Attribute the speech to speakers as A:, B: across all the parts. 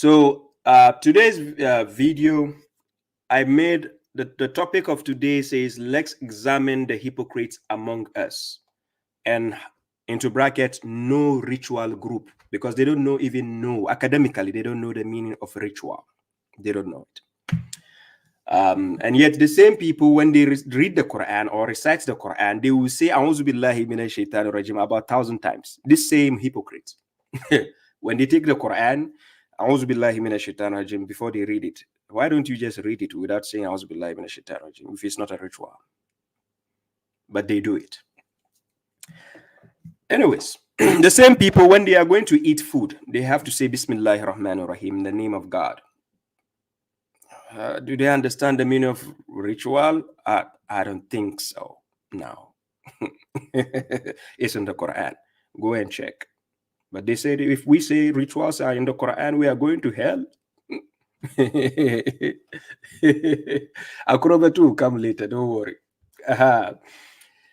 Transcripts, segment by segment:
A: So today's video, I made the topic of today says, let's examine the hypocrites among us. And into brackets, no ritual group, because they don't even know academically, they don't know the meaning of ritual. They don't know it. And yet the same people, when they read the Quran or recite the Quran, they will say, A'udhu billahi minash shaitanir rajim about 1,000 times. This same hypocrites. When they take the Quran, A'udhu billahi minash shaitanir rajim, before they read it, why don't you just read it without saying A'udhu billahi minash shaitanir rajim if it's not a ritual? But they do it. Anyways, the same people, when they are going to eat food, they have to say Bismillahir Rahmanir Rahim, in the name of God. Do they understand the meaning of ritual? I don't think so. No. It's in the Quran. Go and check. But they said if we say rituals are in the Quran, we are going to hell. Akroba too, come later, don't worry.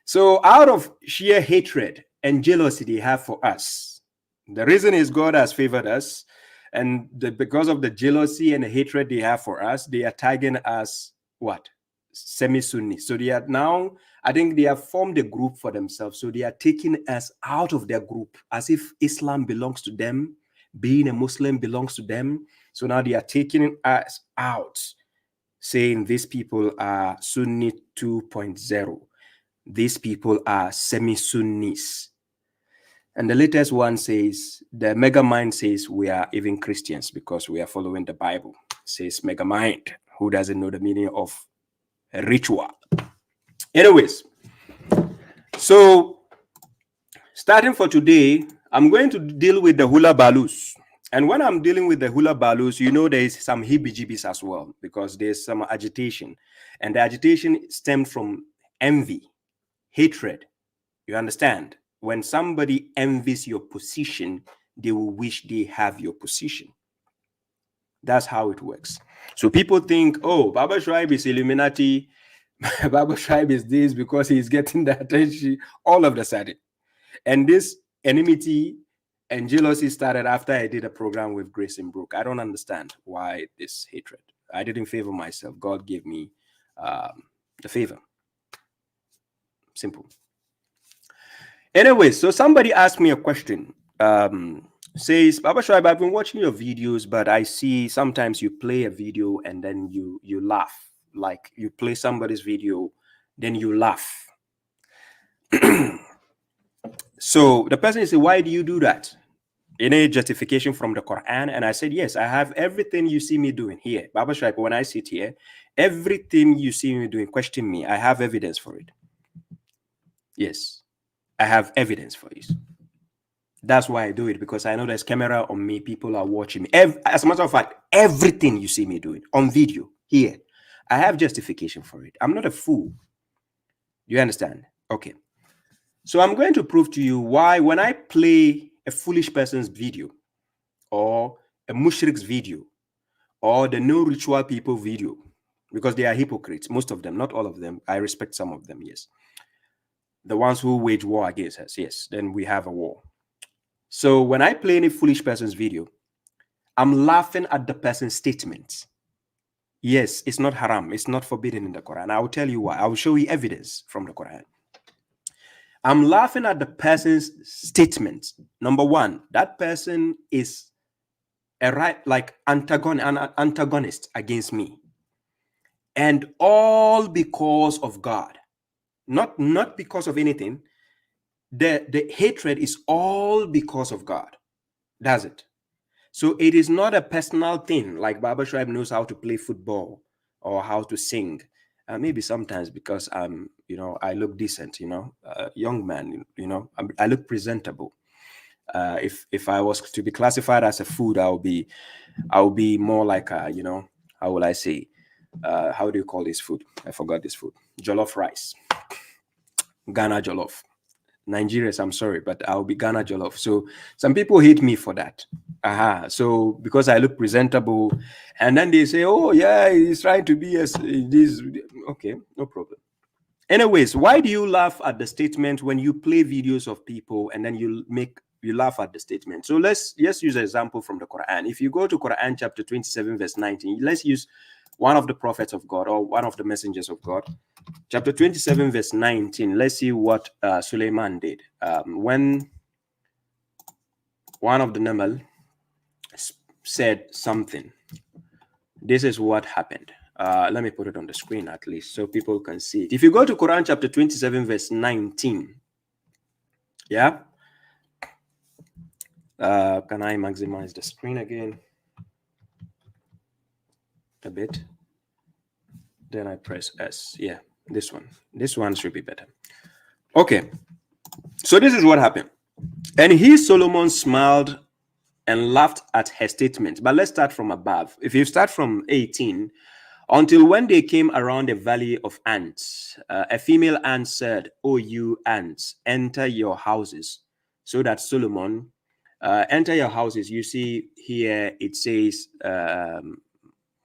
A: So out of sheer hatred and jealousy they have for us, the reason is God has favored us, and because of the jealousy and the hatred they have for us, they are tagging us what? Semi-Sunni. So they are now, I think they have formed a group for themselves. So they are taking us out of their group as if Islam belongs to them, being a Muslim belongs to them. So now they are taking us out, saying these people are Sunni 2.0. These people are semi-Sunnis. And the latest one says, the mega mind says we are even Christians because we are following the Bible. It says mega mind, who doesn't know the meaning of a ritual. Anyways, so starting for today, I'm going to deal with the hula balus. And when I'm dealing with the hula balus, you know there is some heebie-jeebies as well, because there's some agitation. And the agitation stemmed from envy, hatred. You understand? When somebody envies your position, they will wish they have your position. That's how it works. So people think, oh, babashuaib is Illuminati. babashuaib is this because he's getting the attention all of a sudden. And this enmity and jealousy started after I did a program with Grace and Brooke. I don't understand why this hatred. I didn't favor myself. God gave me the favor. Simple. Anyway, so somebody asked me a question. Says, babashuaib, I've been watching your videos, but I see sometimes you play a video and then you laugh. Like you play somebody's video, then you laugh. So the person said, why do you do that? Any justification from the Quran? And I said, yes, I have everything you see me doing here. babashuaib, when I sit here, everything you see me doing, question me. I have evidence for it. Yes, I have evidence for this. That's why I do it, because I know there's camera on me. People are watching me. As a matter of fact, everything you see me doing on video here, I have justification for it. I'm not a fool. You understand? Okay. So I'm going to prove to you why when I play a foolish person's video or a mushrik's video or the no ritual people video, because they are hypocrites, most of them, not all of them. I respect some of them, yes. The ones who wage war against us, yes, then we have a war. So when I play any foolish person's video, I'm laughing at the person's statements. Yes, it's not haram. It's not forbidden in the Quran. I will tell you why. I will show you evidence from the Quran. I'm laughing at the person's statements. Number one, that person is an antagonist against me. And all because of God. Not because of anything. The hatred is all because of God. Does it? So it is not a personal thing, like babashuaib knows how to play football or how to sing. Maybe sometimes because I'm, I look decent, young man, I look presentable. If I was to be classified as a food, I'll be more like how will I say? How do you call this food? I forgot this food. Jollof rice. Ghana jollof. Nigerians, I'm sorry, but I'll be Ghana jollof. So some people hate me for that. So because I look presentable, and then they say, oh yeah, he's trying to be this. Okay, no problem. Anyways, why do you laugh at the statement when you play videos of people and then you make you laugh at the statement. So let's use an example from the Quran. If you go to Quran chapter 27 verse 19, let's use one of the prophets of God or one of the messengers of God. Chapter 27 verse 19. Let's see what Suleiman did. When one of the Namal said something, this is what happened. Let me put it on the screen at least so people can see it. If you go to Quran chapter 27 verse 19, yeah. Can I maximize the screen again a bit? Then I press S. Yeah, this one should be better. Okay, so this is what happened. And he, Solomon, smiled and laughed at her statement. But let's start from above. If you start from 18, until when they came around the valley of ants, a female ant said, "O you ants, enter your houses," so that Solomon, enter your houses. You see here it says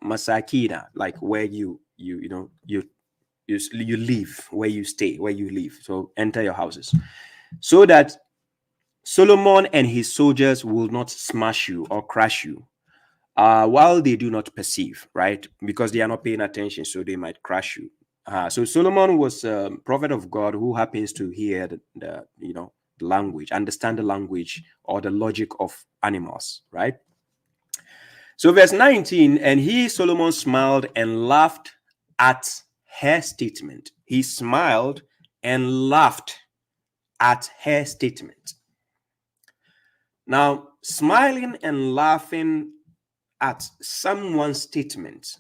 A: masakina, like where you live, where you stay, where you live. So enter your houses, so that Solomon and his soldiers will not smash you or crush you, while they do not perceive, right? Because they are not paying attention, so they might crush you. So Solomon was a prophet of God who happens to hear the language, understand the language or the logic of animals, right? So verse 19, and he, Solomon, smiled and laughed at her statement. He smiled and laughed at her statement. Now, smiling and laughing at someone's statement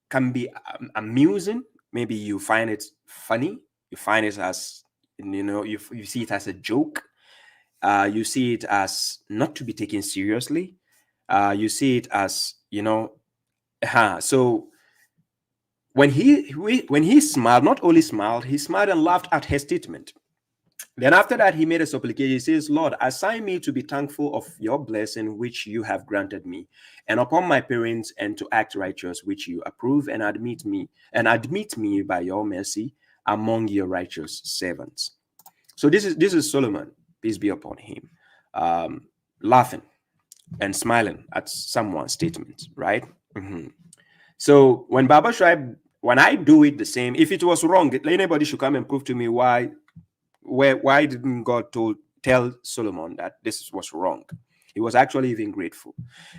A: can be amusing. Maybe you find it funny. You find it as, you see it as a joke. You see it as not to be taken seriously. You see it as, so when he smiled, not only smiled, he smiled and laughed at her statement. Then after that, he made a supplication. He says, "Lord, assign me to be thankful of your blessing, which you have granted me, and upon my parents, and to act righteous, which you approve, and admit me by your mercy among your righteous servants." So this is Solomon, peace be upon him, laughing and smiling at someone's statement, right? So when babashuaib, when I do it the same, if it was wrong, anybody should come and prove to me why didn't God tell Solomon that this was wrong? He was actually even grateful.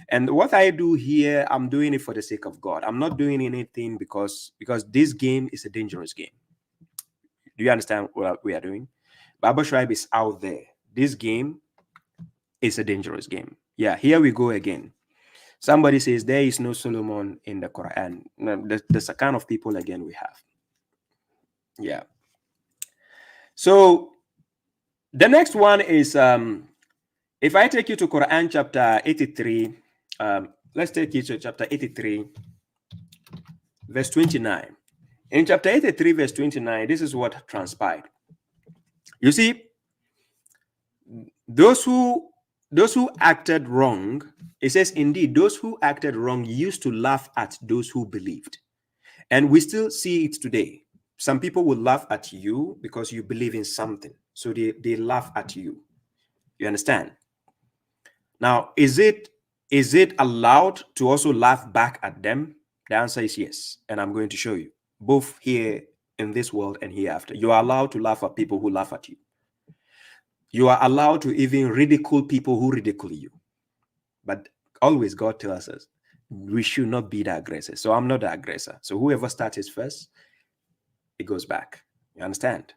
A: And what I do here, I'm doing it for the sake of God. I'm not doing anything because this game is a dangerous game. Do you understand what we are doing? babashuaib is out there. This game is a dangerous game. Yeah, here we go again. Somebody says there is no Solomon in the Quran. That's the kind of people again we have. Yeah. So the next one is, if I take you to Quran chapter 83, let's take you to chapter 83, verse 29. In chapter 83, verse 29, this is what transpired. You see, those who acted wrong, it says, indeed, those who acted wrong used to laugh at those who believed. And we still see it today. Some people will laugh at you because you believe in something. So they laugh at you. You understand? Now, is it allowed to also laugh back at them? The answer is yes. And I'm going to show you, both here in this world and hereafter. You are allowed to laugh at people who laugh at you. You are allowed to even ridicule people who ridicule you. But always God tells us we should not be the aggressor. So I'm not the aggressor. So whoever starts first, it goes back. You understand?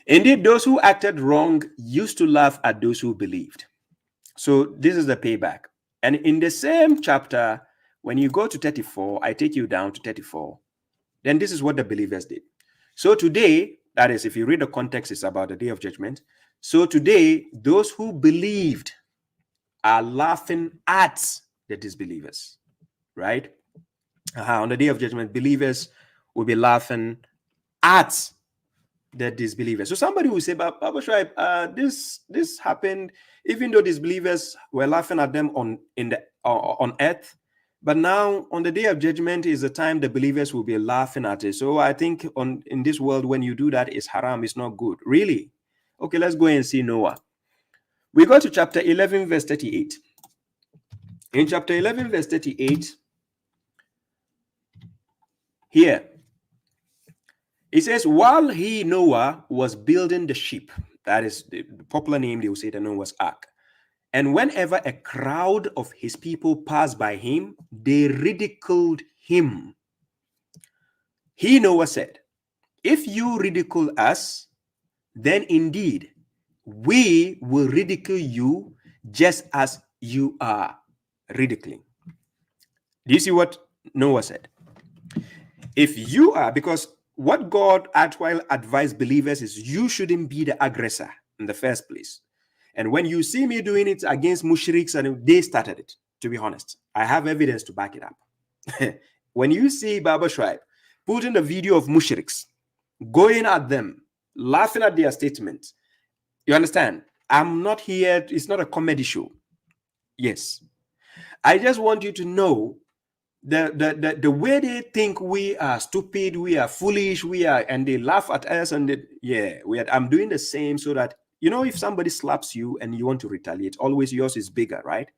A: Indeed, those who acted wrong used to laugh at those who believed. So this is the payback. And in the same chapter, when you go to 34, I take you down to 34. Then this is what the believers did. So today, that is, if you read the context, it's about the day of judgment. So today, those who believed are laughing at the disbelievers, right? On the day of judgment, believers will be laughing at the disbelievers. So somebody will say, "But babashuaib, this happened, even though disbelievers were laughing at them on earth, but now on the day of judgment is the time the believers will be laughing at it. So I think in this world, when you do that, it's haram, it's not good." Really? Okay, let's go and see Noah. We go to chapter 11, verse 38. In chapter 11, verse 38, here, it says, while he, Noah, was building the ship, that is the popular name, they will say the Noah's Ark, and whenever a crowd of his people passed by him, they ridiculed him. He, Noah, said, if you ridicule us, then indeed we will ridicule you just as you are ridiculing. Do you see what Noah said? If you are, because what God actually advised believers is you shouldn't be the aggressor in the first place. And when you see me doing it against mushriks, and they started it, to be honest, I have evidence to back it up. When you see babashuaib putting the video of mushriks, going at them, laughing at their statements, you understand? I'm not here, it's not a comedy show. Yes. I just want you to know the way they think we are stupid, we are foolish, and they laugh at us, and I'm doing the same so that, you know, if somebody slaps you and you want to retaliate, always yours is bigger, right?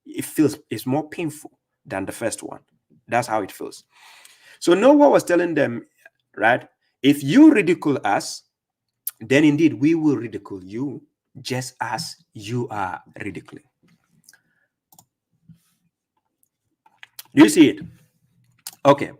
A: It's more painful than the first one. That's how it feels. So Noah was telling them, right? If you ridicule us, then indeed we will ridicule you just as you are ridiculing. Do you see it? Okay.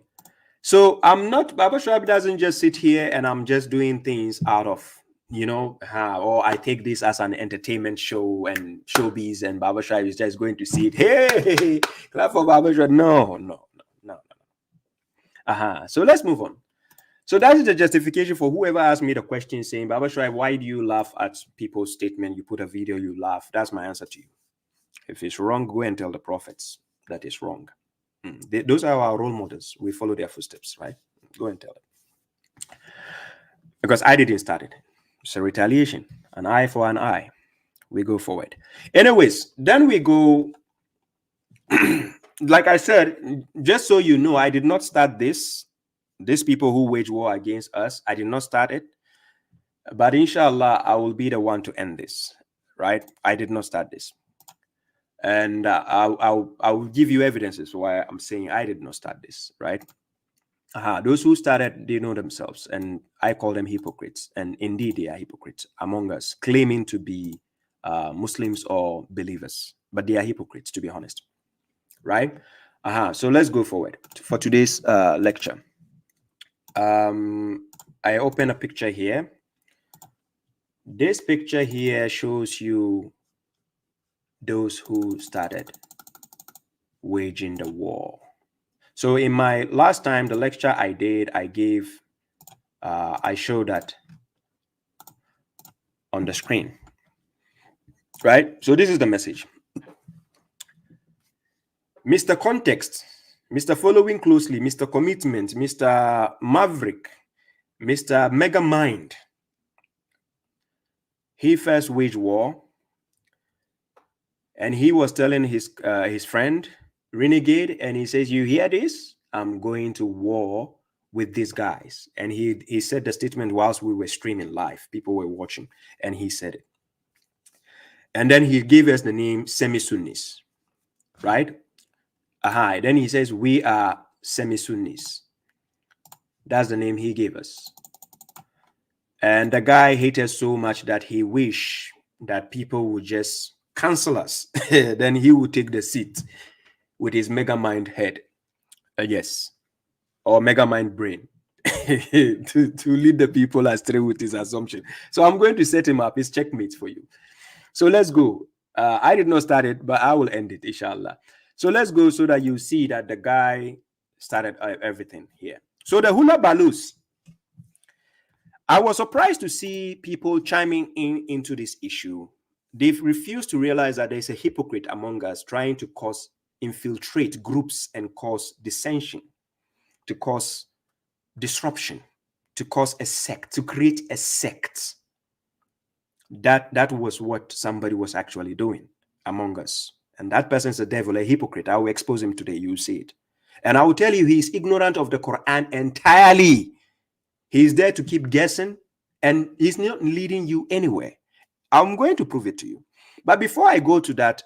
A: So I'm not, babashuaib doesn't just sit here and I'm just doing things out of, you know, or I take this as an entertainment show and showbiz, and babashuaib is just going to see it. Hey, clap for babashuaib. No. So let's move on. So that is the justification for whoever asked me the question saying, babashuaib, why do you laugh at people's statement? You put a video, you laugh. That's my answer to you. If it's wrong, go and tell the prophets that it's wrong. Those are our role models. We follow their footsteps, right? Go and tell them. Because I didn't start it. It's a retaliation. An eye for an eye. We go forward. Anyways, then we go. Like I said, just so you know, I did not start this. These people who wage war against us, I did not start it. But inshallah, I will be the one to end this, right? I did not start this. And I'll give you evidences why I'm saying I did not start this, right? Those who started, they know themselves, and I call them hypocrites. And indeed, they are hypocrites among us, claiming to be Muslims or believers, but they are hypocrites, to be honest, right? So let's go forward for today's lecture. I open a picture here. This picture here shows you those who started waging the war. So in my last time, the lecture I did, I showed that on the screen, right? So this is the message. Mr. Context, Mr. Following Closely, Mr. Commitment, Mr. Maverick, Mr. Mega Mind, he first waged war. And he was telling his friend, Renegade, and he says, you hear this? I'm going to war with these guys. And he said the statement whilst we were streaming live. People were watching, and he said it. And then he gave us the name Semi-Sunnis, right? Then he says, we are Semi-Sunnis. That's the name he gave us. And the guy hated so much that he wished that people would just cancel us. Then he would take the seat with his mega mind head, yes, or mega mind brain, to lead the people astray with his assumption. So I'm going to set him up. It's checkmate for you. So let's go. I did not start it, but I will end it, inshallah. So let's go so that you see that the guy started everything here. So the Hula Balus, I was surprised to see people chiming into this issue. They've refused to realize that there's a hypocrite among us trying to infiltrate groups and cause dissension, to cause disruption, to cause a sect, to create a sect. That was what somebody was actually doing among us. And that person's a devil, a hypocrite. I will expose him today. You see it. And I will tell you, he's ignorant of the Quran entirely. He's there to keep guessing, and he's not leading you anywhere. I'm going to prove it to you. But before I go to that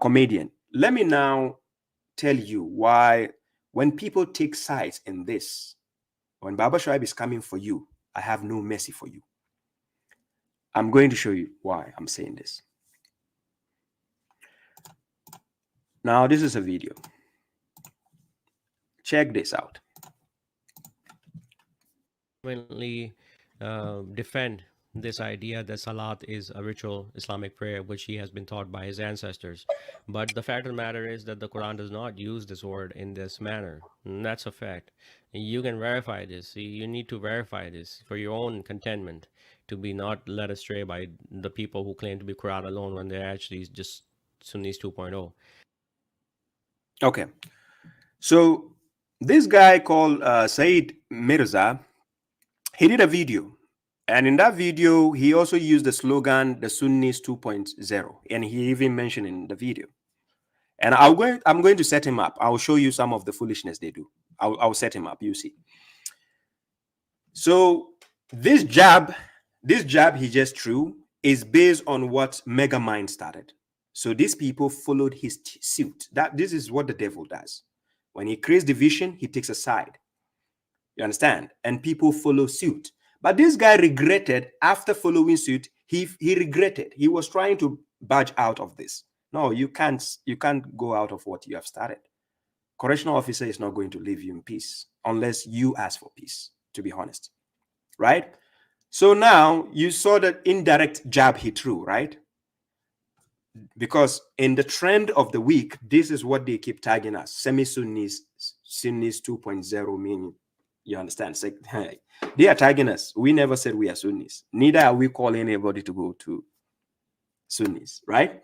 A: comedian, let me now tell you why when people take sides in this, when babashuaib is coming for you, I have no mercy for you. I'm going to show you why I'm saying this. Now, this is a video. Check this out.
B: Defend this idea that salat is a ritual Islamic prayer which he has been taught by his ancestors. But the fact of the matter is that the Quran does not use this word in this manner. And that's a fact. You can verify this. You need to verify this for your own contentment, to be not led astray by the people who claim to be Quran alone when they're actually just Sunnis 2.0.
A: Okay. So this guy called Said Mirza, he did a video. And in that video, he also used the slogan, the Sunnis 2.0. And he even mentioned in the video. And I'm going to set him up. I'll show you some of the foolishness they do. I'll set him up, you see. So this jab he just threw is based on what Megamind started. So these people followed his suit. This is what the devil does. When he creates division, he takes a side. You understand? And people follow suit. But this guy regretted after following suit. He regretted. He was trying to budge out of this. No, you can't go out of what you have started. Correctional officer is not going to leave you in peace unless you ask for peace, to be honest. Right? So now you saw that indirect jab he threw, right? Because in the trend of the week, this is what they keep tagging us: semi-Sunnis, Sunnis 2.0, meaning, you understand? It's like, hey, they are tagging us. We never said we are Sunnis. Neither are we calling anybody to go to Sunnis, right?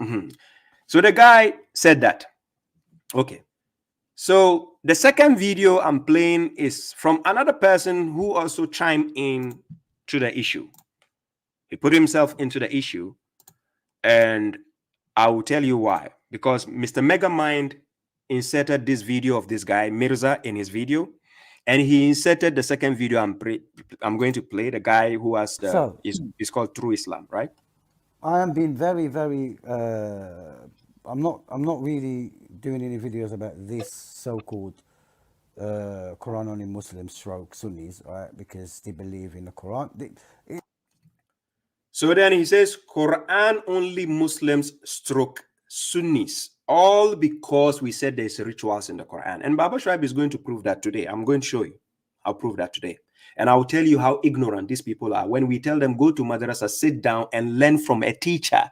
A: So the guy said that. Okay. So the second video I'm playing is from another person who also chimed in to the issue. He put himself into the issue, and I will tell you why. Because Mr. Megamind inserted this video of this guy, Mirza, in his video, and he inserted the second video I'm going to play, the guy who has the, is called True Islam, right?
C: I am being very, very, I'm not really doing any videos about this so-called Quran only Muslim stroke Sunnis, right? Because they believe in the Quran.
A: So then he says Quran only Muslims stroke Sunnis, all because we said there's rituals in the Quran. And babashuaib is going to prove that today. I'm going to show you. I'll prove that today. And I'll tell you how ignorant these people are. When we tell them go to madrasa, sit down and learn from a teacher,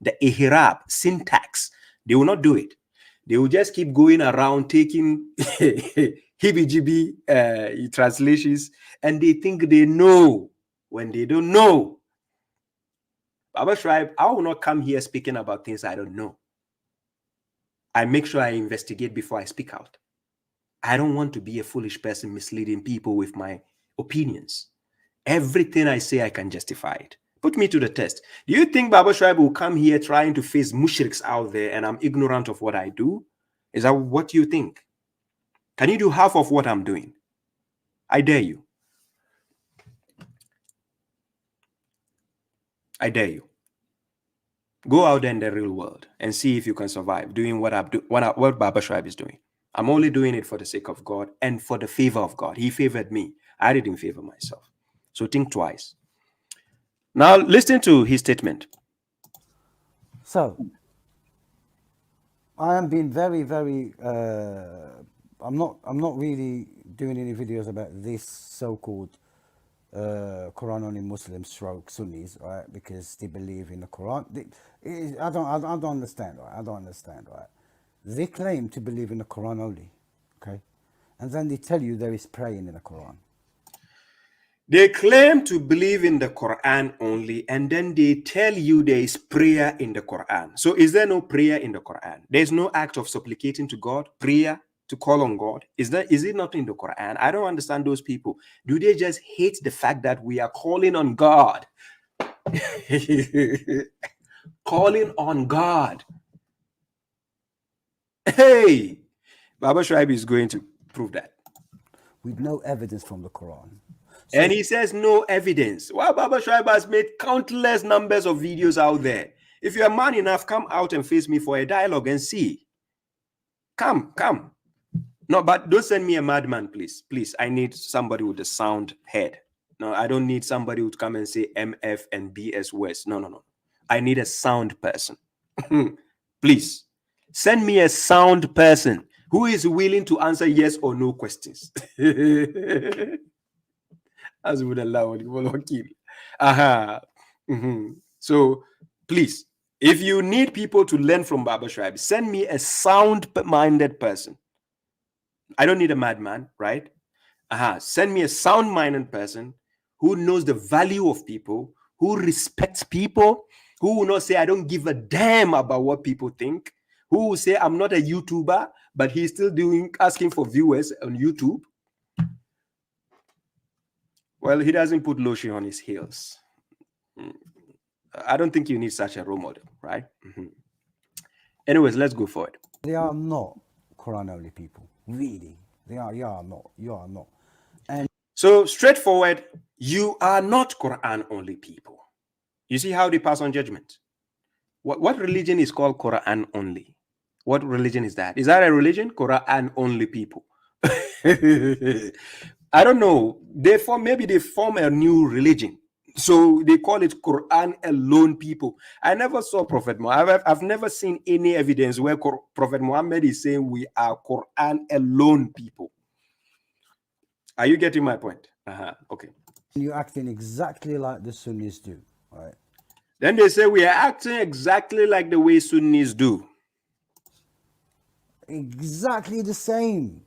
A: the ihrab, syntax, they will not do it. They will just keep going around taking heebie-jeebie translations, and they think they know when they don't know. babashuaib, I will not come here speaking about things I don't know. I make sure I investigate before I speak out. I don't want to be a foolish person misleading people with my opinions. Everything I say, I can justify it. Put me to the test. Do you think babashuaib will come here trying to face mushriks out there and I'm ignorant of what I do? Is that what you think? Can you do half of what I'm doing? I dare you. I dare you. Go out there in the real world and see if you can survive doing what babashuaib is doing. I'm only doing it for the sake of God and for the favor of God. He favored me. I didn't favor myself. So think twice. Now listen to his statement.
C: So I am being very, very, I'm not really doing any videos about this so-called Quran only Muslim stroke Sunnis, right? Because they believe in the Quran. I don't understand, right? I don't understand, right? They claim to believe in the Quran only, okay? And then they tell you there is praying in the Quran.
A: They claim to believe in the Quran only, and then they tell you there is prayer in the Quran. So is there no prayer in the Quran? There's no act of supplicating to God, prayer to call on God. Is it not in the Quran? I don't understand those people. Do they just hate the fact that we are calling on God? Calling on God. Hey, babashuaib is going to prove that.
C: With no evidence from the Quran.
A: And he says no evidence. Well, babashuaib has made countless numbers of videos out there. If you are man enough, come out and face me for a dialogue and see. Come. No, but don't send me a madman, please. Please, I need somebody with a sound head. No, I don't need somebody who would come and say MF and BS West. No. I need a sound person. Please, send me a sound person who is willing to answer yes or no questions. As would allow it. Aha. So, please, if you need people to learn from babashuaib, send me a sound-minded person. I don't need a madman, right? Send me a sound-minded person who knows the value of people, who respects people, who will not say, I don't give a damn about what people think, who will say, I'm not a YouTuber, but he's still asking for viewers on YouTube. Well, he doesn't put lotion on his heels. I don't think you need such a role model, right? Anyways, let's go forward.
C: They are not Quran only people, really. They are. You are not. You are not. And
A: so straightforward, you are not Quran only people. You see how they pass on judgment. What religion is called Quran only? What religion is that? Is that a religion? Quran only people. I don't know. Maybe they form a new religion. So they call it Quran alone people. I never saw Prophet Muhammad. I've never seen any evidence where Prophet Muhammad is saying we are Quran alone people. Are you getting my point? Okay.
C: you're acting exactly like the Sunnis do, right?
A: Then they say we are acting exactly like the way Sunnis do.
C: Exactly the same.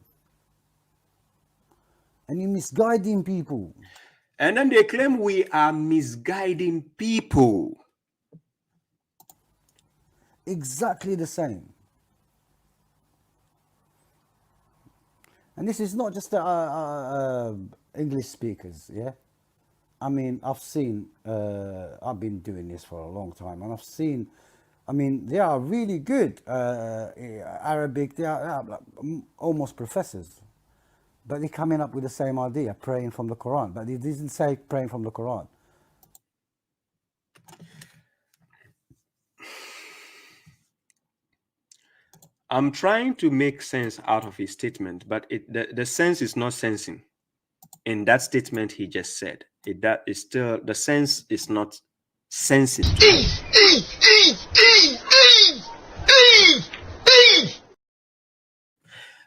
C: And you're misguiding people.
A: And then they claim we are misguiding people.
C: Exactly the same. And this is not just English speakers, yeah? I mean, I've been doing this for a long time, and I've seen, I mean, they are really good Arabic, they are almost professors. But they're coming up with the same idea, praying from the Quran. But it doesn't say praying from the Quran.
A: I'm trying to make sense out of his statement, but the sense is not sensing. In that statement he just said, the sense is not sensing.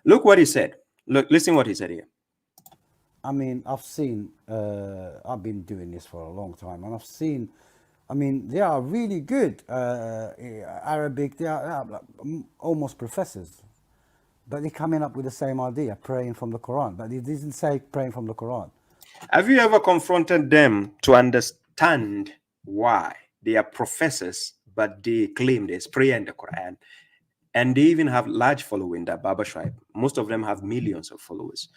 A: Look what he said. Look, listen what he said here.
C: I mean, I've been doing this for a long time, and I've seen, I mean, they are really good Arabic, they are almost professors. But they're coming up with the same idea, praying from the Quran. But it doesn't say praying from the Quran.
A: Have you ever confronted them to understand why they are professors, but they claim there's prayer in the Quran? And they even have large following, that babashuaib. Most of them have millions of followers.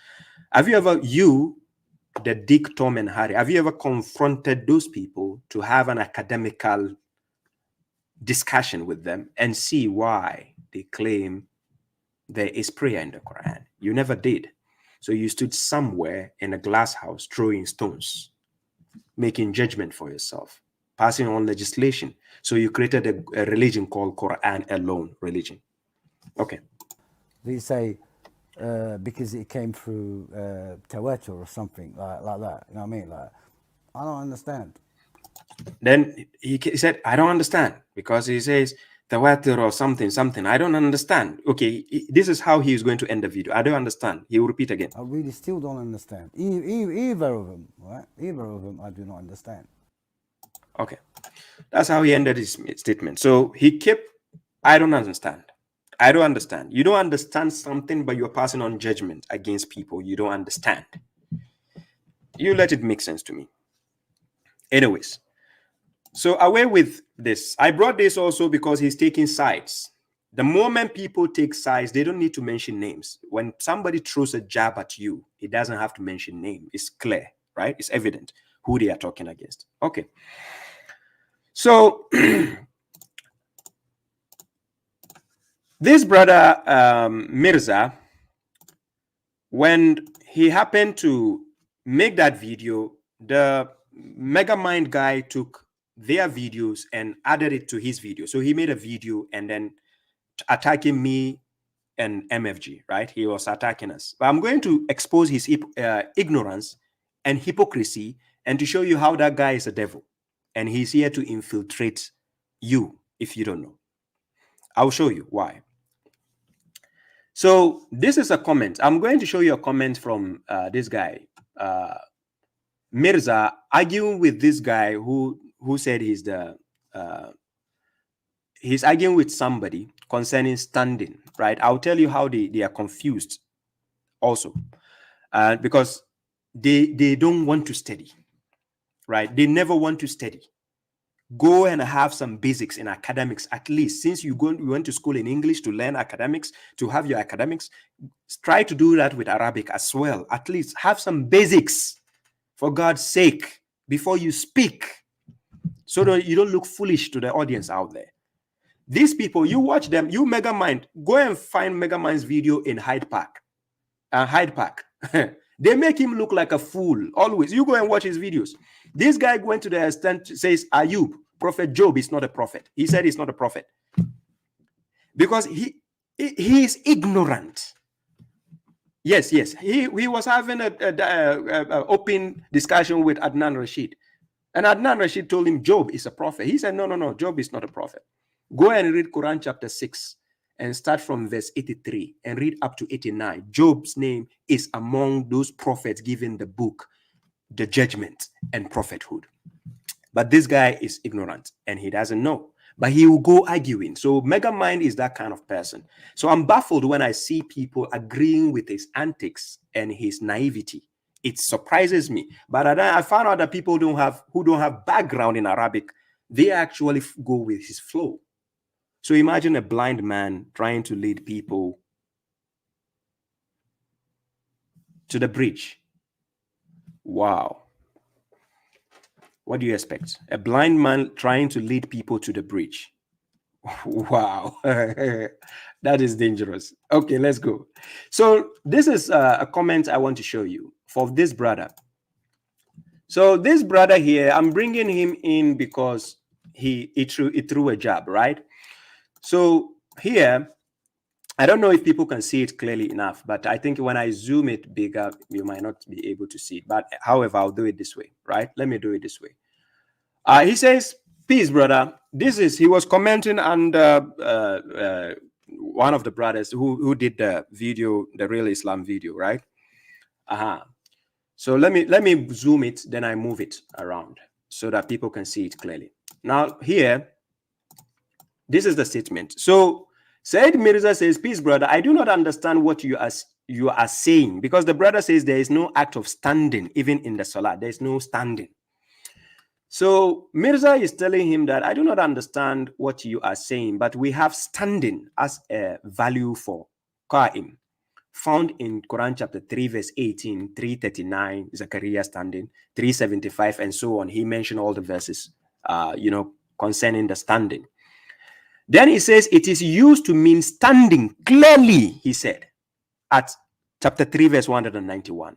A: Have you ever, the Dick, Tom, and Harry, have you ever confronted those people to have an academical discussion with them and see why they claim there is prayer in the Quran? You never did. So you stood somewhere in a glass house throwing stones, making judgment for yourself, passing on legislation. So you created a religion called Quran alone religion. Okay.
C: They say because it came through Tawatur or something like that. You know what I mean? Like, I don't understand.
A: Then he said, I don't understand, because he says Tawatur or something. I don't understand. Okay, this is how he is going to end the video. I don't understand. He will repeat again.
C: I really still don't understand. Either of them, right? Either of them, I do not understand.
A: Okay. That's how he ended his statement. So he kept, I don't understand. I don't understand. You don't understand something, but you're passing on judgment against people you don't understand. You let it make sense to me. Anyways, so away with this. I brought this also because he's taking sides. The moment people take sides, they don't need to mention names. When somebody throws a jab at you, it doesn't have to mention name. It's clear, right? It's evident who they are talking against. Okay. So this brother Mirza, when he happened to make that video, the Megamind guy took their videos and added it to his video. So he made a video and then attacking me and MFG, right? He was attacking us. But I'm going to expose his ignorance and hypocrisy and to show you how that guy is a devil. And he's here to infiltrate you if you don't know. I'll show you why. So this is a comment. I'm going to show you a comment from this guy, Mirza, arguing with this guy who said he's arguing with somebody concerning standing, right? I'll tell you how they are confused also, because they don't want to study, right? They never want to study. Go and have some basics in academics, at least. Since you went to school in English to learn academics, to have your academics, try to do that with Arabic as well. At least have some basics, for God's sake, before you speak, so that you don't look foolish to the audience out there. These people, you watch them, you Megamind, go and find Megamind's video in Hyde Park. They make him look like a fool, always. You go and watch his videos. This guy went to the extent, says, Ayub, Prophet Job is not a prophet. He said he's not a prophet. Because he is ignorant. Yes. He was having an open discussion with Adnan Rashid. And Adnan Rashid told him Job is a prophet. He said, no, Job is not a prophet. Go and read Quran chapter 6 and start from verse 83 and read up to 89. Job's name is among those prophets given the book, the judgment and prophethood. But this guy is ignorant and he doesn't know. But he will go arguing. So Megamind is that kind of person. So I'm baffled when I see people agreeing with his antics and his naivety. It surprises me. But I found out that people who don't have background in Arabic, they actually go with his flow. So imagine a blind man trying to lead people to the bridge. Wow. What do you expect? A blind man trying to lead people to the bridge. Wow. That is dangerous. Okay, let's go. So this is a comment I want to show you for this brother. So this brother here, I'm bringing him in because he threw a jab, right? So here, I don't know if people can see it clearly enough, but I think when I zoom it bigger, you might not be able to see it. But however, I'll do it this way, right? Let me do it this way. He says, peace, brother. He was commenting under one of the brothers who did the video, the Real Islam video, right? So let me zoom it, then I move it around so that people can see it clearly. Now here, this is the statement. So Said Mirza says, peace, brother. I do not understand what you are saying, because the brother says there is no act of standing, even in the salah. There is no standing. So Mirza is telling him that I do not understand what you are saying, but we have standing as a value for Qa'im, found in Quran chapter 3, verse 18, 339, Zakaria standing, 375, and so on. He mentioned all the verses, concerning the standing. Then he says it is used to mean standing clearly, he said, at chapter 3, verse 191.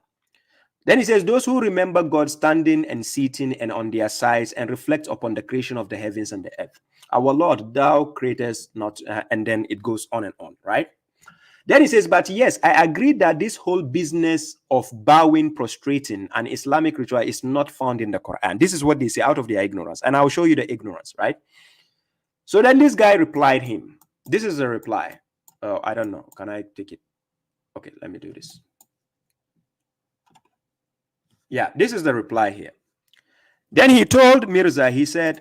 A: Then he says, those who remember God standing and sitting and on their sides and reflect upon the creation of the heavens and the earth. Our Lord, thou createst not, and then it goes on and on, right? Then he says, but yes, I agree that this whole business of bowing, prostrating, an Islamic ritual is not found in the Quran. This is what they say out of their ignorance. And I'll show you the ignorance, right? So then this guy replied him. This is a reply. Oh, I don't know. Can I take it? Okay, let me do this. Yeah, this is the reply here. Then he told Mirza, he says,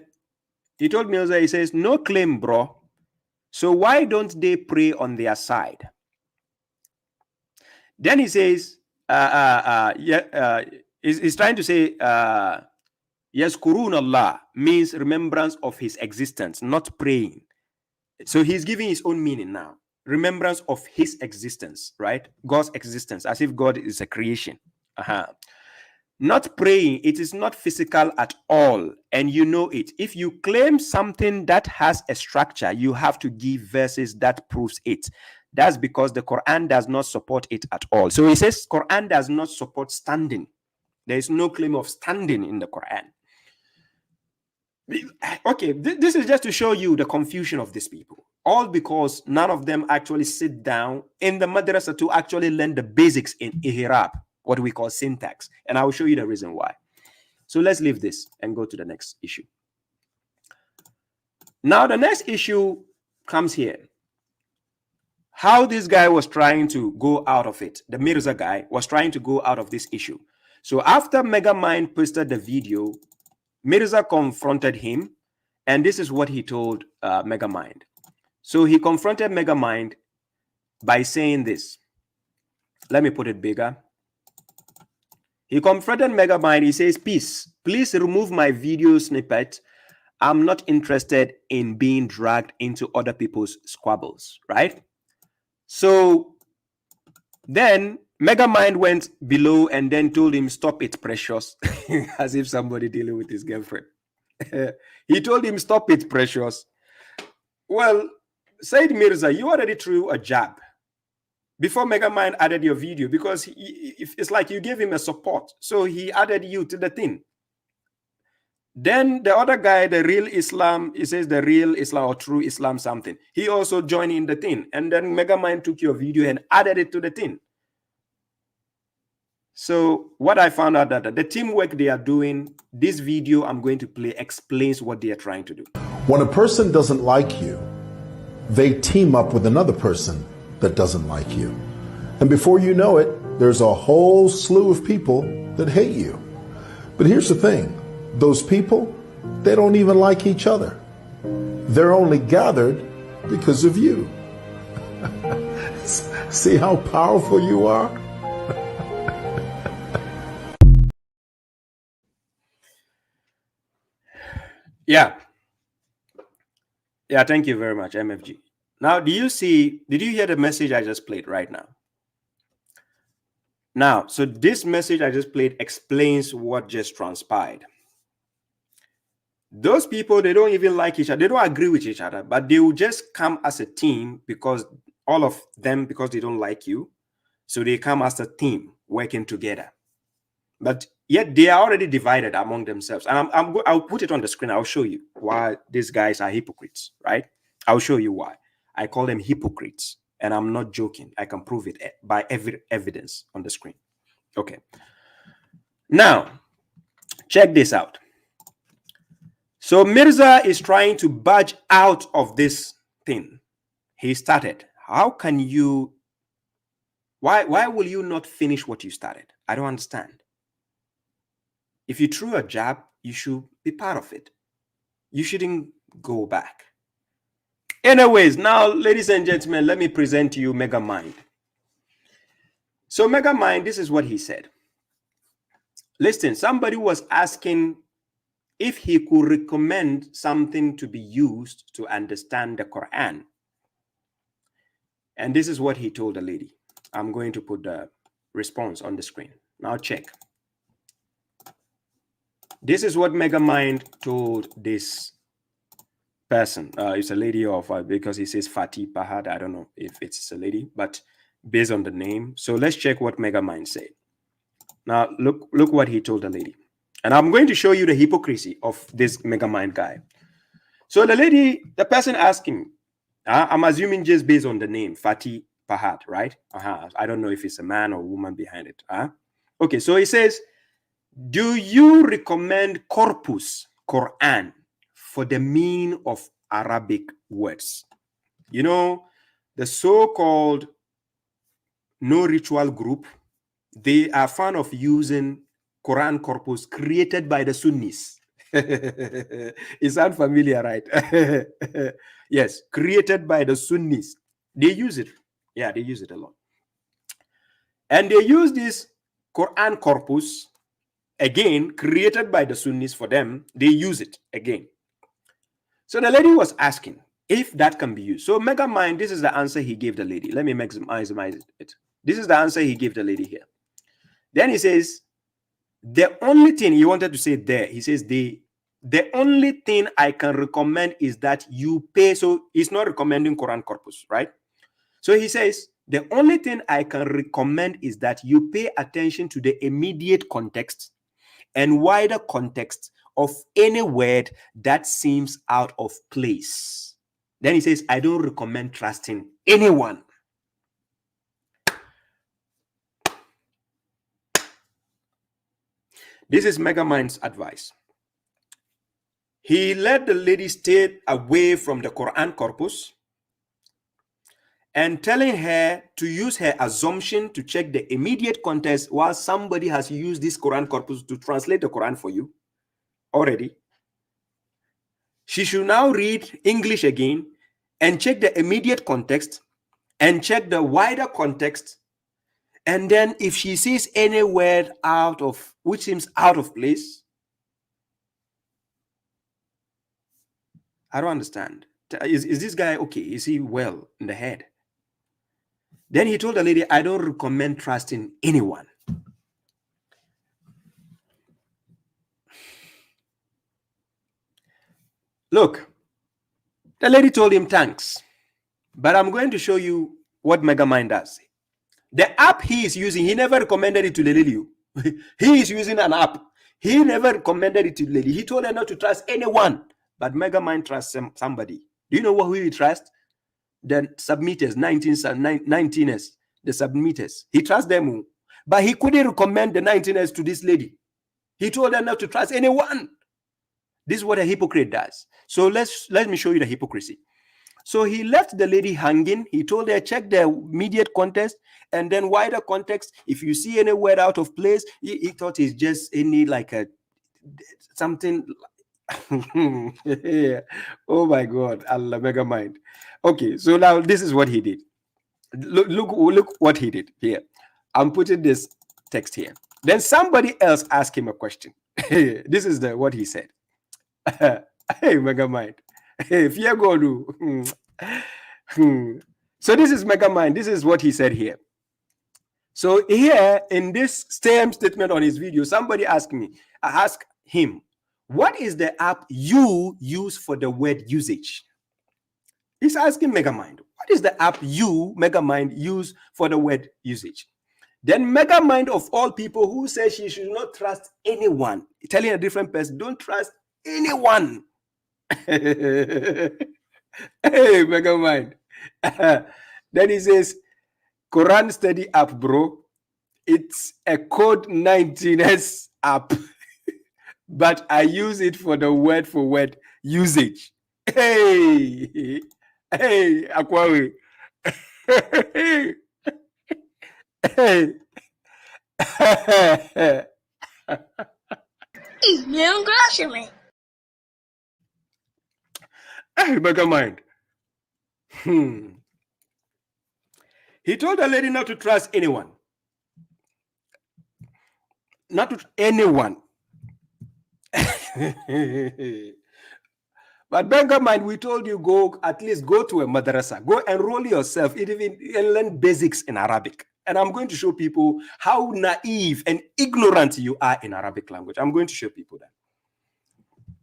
A: no claim, bro. So why don't they pray on their side? Then he says, he's trying to say, yes, Qurun Allah means remembrance of his existence, not praying. So he's giving his own meaning now. Remembrance of his existence, right? God's existence, as if God is a creation. Not praying, it is not physical at all, and you know it. If you claim something that has a structure, you have to give verses that proves it. That's because the Quran does not support it at all. So he says Quran does not support standing. There is no claim of standing in the Quran. Okay, this is just to show you the confusion of these people. All because none of them actually sit down in the madrasa to actually learn the basics in ihrab, what we call syntax. And I will show you the reason why. So let's leave this and go to the next issue. Now, the next issue comes here. How this guy was trying to go out of it, the Mirza guy was trying to go out of this issue. So after Megamind posted the video, Mirza confronted him, and this is what he told Megamind. So he confronted Megamind by saying this. Let me put it bigger. He confronted Megamind. He says, please remove my video snippet. I'm not interested in being dragged into other people's squabbles, right? So then Megamind went below and then told him, stop it, precious, as if somebody dealing with his girlfriend. He told him, stop it, precious. Well, Said Mirza, you already threw a jab before Megamind added your video, because it's like you gave him a support. So he added you to the thing. Then the other guy, the real Islam, he says the real Islam or true Islam something. He also joined in the thing. And then Megamind took your video and added it to the thing. So what I found out that the teamwork they are doing, this video I'm going to play explains what they are trying to do.
D: When a person doesn't like you, they team up with another person that doesn't like you. And before you know it, there's a whole slew of people that hate you. But here's the thing, those people, they don't even like each other. They're only gathered because of you. See how powerful you are?
A: Yeah, thank you very much, MFG. Now, did you hear the message I just played right now? Now, so this message I just played explains what just transpired. Those people, they don't even like each other. They don't agree with each other, but they will just come as a team because all of them, because they don't like you. So they come as a team working together. But yet they are already divided among themselves. And I'll put it on the screen. I'll show you why these guys are hypocrites, right? I'll show you why. I call them hypocrites. And I'm not joking. I can prove it by evidence on the screen. Okay. Now, check this out. So Mirza is trying to budge out of this thing. He started. How can you... Why will you not finish what you started? I don't understand. If you threw a jab, you should be part of it. You shouldn't go back. Anyways, now, ladies and gentlemen, let me present to you Megamind. So Megamind, this is what he said. Listen, somebody was asking if he could recommend something to be used to understand the Quran. And this is what he told the lady. I'm going to put the response on the screen. Now check. This is what Megamind told this person. It's a lady of, because he says Fatih Pahad. I don't know if it's a lady, but based on the name. So let's check what Megamind said. Now, look what he told the lady. And I'm going to show you the hypocrisy of this Megamind guy. So the lady, the person asking, I'm assuming just based on the name, Fatih Pahad, right? I don't know if it's a man or woman behind it. Okay, so he says, do you recommend corpus, Quran, for the meaning of Arabic words? You know, the so-called no ritual group, they are fan of using Quran corpus created by the Sunnis. It sounds familiar, right? Yes, created by the Sunnis. They use it. Yeah, they use it a lot. And they use this Quran corpus, again, created by the Sunnis for them. They use it again. So the lady was asking if that can be used. So Megamind, this is the answer he gave the lady. Let me maximize it. This is the answer he gave the lady here. Then he says, the only thing he wanted to say there, he says, the only thing I can recommend is that you pay. So he's not recommending Quran corpus, right? So he says, the only thing I can recommend is that you pay attention to the immediate context and wider context of any word that seems out of place. Then he says, I don't recommend trusting anyone. This is Megamind's advice. He let the lady stay away from the Quran corpus and telling her to use her assumption to check the immediate context while somebody has used this Quran corpus to translate the Quran for you already. She should now read English again and check the immediate context and check the wider context. And then if she sees any word which seems out of place, I don't understand. Is this guy okay? Is he well in the head? Then he told the lady, I don't recommend trusting anyone. Look, the lady told him, thanks, but I'm going to show you what Megamind does. The app he is using, he never recommended it to the lady. He is using an app. He never recommended it to the lady. He told her not to trust anyone, but Megamind trusts somebody. Do you know who he trusts? The submitters, 19ers, the submitters. He trusts them, but he couldn't recommend the 19ers to this lady. He told her not to trust anyone. This is what a hypocrite does. So let me show you the hypocrisy. So he left the lady hanging. He told her, check the immediate context and then wider context. If you see any word out of place, he thought it's just any like a something. Oh my God, Allah Megamind. Okay, so now this is what he did. Look what he did here. I'm putting this text here. Then somebody else asked him a question. This is what he said. Hey, Megamind. Hey, fear God. So this is Megamind. This is what he said here. So here in this same statement on his video, somebody asked him, what is the app you use for the word usage? He's asking Megamind, what is the app you, Megamind, use for the word usage? Then Megamind of all people who says she should not trust anyone, telling a different person, don't trust anyone. Hey, Megamind. Then he says, Quran study app, bro. It's a code 19s app, but I use it for the word usage. Hey, Aquari. Hey. Hey, Megamind. He told the lady not to trust anyone. Not to anyone. But Megamind, we told you at least go to a madrasa. Go enroll yourself even and learn basics in Arabic. And I'm going to show people how naive and ignorant you are in Arabic language. I'm going to show people that.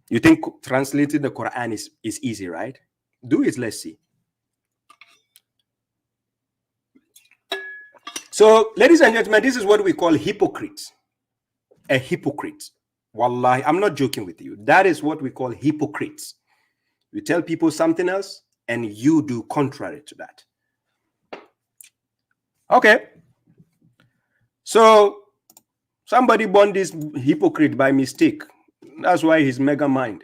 A: You think translating the Quran is easy, right? Do it, let's see. So, ladies and gentlemen, this is what we call hypocrites. A hypocrite. Wallahi, I'm not joking with you. That is what we call hypocrites. You tell people something else, and you do contrary to that. Okay. So, somebody born this hypocrite by mistake. That's why he's Megamind.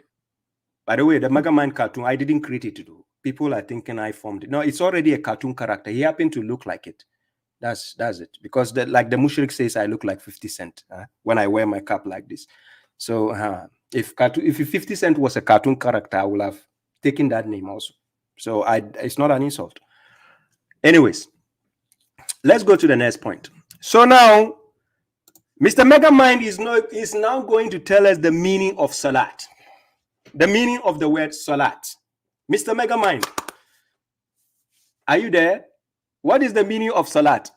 A: By the way, the Megamind cartoon, I didn't create it. People are thinking I formed it. No, it's already a cartoon character. He happened to look like it. That's it. Because like the mushrik says, I look like 50 Cent when I wear my cap like this. So if 50 Cent was a cartoon character, I would have taken that name also. So it's not an insult. Anyways, let's go to the next point. So now, Mr. Megamind is now going to tell us the meaning of salat. The meaning of the word salat. Mr. Megamind, are you there? What is the meaning of salat?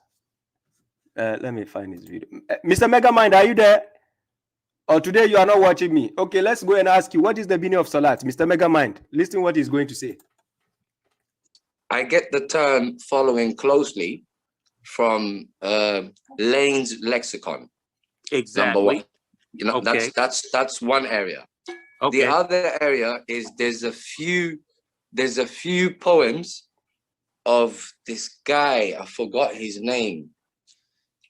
A: Let me find this video. Mr. Megamind, are you there? Or today you are not watching me? Okay, let's go and ask you, what is the meaning of salat? Mr. Megamind, listen what he's going to say.
E: I get the term following closely from Lane's lexicon.
F: Exactly.
E: Number one. You know,
F: Okay.
E: that's one area. The other area is there's a few poems of this guy. I forgot his name,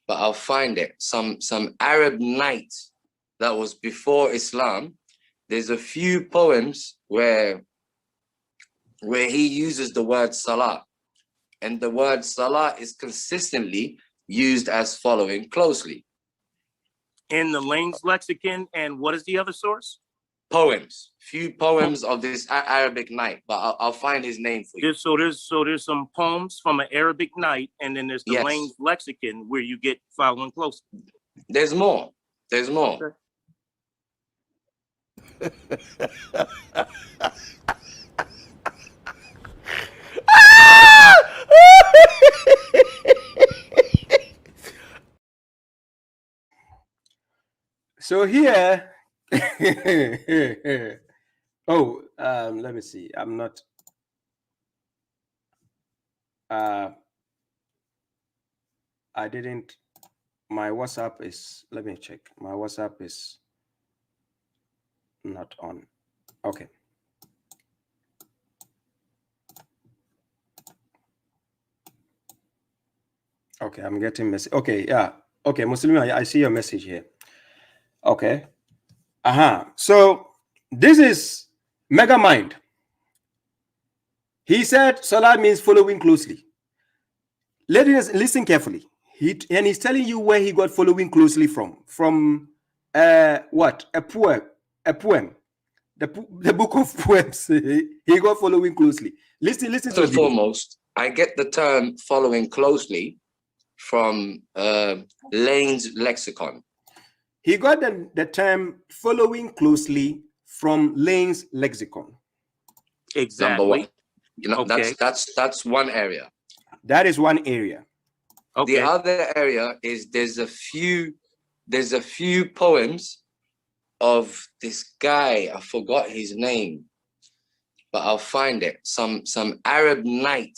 E: but I'll find it. Some Arab knight that was before Islam. There's a few poems where he uses the word salah, and the word salah is consistently used as following closely.
F: In the Lane's lexicon, and what is the other source?
E: Poems, few poems of this Arabic knight, but I'll find his name for you.
F: There's some poems from an Arabic knight, and then there's the Lane's lexicon where you get following closely.
E: There's more. There's more.
A: So here, let me see. I'm not. I didn't. My WhatsApp is. Let me check. My WhatsApp is not on. Okay. Okay, I'm getting message. Okay, yeah. Okay, Muslim, I see your message here. Okay. So this is Mega Mind. He said salah means following closely. Ladies, listen carefully. And he's telling you where he got following closely from. From what? A poem. The book of poems. He got following closely. Listen
E: First and foremost, I get the term following closely from Lane's lexicon.
A: He got the term following closely from Lane's lexicon.
F: Exactly.
E: Number one. You know, that's one area.
A: That is one area.
E: Okay. The other area is there's a few poems of this guy. I forgot his name, but I'll find it. Some Arab knight.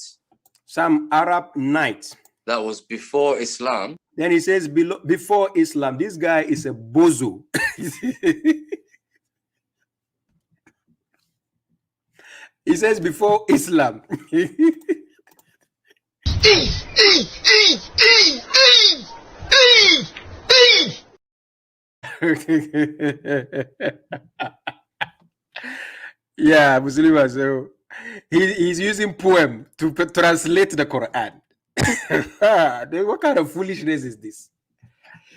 A: Some Arab knight.
E: That was before Islam.
A: Then he says before Islam. This guy is a bozo. He says before Islam. Yeah, Muslim. So he's using poem to translate the Quran. What kind of foolishness is this?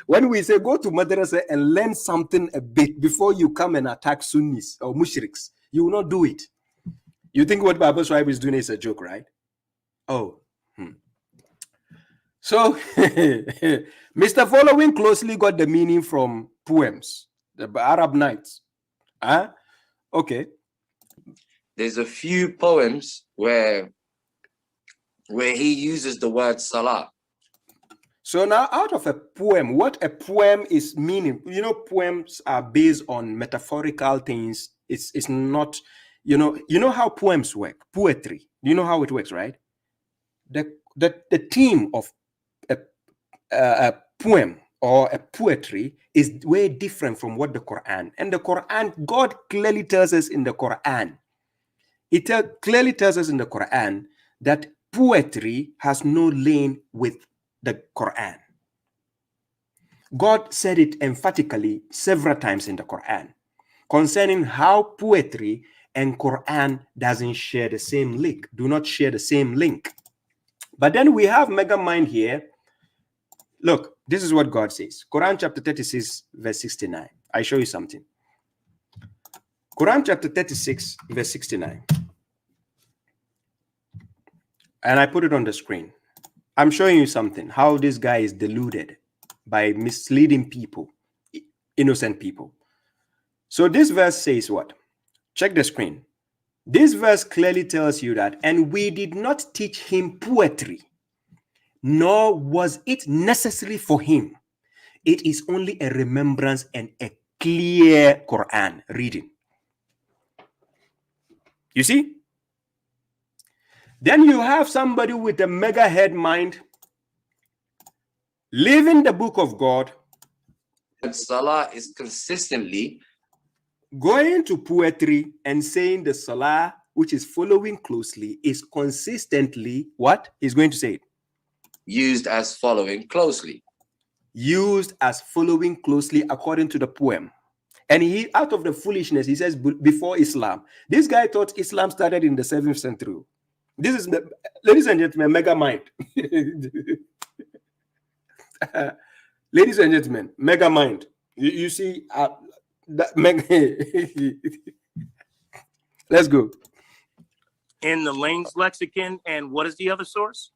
A: When we say go to madrasa and learn something a bit before you come and attack Sunnis or mushriks, you will not do it. You think what babashuaib is doing is a joke, right? Oh. So, Mr. Following closely got the meaning from poems, the Arab Nights. Okay.
E: There's a few poems where he uses the word salah.
A: So now out of a poem, what a poem is meaning, you know, poems are based on metaphorical things. It's not, you know how poems work, poetry. You know how it works, right? The theme of a poem or a poetry is way different from what the Quran. And the Quran, God clearly tells us in the Quran, clearly tells us in the Quran that poetry has no lane with the Quran. God said it emphatically several times in the Quran concerning how poetry and Quran doesn't share the same link, do not share the same link. But then we have Mega Mind here. Look, this is what God says. Quran chapter 36, verse 69. I show you something. Quran chapter 36, verse 69. And I put it on the screen. I'm showing you something, how this guy is deluded by misleading people, innocent people. So this verse says what? Check the screen. This verse clearly tells you that, and we did not teach him poetry, nor was it necessary for him. It is only a remembrance and a clear Quran reading. You see? Then you have somebody with a mega head mind leaving the book of God.
E: And salah is consistently
A: going to poetry and saying the salah, which is following closely, is consistently what? He's going to say it.
E: Used as following closely.
A: Used as following closely according to the poem. And he, out of the foolishness, he says before Islam. This guy thought Islam started in the 7th century. This is, the, ladies and gentlemen, mega mind. Ladies and gentlemen, mega mind. You see, that let's go.
F: In the Lane's lexicon, and what is the other source?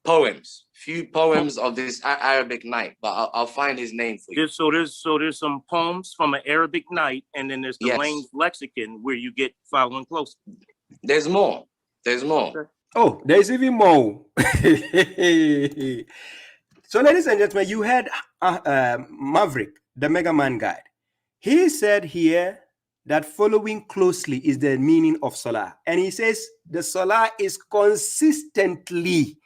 E: Poems. Few poems of this Arabic night, but I'll find his name for you.
F: There's some poems from an Arabic night, and then there's the Lane's lexicon where you get following closely.
E: There's more. There's more.
A: Oh, there's even more. So, ladies and gentlemen, you had Maverick, the Mega Man guide. He said here that following closely is the meaning of salah. And he says the salah is consistently.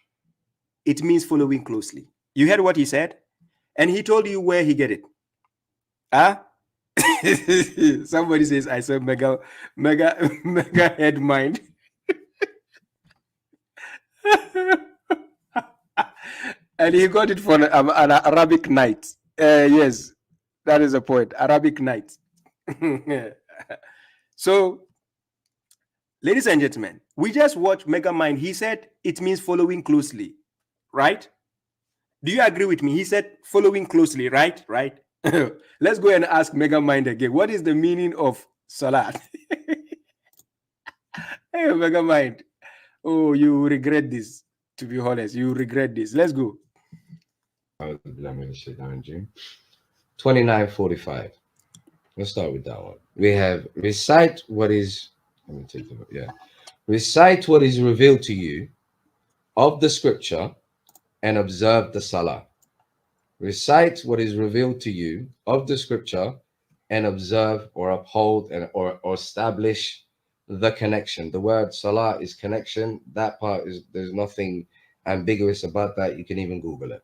A: It means following closely. You heard what he said? And he told you where he get it. Huh? Somebody says, I said mega head mind. And he got it from an Arabic night. Yes, that is the point. Arabic night. So, ladies and gentlemen, we just watched Mega Mind. He said it means following closely, right? Do you agree with me? He said following closely, right? Right. Let's go and ask Mega Mind again. What is the meaning of salat? Hey, Mega Mind. Oh, you regret this. To be honest, you regret this. Let's go.
G: 29:45. Let's start with that one. We have recite what is. Let me take it. Yeah, recite what is revealed to you of the scripture and observe the salah. Recite what is revealed to you of the scripture and observe or uphold and or establish the connection. The word salah is connection. That part is, there's nothing ambiguous about that. You can even Google it.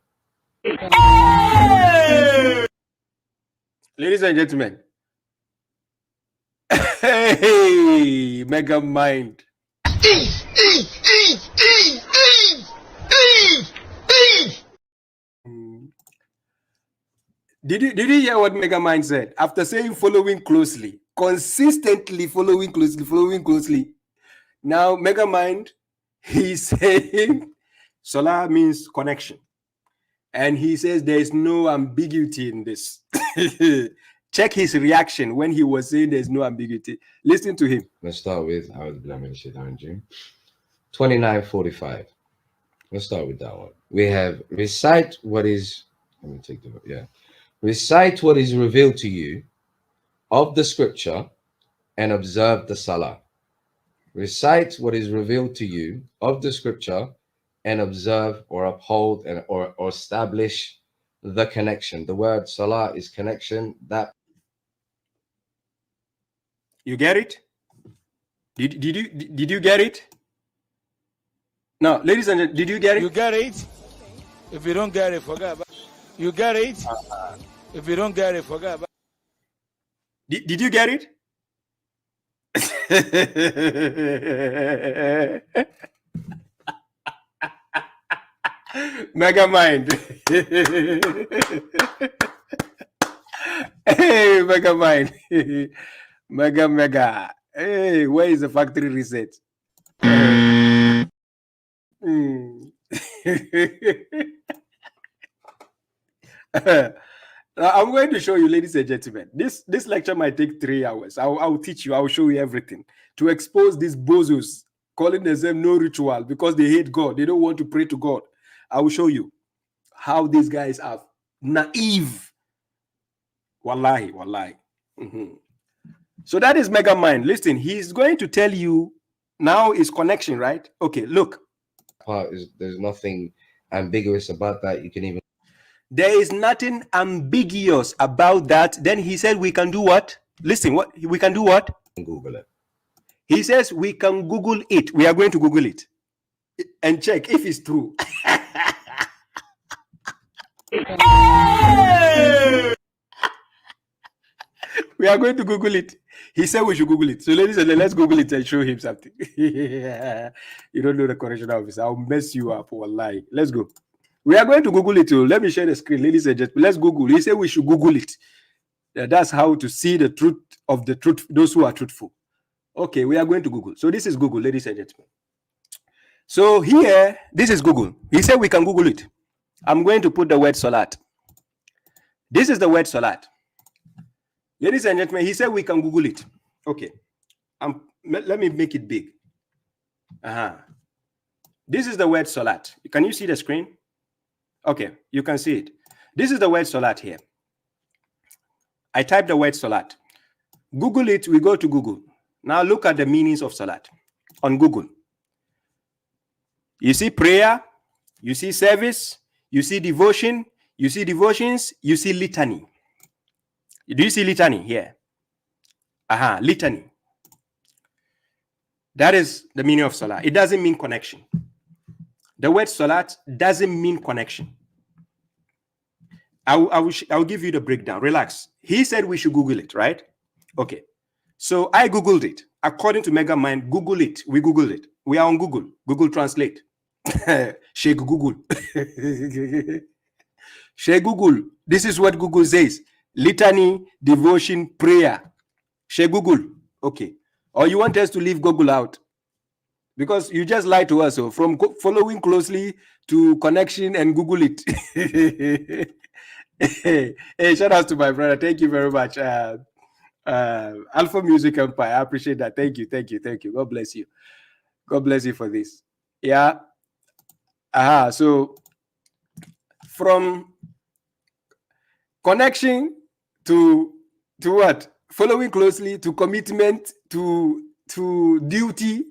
A: Ladies and gentlemen, hey, Mega Mind. Did you hear what Mega Mind said? After saying following closely, consistently following closely. Now, Mega Mind, he's saying salah means connection. And he says there is no ambiguity in this. Check his reaction when he was saying there's no ambiguity. Listen to him.
G: Let's start with 29:45. Let's start with that one. We have recite what is. Let me take the recite what is revealed to you of the scripture and observe the salah. Recite what is revealed to you of the scripture and observe or uphold and or establish the connection. The word salah is connection. That
A: you get it? Did you get it? No, ladies and gentlemen, did you get it?
H: You get it? If you don't get it, forget about it. You get it? If you don't get it, forget about
A: it. Did you get it? Mega Mind. Hey, Mega Mind. Mega. Hey, where is the factory reset? I'm going to show you, ladies and gentlemen. This lecture might take 3 hours. I'll teach you. I'll show you everything to expose these bozos calling themselves no ritual because they hate God. They don't want to pray to God. I will show you how these guys are naive. Wallahi. So that is Mega Mind. Listen, he's going to tell you now is connection, right? Okay, look.
G: Part is there's nothing ambiguous about that. You can even.
A: There is nothing ambiguous about that. Then he said we can do what? Listen, what we can do what?
G: Google it.
A: He says we can Google it. We are going to Google it and check if it's true. We are going to Google it. He said we should Google it. So ladies and gentlemen, let's Google it and show him something. You don't know the correctional officer. I'll mess you up. Wallahi. Let's go. We are going to Google it too. Let me share the screen, ladies and gentlemen. Let's Google. He said we should Google it. That's how to see the truth of the truth, those who are truthful. Okay, we are going to Google. So this is Google, ladies and gentlemen. So here, this is Google. He said we can Google it. I'm going to put the word salat. This is the word salat. Ladies and gentlemen, he said we can Google it. Okay. Let me make it big. This is the word salat. Can you see the screen? Okay, you can see it. This is the word salat here. I type the word salat. Google it, we go to Google. Now look at the meanings of salat on Google. You see prayer, you see service, you see devotion, you see devotions, you see litany. Do you see litany here? Litany. That is the meaning of salah. It doesn't mean connection. The word salat doesn't mean connection. I'll give you the breakdown. Relax. He said we should Google it, right? Okay. So I Googled it. According to Megamind, Google it. We Googled it. We are on Google. Google Translate. Share Google. Share Google. This is what Google says. Litany, devotion, prayer. Share Google. Okay. Or you want us to leave Google out? Because you just lied to us. So from following closely to connection and Google it. Hey, shout out to my brother. Thank you very much. Alpha Music Empire. I appreciate that. Thank you. God bless you. God bless you for this. Yeah. So from connection to what? Following closely to commitment to duty.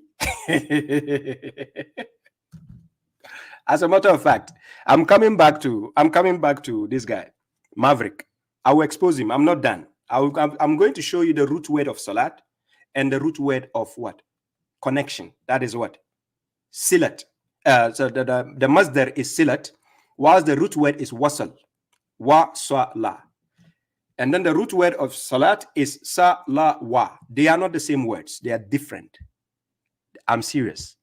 A: As a matter of fact, I'm coming back to this guy, Maverick. I will expose him. I'm not done. I'm going to show you the root word of salat and the root word of what? Connection. That is what? Silat. So the masdar is silat, whilst the root word is wasal. Wa-sa-la. And then the root word of salat is sa-la-wa. They are not the same words. They are different. I'm serious.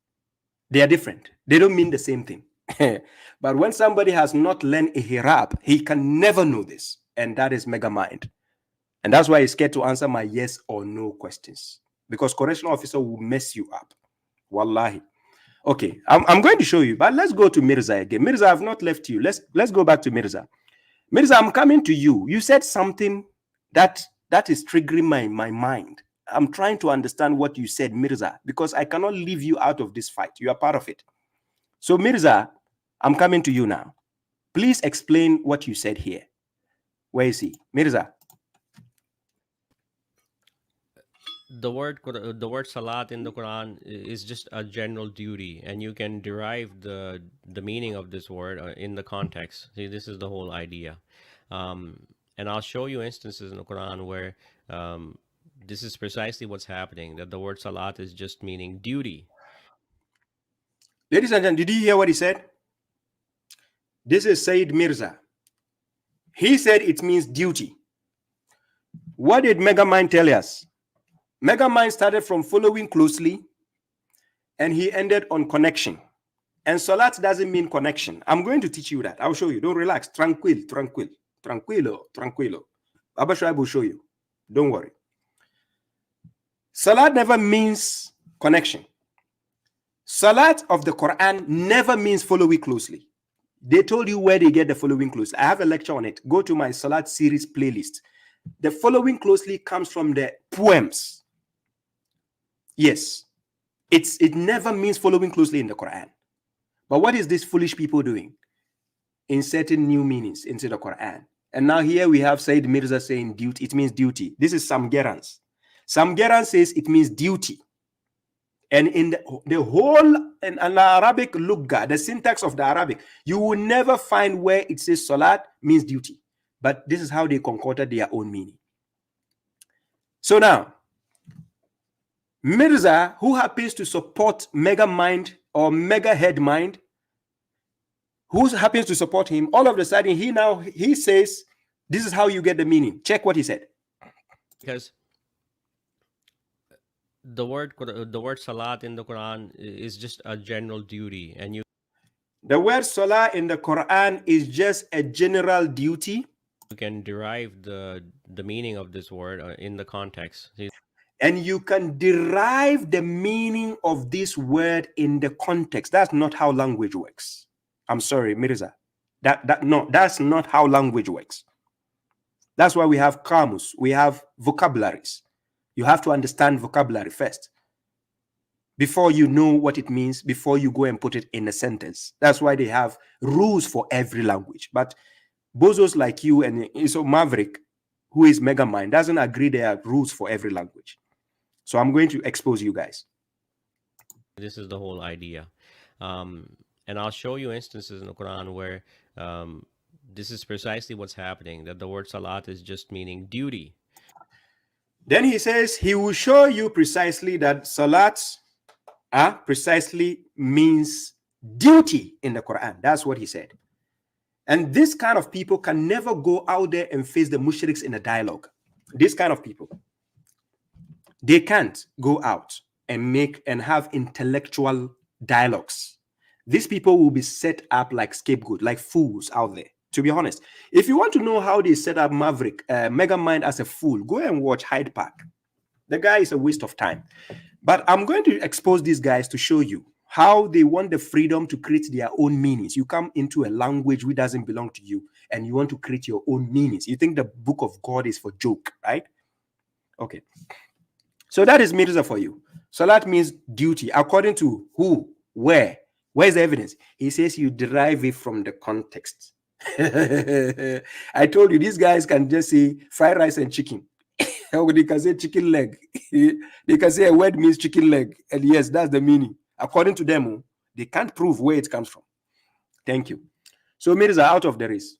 A: They are different. They don't mean the same thing. But when somebody has not learned Ihirab, he can never know this. And that is Megamind. And that's why he's scared to answer my yes or no questions. Because correctional officer will mess you up. Wallahi. Okay, I'm going to show you. But let's go to Mirza again. Mirza, I've not left you. Let's go back to Mirza. Mirza, I'm coming to you. You said something that is triggering my mind. I'm trying to understand what you said, Mirza, because I cannot leave you out of this fight. You are part of it. So, Mirza, I'm coming to you now. Please explain what you said here. Where is he? Mirza.
B: The word salat in the Quran is just a general duty, and you can derive the meaning of this word in the context. See, this is the whole idea. And I'll show you instances in the Quran where this is precisely what's happening, that the word salat is just meaning duty.
A: Ladies and gentlemen, did you hear what he said? This is Sayyid Mirza. He said it means duty. What did Megamind tell us? Megamind started from following closely, and he ended on connection. And salat doesn't mean connection. I'm going to teach you that. I'll show you. Don't relax. Tranquilo. babashuaib will show you. Don't worry. Salat never means connection. Salat of the Quran never means following closely. They told you where they get the following closely. I have a lecture on it. Go to my Salat series playlist. The following closely comes from the poems. Yes, it never means following closely in the Quran. But what is this foolish people doing? Inserting new meanings into the Quran. And now here we have Sayyid Mirza saying duty. It means duty. This is Sam Gerans. Sam Gerans says it means duty. And in the whole in an Arabic lugha, the syntax of the Arabic, you will never find where it says salat means duty. But this is how they concocted their own meaning. So now, Mirza, who happens to support Mega Mind or Mega Head Mind, who happens to support him, all of a sudden he says, this is how you get the meaning. Check what he said.
B: because the word salat in the Quran is just a general duty, and you
A: The word salah in the Quran is just a general duty.
B: you can derive the meaning of this word in the context.
A: And you can derive the meaning of this word in the context. That's not how language works. I'm sorry, Mirza. That's not how language works. That's why we have kamus, we have vocabularies. You have to understand vocabulary first before you know what it means, before you go and put it in a sentence. That's why they have rules for every language. But bozos like you and so Maverick, who is Megamind, doesn't agree there are rules for every language. So I'm going to expose you guys.
B: This is the whole idea. And I'll show you instances in the Quran where this is precisely what's happening, that the word salat is just meaning duty.
A: Then he says he will show you precisely that salat precisely means duty in the Quran. That's what he said. And this kind of people can never go out there and face the mushriks in a dialogue. This kind of people, they can't go out and make and have intellectual dialogues. These people will be set up like scapegoat, like fools out there. To be honest, if you want to know how they set up Maverick, Megamind as a fool, go and watch Hyde Park. The guy is a waste of time. But I'm going to expose these guys to show you how they want the freedom to create their own meanings. You come into a language which doesn't belong to you, and you want to create your own meanings. You think the book of God is for joke, right? Okay. So that is Mirza for you. Salat means duty. According to who? Where? Where's the evidence? He says you derive it from the context. I told you, these guys can just say fried rice and chicken. They can say chicken leg. They can say a word means chicken leg. And yes, that's the meaning. According to them, they can't prove where it comes from. Thank you. So Mirza out of the race.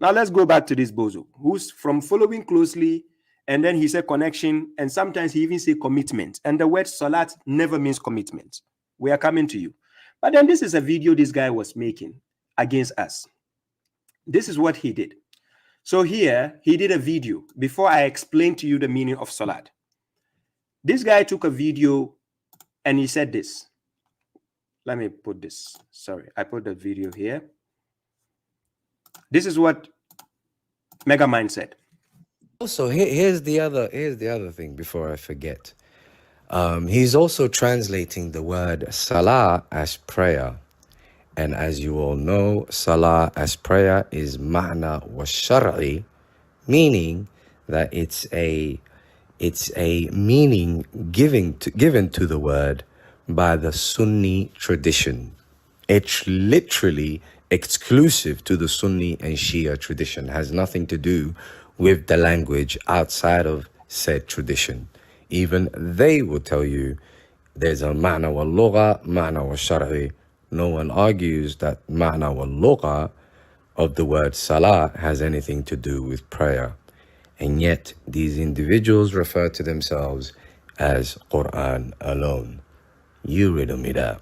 A: Now let's go back to this bozo, who's from following closely, and then he said connection, and sometimes he even say commitment. And the word salat never means commitment. We are coming to you. But then this is a video this guy was making against us. This is what he did. So here, he did a video before I explained to you the meaning of salat. This guy took a video and he said this. Let me put this. Sorry, I put the video here. This is what Megamind said.
I: Also, here's the other thing before I forget. He's also translating the word salah as prayer. And as you all know, salah as prayer is ma'na wa shar'i, meaning that it's a meaning given to the word by the Sunni tradition. It's literally exclusive to the Sunni and Shia tradition, has nothing to do with the language outside of said tradition. Even they will tell you there's a ma'na wal lugha, ma'na wal shar'i. No one argues that ma'na wal lugha of the word salah has anything to do with prayer. And yet these individuals refer to themselves as Quran alone. You riddle me that.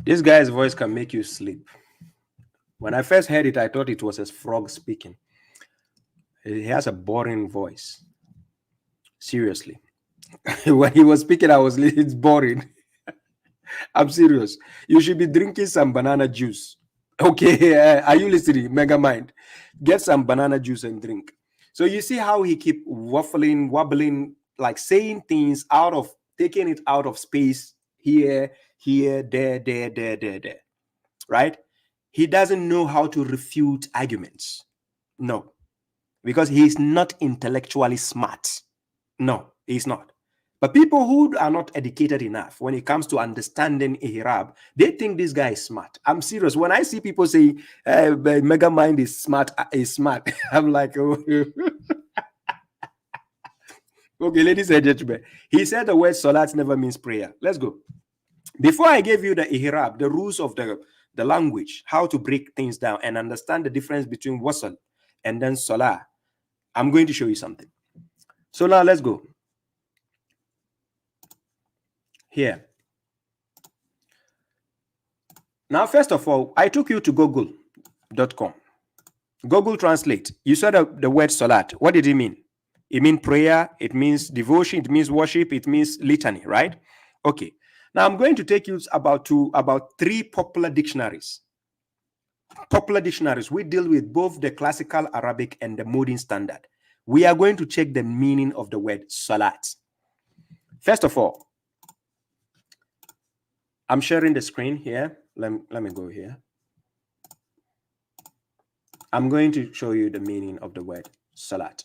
A: This guy's voice can make you sleep. When I first heard it, I thought it was a frog speaking. He has a boring voice. Seriously. When he was speaking, it's boring. I'm serious. You should be drinking some banana juice. Okay, are you listening? Megamind. Get some banana juice and drink. So you see how he keep waffling, wobbling, like saying things taking it out of space, here, there. Right? He doesn't know how to refute arguments. No. Because he's not intellectually smart. No, he's not. But people who are not educated enough when it comes to understanding Ihrab, they think this guy is smart. I'm serious. When I see people say Megamind is smart, I'm like, oh. Okay, ladies and gentlemen. He said the word salat never means prayer. Let's go. Before I gave you the Ihrab, the rules of the language, how to break things down and understand the difference between wasal and then salah, I'm going to show you something. So now let's go. Here. Now, first of all, I took you to google.com. Google Translate. You saw the word salat. What did it mean? It means prayer. It means devotion. It means worship. It means litany, right? Okay. Now I'm going to take you about 3 popular dictionaries. Popular dictionaries. We deal with both the classical Arabic and the modern standard. We are going to check the meaning of the word salat. First of all, I'm sharing the screen here. Let me go here. I'm going to show you the meaning of the word salat.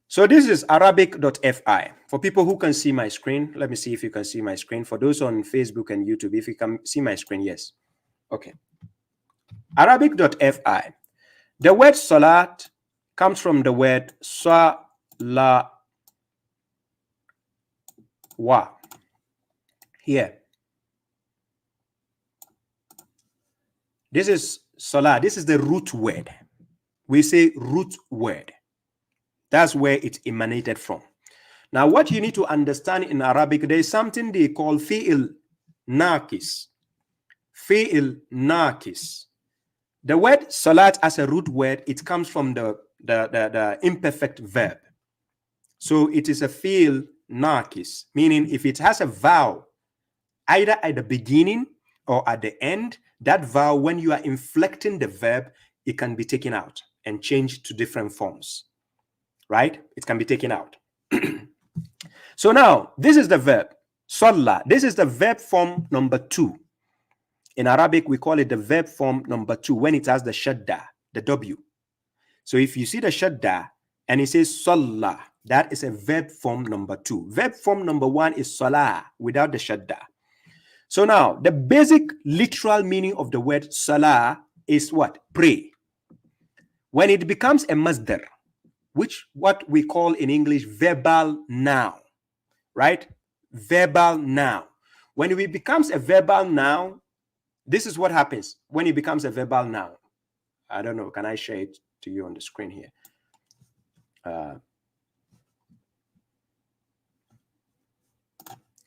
A: So this is Arabic.fi. For people who can see my screen, let me see if you can see my screen. For those on Facebook and YouTube, if you can see my screen, yes. Okay. Arabic.fi. The word salat comes from the word salah wa. Here. This is salah. This is the root word. We say root word. That's where it emanated from. Now, what you need to understand in Arabic, there is something they call fi'il naqis. Fi'il naqis. The word salat as a root word, it comes from the imperfect verb. So it is a fi'il naqis, meaning if it has a vowel, either at the beginning or at the end, that vowel, when you are inflecting the verb, it can be taken out and changed to different forms, right? It can be taken out. So now, this is the verb, salla. This is the verb form number 2. In Arabic, we call it the verb form number 2 when it has the shadda, the W. So if you see the shadda and it says salla, that is a verb form number 2. Verb form number 1 is salah without the shadda. So now, the basic literal meaning of the word salah is what? Pray. When it becomes a masdar, which what we call in English verbal noun, right? Verbal noun. When it becomes a verbal noun, this is what happens when it becomes a verbal noun. I don't know. Can I share it to you on the screen here?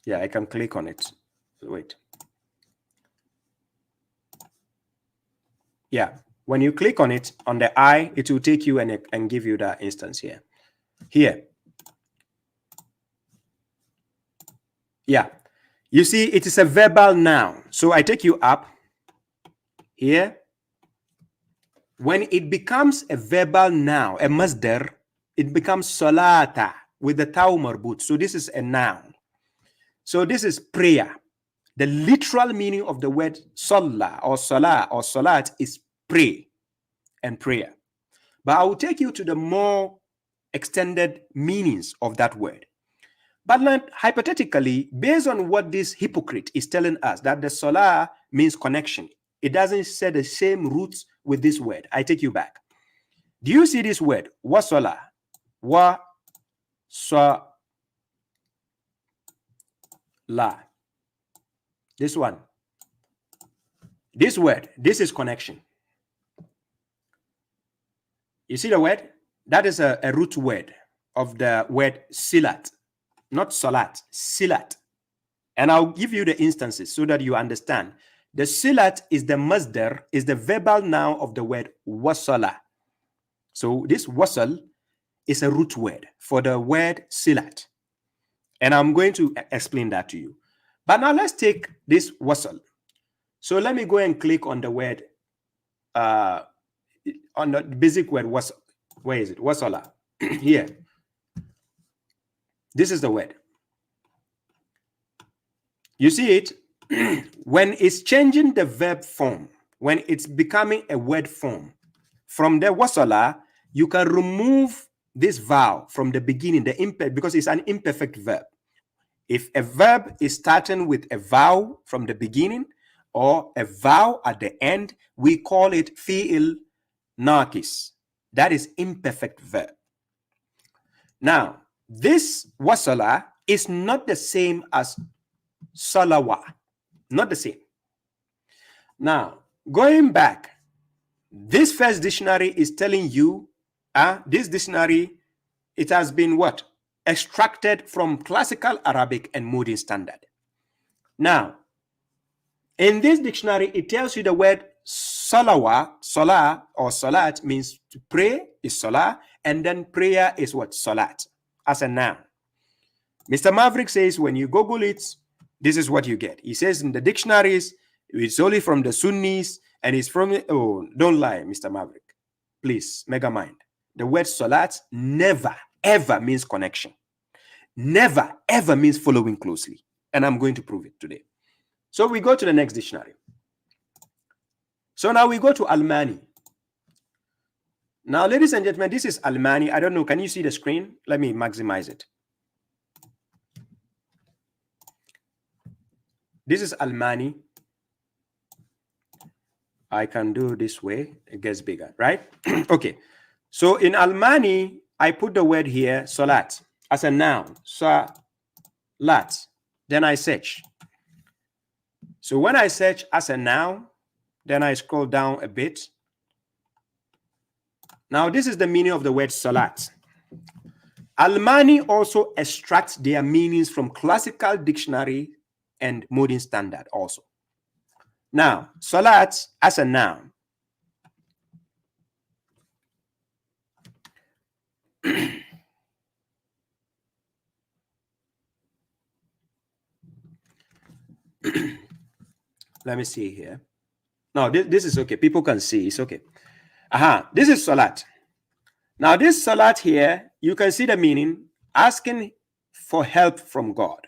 A: Yeah, I can click on it. Wait. Yeah, when you click on it, on the eye, it will take you and give you that instance here. Here. Yeah. You see, it is a verbal noun. So I take you up here. When it becomes a verbal noun, a masdar, it becomes salata with the taw marbut. So this is a noun. So this is prayer. The literal meaning of the word salah or salat is pray and prayer. But I will take you to the more extended meanings of that word. But hypothetically, based on what this hypocrite is telling us, that the salah means connection, it doesn't say the same roots with this word. I take you back. Do you see this word? Wasala. Wa sa la. This one. This word, this is connection. You see the word? That is a root word of the word silat. Not salat, silat. And I'll give you the instances so that you understand. The silat is the masdar, is the verbal noun of the word wasala. So this wasal is a root word for the word silat. And I'm going to explain that to you. But now let's take this wasal. So let me go and click on the word, on the basic word wasal. Where is it? Wasala. Here. This is the word. You see it? When it's changing the verb form, when it's becoming a word form, from the wasala, you can remove this vowel from the beginning, because it's an imperfect verb. If a verb is starting with a vowel from the beginning or a vowel at the end, we call it fi'il naqis. That is imperfect verb. Now, this wasala is not the same as salawa. Not the same. Now, going back, this first dictionary is telling you, this dictionary, it has been what? Extracted from classical Arabic and modern standard. Now, in this dictionary, it tells you the word salah or salat means to pray is salah, and then prayer is what? Salat, as a noun. Mr. Maverick says when you Google it, this is what you get. He says in the dictionaries, it's only from the Sunnis, and it's from, oh, don't lie, Mr. Maverick. Please, mega mind. The word salat never, ever means connection. Never, ever means following closely. And I'm going to prove it today. So we go to the next dictionary. So now we go to Almani. Now, ladies and gentlemen, this is Almani. I don't know. Can you see the screen? Let me maximize it. This is Almani. I can do this way. It gets bigger, right? Okay. So in Almani, I put the word here, salat, as a noun. Salat. Then I search. So when I search as a noun, then I scroll down a bit. Now, this is the meaning of the word salat. Almani also extracts their meanings from classical dictionary and modern standard also. Now, salat as a noun. Let me see here. No, this is okay. People can see. It's okay. This is salat. Now, this salat here, you can see the meaning, asking for help from God.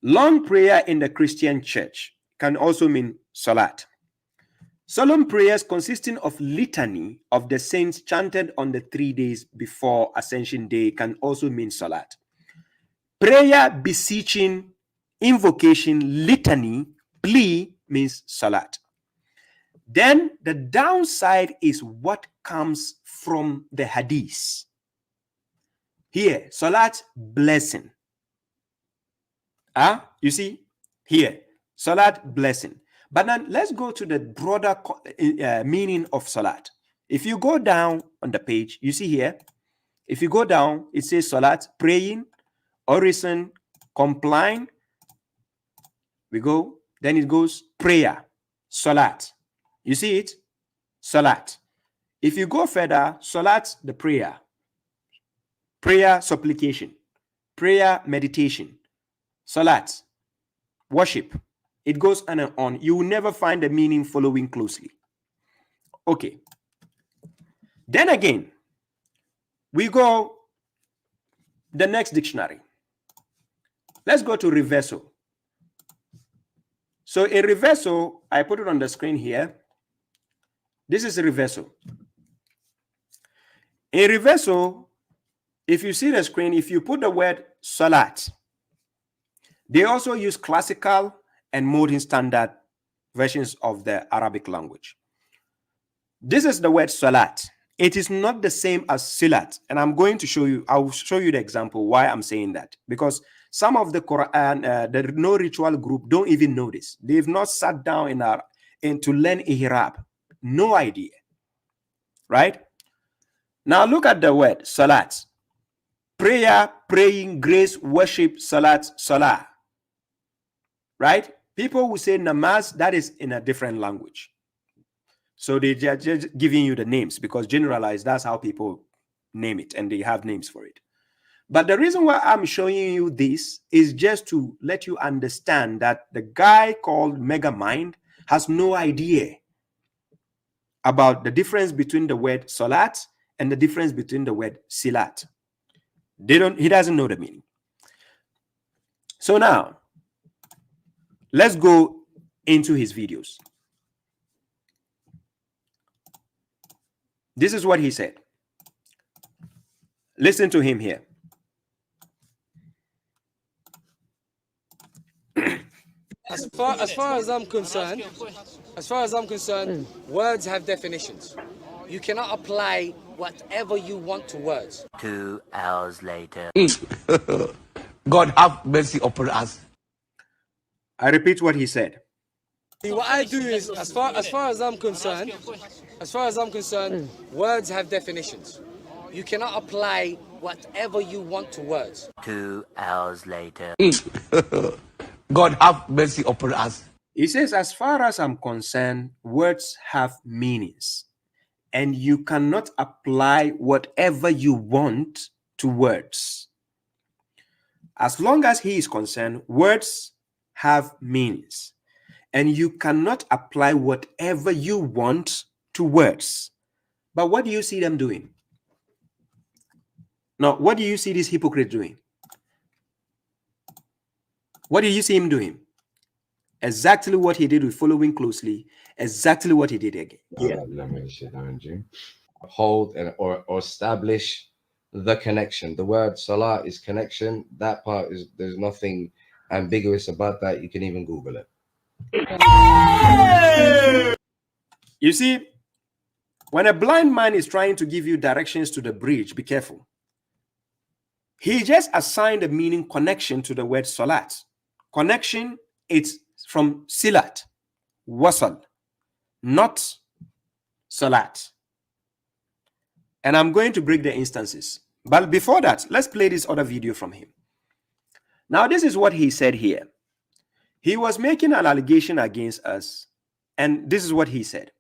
A: Long prayer in the Christian church can also mean salat. Solemn prayers consisting of litany of the saints chanted on the 3 days before Ascension Day can also mean salat. Prayer, beseeching, invocation, litany, plea means salat. Then the downside is what comes from the hadith. Here, salat, blessing. You see? Here, salat, blessing. But then let's go to the broader meaning of salat. If you go down on the page, you see here, if you go down, it says salat, praying, orison, complying. We go, then it goes prayer, salat. You see it? Salat. If you go further, salat, the prayer. Prayer, supplication. Prayer, meditation. Salat, worship. It goes on and on. You will never find the meaning following closely. Okay. Then again, we go the next dictionary. Let's go to reversal. So a reversal, I put it on the screen here. This is a reversal. A reversal, if you see the screen, if you put the word salat, they also use classical and modern standard versions of the Arabic language. This is the word salat. It is not the same as silat. And I'm going to show you, I'll show you the example why I'm saying that. Because some of the Quran, the no ritual group don't even know this. They've not sat down to learn Ihrab. No idea. Right? Now look at the word salat. Prayer, praying, grace, worship, salat, salah. Right? People who say namaz, that is in a different language. So they're just giving you the names because generalized, that's how people name it and they have names for it. But the reason why I'm showing you this is just to let you understand that the guy called Megamind has no idea about the difference between the word salat and the difference between the word silat. He doesn't know the meaning. So now, let's go into his videos. This is what he said. Listen to him here.
J: As far as I'm concerned, words have definitions. You cannot apply whatever you want to words.
K: 2 hours later.
L: God have mercy upon us.
A: I repeat what he said.
J: What I do is, as far as I'm concerned, words have definitions. You cannot apply whatever you want to words.
K: 2 hours later.
L: God have mercy upon us.
A: He says, as far as I'm concerned, words have meanings, and you cannot apply whatever you want to words. As long as he is concerned, words have meanings, and you cannot apply whatever you want to words. But what do you see them doing? Now, what do you see this hypocrite doing? What do you see him doing? Exactly what he did with following closely, exactly what he did again. Yeah.
G: Hold and or establish the connection. The word salah is connection. That part is, there's nothing ambiguous about that. You can even Google it.
A: You see, when a blind man is trying to give you directions to the bridge, be careful. He just assigned a meaning connection to the word salat. Connection, it's from silat, wasal, not salat. And I'm going to break the instances. But before that, let's play this other video from him. Now, this is what he said here. He was making an allegation against us, and this is what he said.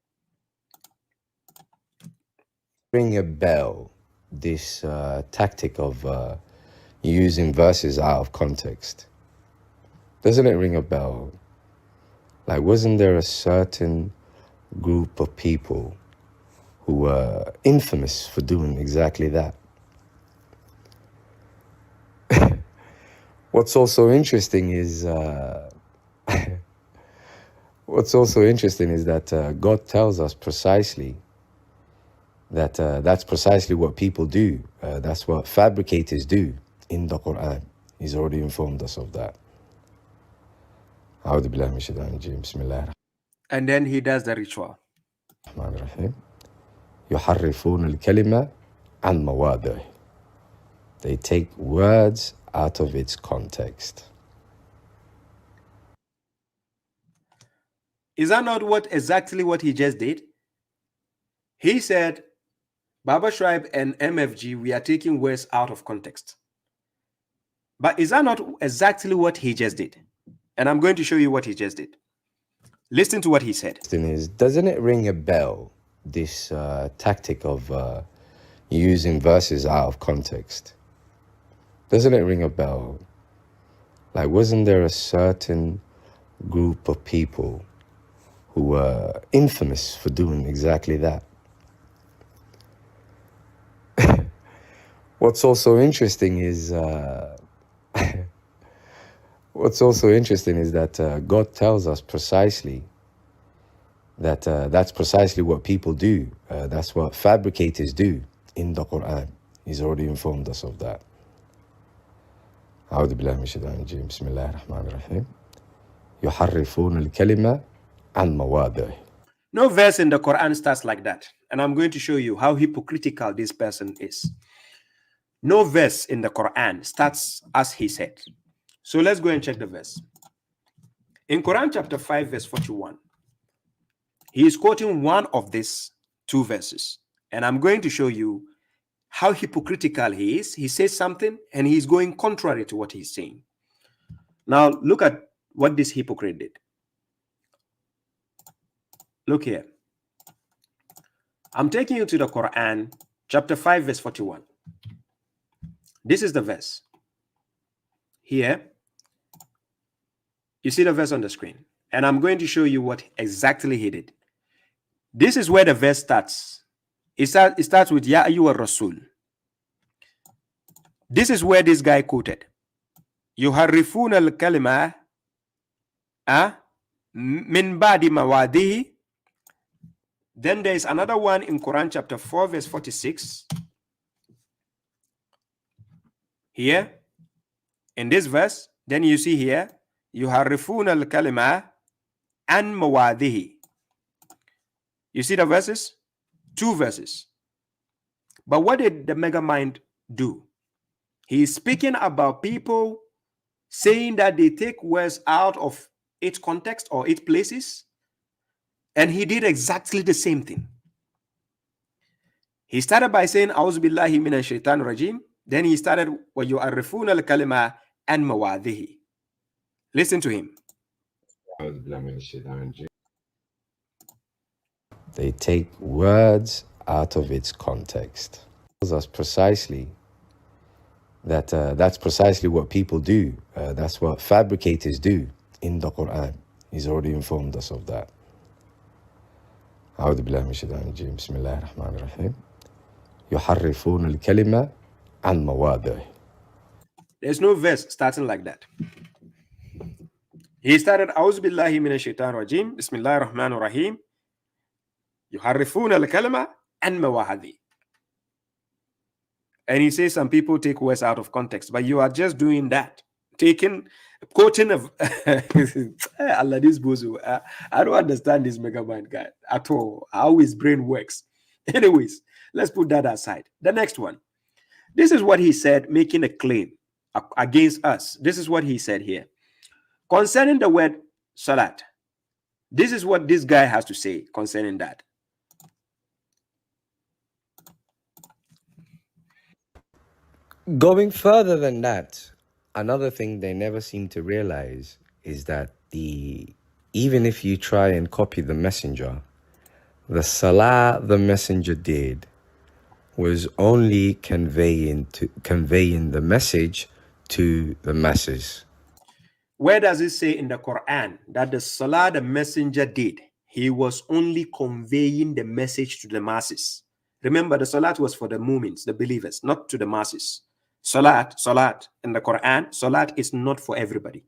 I: Ring a bell, this tactic of using verses out of context. Doesn't it ring a bell? Like, wasn't there a certain group of people who were infamous for doing exactly that? What's also interesting is that God tells us precisely that that's precisely what people do. That's what fabricators do in the Quran. He's already informed us of that.
A: And then he does the ritual.
I: يحرفون الكلمة عن مواضعه. They take words out of its context.
A: Is that not exactly what he just did? He said, babashuaib and MFG, we are taking words out of context. But is that not exactly what he just did? And I'm going to show you what he just did. Listen to what he said.
I: Doesn't it ring a bell, this tactic of using verses out of context? Doesn't it ring a bell? Like, wasn't there a certain group of people who were infamous for doing exactly that? What's also interesting is that God tells us precisely that that's precisely what people do. That's what fabricators do in the Quran. He's already informed us of that. أعوذ بالله من الشيطان الرجيم بسم الله الرحمن الرحيم يحرفون الكلمة عن مواضعه.
A: No verse in the Quran starts like that. And I'm going to show you how hypocritical this person is. No verse in the Quran starts as he said. So let's go and check the verse. In Quran chapter 5 verse 41, he is quoting one of these two verses. And I'm going to show you how hypocritical he is. He says something and he's going contrary to what he's saying. Now look at what this hypocrite did. Look here. I'm taking you to the Quran chapter 5 verse 41. This is the verse. Here, you see the verse on the screen. And I'm going to show you what exactly he did. This is where the verse starts. It starts with Ya ayyuha Rasul. This is where this guy quoted. Yuharrifuna al-kalima min ba'di mawadihi. Then there is another one in Quran chapter 4 verse 46. Here, in this verse, then you see here, yuharrifuna al-kalima an mawadihi. You see the verses? Two verses. But what did the mega mind do? He is speaking about people saying that they take words out of its context or its places. And he did exactly the same thing. He started by saying, A'udhu billahi minash shaitanir rajim. Then he started, wa yu'arrifuna al-kalima an mawadihi. Listen to him.
I: They take words out of its context. It tells us precisely that that's precisely what people do. That's what fabricators do in the Quran. He's already informed us of that. أعوذ بالله من الشيطان الرجيم بسم الله الرحمن الرحيم يحرفون الكلمة عن مواضعه.
A: There's no verse starting like that. He started أعوذ بالله من الشيطان الرجيم بسم الله الرحمن الرحيم يحرفون الكلمة عن مواضعه. And he says some people take words out of context, but you are just doing that. Quoting of Allah, this bozo. I don't understand this mega mind guy at all. How his brain works. Anyways, let's put that aside. The next one. This is what he said, making a claim against us. This is what he said here. Concerning the word salat. This is what this guy has to say concerning that.
I: Going further than that, another thing they never seem to realize is that even if you try and copy the messenger, the salah the messenger did was only conveying the message to the masses.
A: Where does it say in the Quran that the salah the messenger did, he was only conveying the message to the masses? Remember, the salat was for the mu'mins, the believers, not to the masses. Salat in the Quran, salat is not for everybody.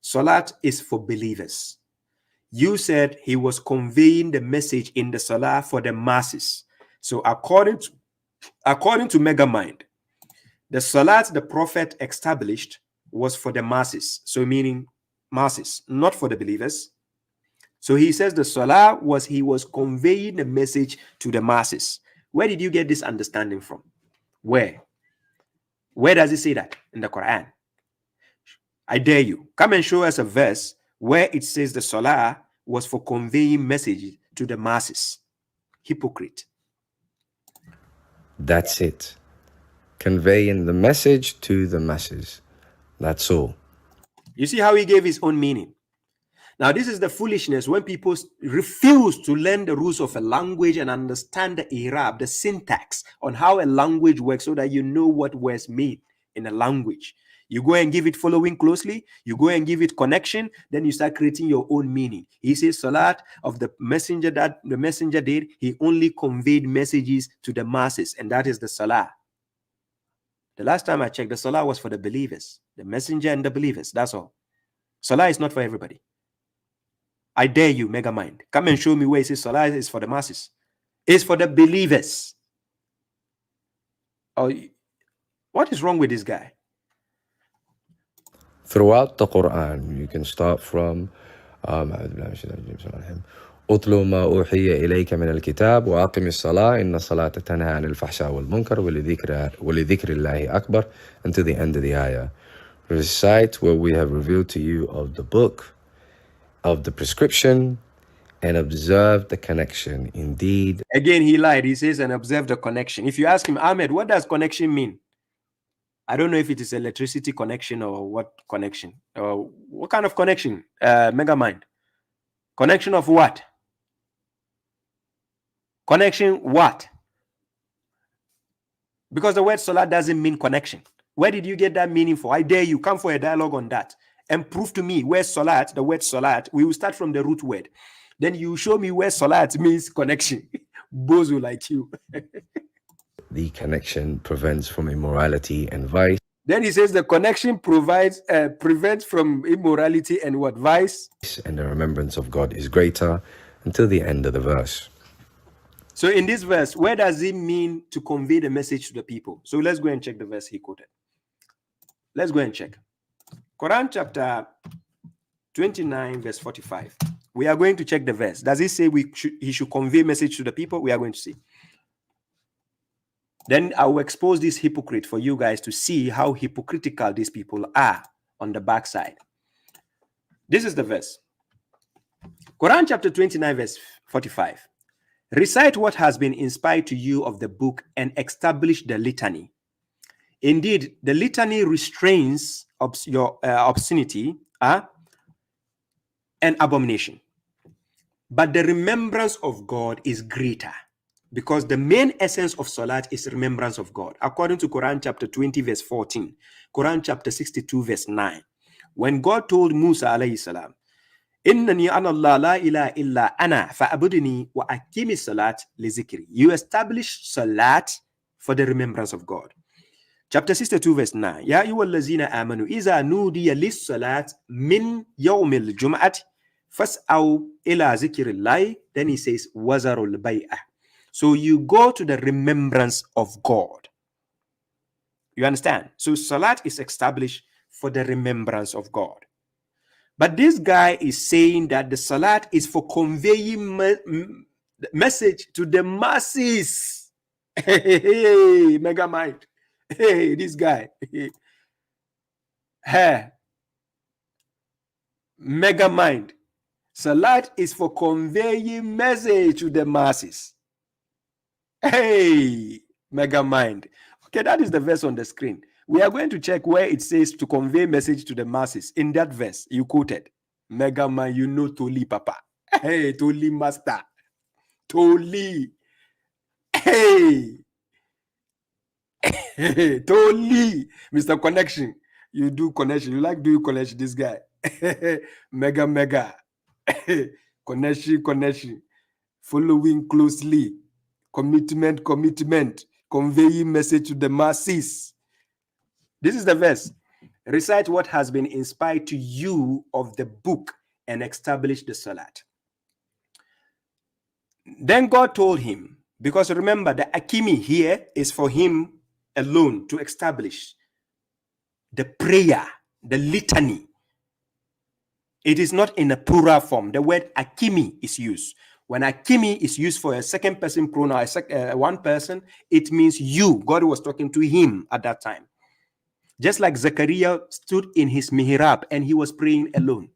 A: Salat is for believers. You said he was conveying the message in the salah for the masses. So according to Megamind, the salat the prophet established was for the masses. So meaning masses, not for the believers. So he says the salah he was conveying the message to the masses. Where did you get this understanding from? Where does it say that in the Quran? I dare you. Come and show us a verse where it says the salah was for conveying messages to the masses. Hypocrite.
I: That's it. Conveying the message to the masses. That's all.
A: You see how he gave his own meaning. Now, this is the foolishness when people refuse to learn the rules of a language and understand the Arab, the syntax on how a language works so that you know what words mean in a language. You go and give it following closely, you go and give it connection, then you start creating your own meaning. He says salat of the messenger that the messenger did, he only conveyed messages to the masses, and that is the salah. The last time I checked, the salah was for the believers, the messenger and the believers, that's all. Salah is not for everybody. I dare you, Megamind. Come and show me where it says salah is for the masses. It's for the believers. Oh, what is wrong with this guy?
I: Throughout the Quran, you can start from أتل ما أوحي إليك من الكتاب وأقم الصلاة إن الصلاة تنهى عن الفحشاء والمنكر ولذكر الله أكبر until the end of the ayah. Recite what we have revealed to you of the book, of the prescription, and observe the connection. Indeed.
A: Again, he lied. He says, and observe the connection. If you ask him, Ahmed, what does connection mean? I don't know if it is electricity connection or what connection. What kind of connection? Megamind. Connection of what? Connection what? Because the word salah doesn't mean connection. Where did you get that meaning for? I dare you, come for a dialogue on that and prove to me where salat, the word salat, we will start from the root word. Then you show me where salat means connection. Bozo like you.
I: The connection prevents from immorality and vice.
A: Then he says the connection prevents from immorality and what? Vice.
I: And the remembrance of God is greater until the end of the verse.
A: So in this verse, where does it mean to convey the message to the people? So let's go and check the verse he quoted. Let's go and check. Quran chapter 29 verse 45. We are going to check the verse. Does it say he should convey message to the people? We are going to see. Then I will expose this hypocrite for you guys to see how hypocritical these people are on the backside. This is the verse. Quran chapter 29 verse 45. Recite what has been inspired to you of the book and establish the litany. Indeed, the litany restrains your obscenity and abomination. But the remembrance of God is greater, because the main essence of salat is remembrance of God. According to Quran chapter 20 verse 14, Quran chapter 62 verse 9, when God told Musa alayhi salam, Innani ana Allah la ilaha illa ana fa'abudni wa aqimi salat li zikri. You establish salat for the remembrance of God. Chapter 62 verse 9, Ya ayyuhallazina amanu iza nudiya lis salat min yawmil jum'ati fas'aw ila zikrillahi. Then he says wazarul bay'ah. So you go to the remembrance of God. You understand? So salat is established for the remembrance of God. But this guy is saying that the salat is for conveying message to the masses. Hey, mega mind. Hey, this guy. Hey, mega mind. Salat is for conveying message to the masses. Hey, mega mind. Okay, that is the verse on the screen. We are going to check where it says to convey message to the masses. In that verse you quoted, mega man, you know Toli Papa. Hey, Toli Master. Toli. Hey. Hey, Toli. Mr. Connection. You do connection. You like doing connection, this guy. Mega. Connection. Following closely. Commitment. Conveying message to the masses. This is the verse. Recite what has been inspired to you of the book and establish the salat. Then God told him, because remember the akimi here is for him alone to establish the prayer, the litany. It is not in a plural form. The word akimi is used. When akimi is used for a second person pronoun, one person, it means you. God was talking to him at that time. Just like Zechariah stood in his mihrab and he was praying alone.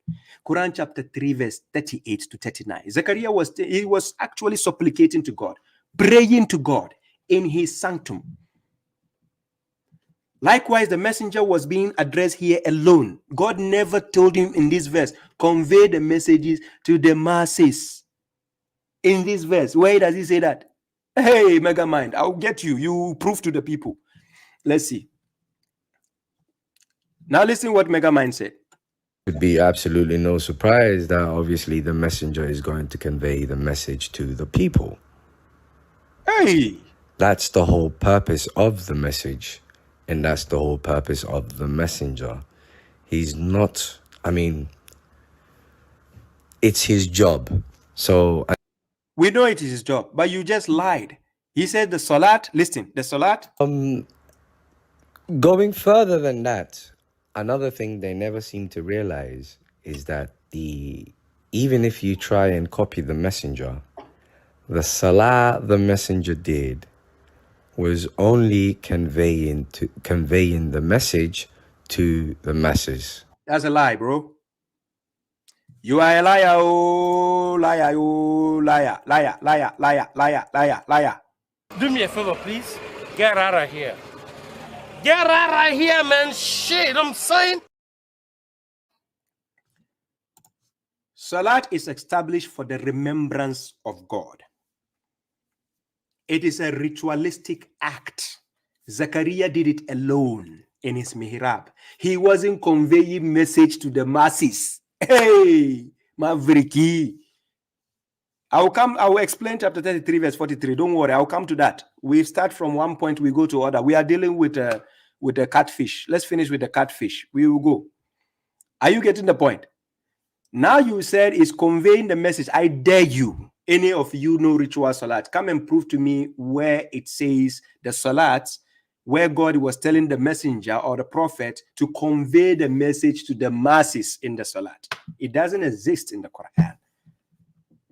A: Quran chapter 3 verse 38 to 39. Zechariah was actually supplicating to God, praying to God in his sanctum. Likewise, the messenger was being addressed here alone. God never told him in this verse, convey the messages to the masses. In this verse, where does he say that? Hey, mega mind, I'll get you. You prove to the people. Let's see. Now listen what Megamind said.
I: It would be absolutely no surprise that obviously the messenger is going to convey the message to the people.
A: Hey!
I: That's the whole purpose of the message. And that's the whole purpose of the messenger. He's not, it's his job. So
A: we know it is his job, but you just lied. He said the salat, listen, the salat.
I: Going further than that, another thing they never seem to realize is that even if you try and copy the messenger, the salah the messenger did was only conveying the message to the masses.
A: That's a lie, bro. You are a liar, oh, liar, oh, liar.
F: Do me a favor, please. Get out of here. Get out of here, man. Shit, I'm saying.
A: Salat is established for the remembrance of God. It is a ritualistic act. Zechariah did it alone in his mihrab. He wasn't conveying message to the masses. Hey, Mavriki. I will explain chapter 33, verse 43. Don't worry, I'll come to that. We start from one point, we go to other. We are dealing with the catfish. Let's finish with the catfish. We will go. Are you getting the point? Now you said it's conveying the message. I dare you. Any of you know ritual salat, come and prove to me where it says the salat, where God was telling the messenger or the prophet to convey the message to the masses in the salat. It doesn't exist in the Quran,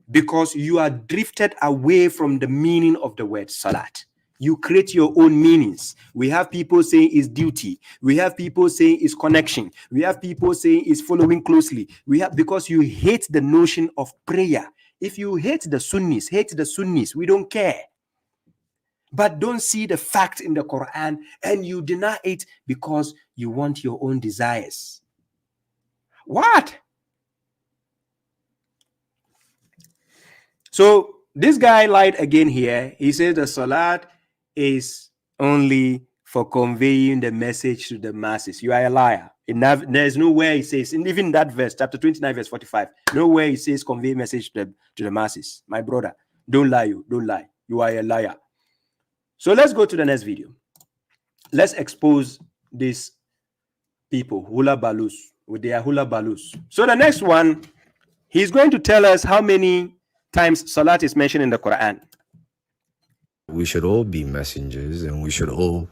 A: because you are drifted away from the meaning of the word salat. You create your own meanings. We have people saying it's duty. We have people saying it's connection. We have people saying it's following closely. Because you hate the notion of prayer. If you hate the Sunnis, we don't care. But don't see the fact in the Quran and you deny it because you want your own desires. What? So this guy lied again here. He says the salat is only for conveying the message to the masses. You are a liar. There's nowhere he says, and even that verse, chapter 29, verse 45, nowhere he says convey message to the masses. My brother, don't lie. Don't lie. You are a liar. So let's go to the next video. Let's expose these people, hula balus, with their hula balus. So the next one, he's going to tell us how many times salat is mentioned in the Quran.
I: We should all be messengers, and we should all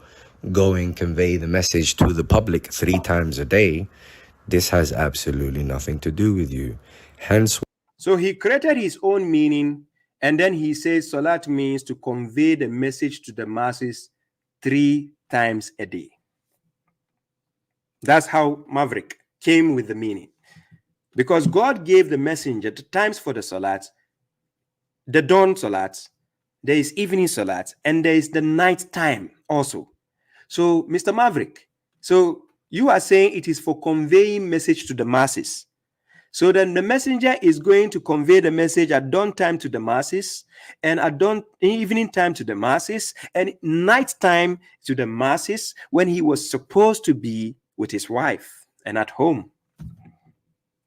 I: go and convey the message to the public 3 times a day. This has absolutely nothing to do with you. Hence,
A: so he created his own meaning, and then he says salat means to convey the message to the masses 3 times a day. That's how Maverick came with the meaning. Because God gave the messenger the times for the salat, the dawn salat, there is evening salat, and there is the night time also. So, Mr. Maverick, so you are saying it is for conveying message to the masses. So then the messenger is going to convey the message at dawn time to the masses, and at evening time to the masses, and night time to the masses, when he was supposed to be with his wife and at home.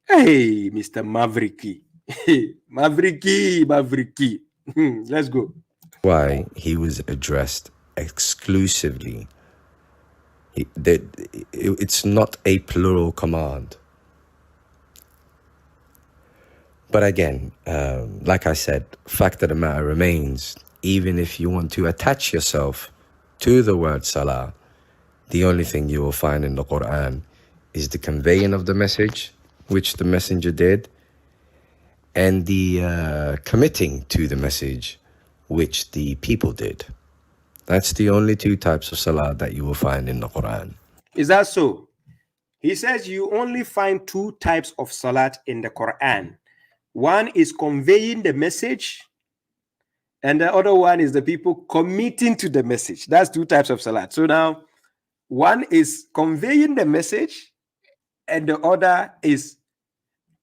A: Hey, Mr. Mavericky. Mavericky. Let's go.
I: why he was addressed exclusively. It's not a plural command. But again, like I said, fact of the matter remains, even if you want to attach yourself to the word salah, the only thing you will find in the Quran is the conveying of the message, which the messenger did, and the committing to the message, which the people did. That's the only 2 types of salah that you will find in the Quran.
A: Is that so? He says you only find 2 types of salat in the Quran. One is conveying the message, and the other one is the people committing to the message. That's 2 types of salat. So now, one is conveying the message, and the other is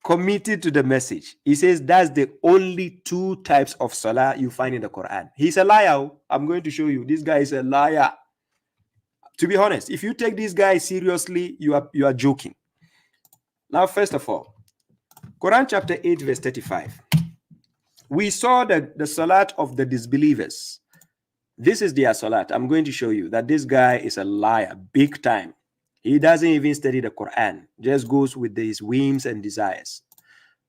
A: committed to the message. He says that's the only 2 types of salah you find in the Quran. He's a liar. I'm going to show you. This guy is a liar. To be honest, if you take this guy seriously, you are joking. Now, first of all, Quran chapter 8, verse 35. We saw that the salat of the disbelievers. This is their salat. I'm going to show you that this guy is a liar, big time. He doesn't even study the Quran, just goes with his whims and desires.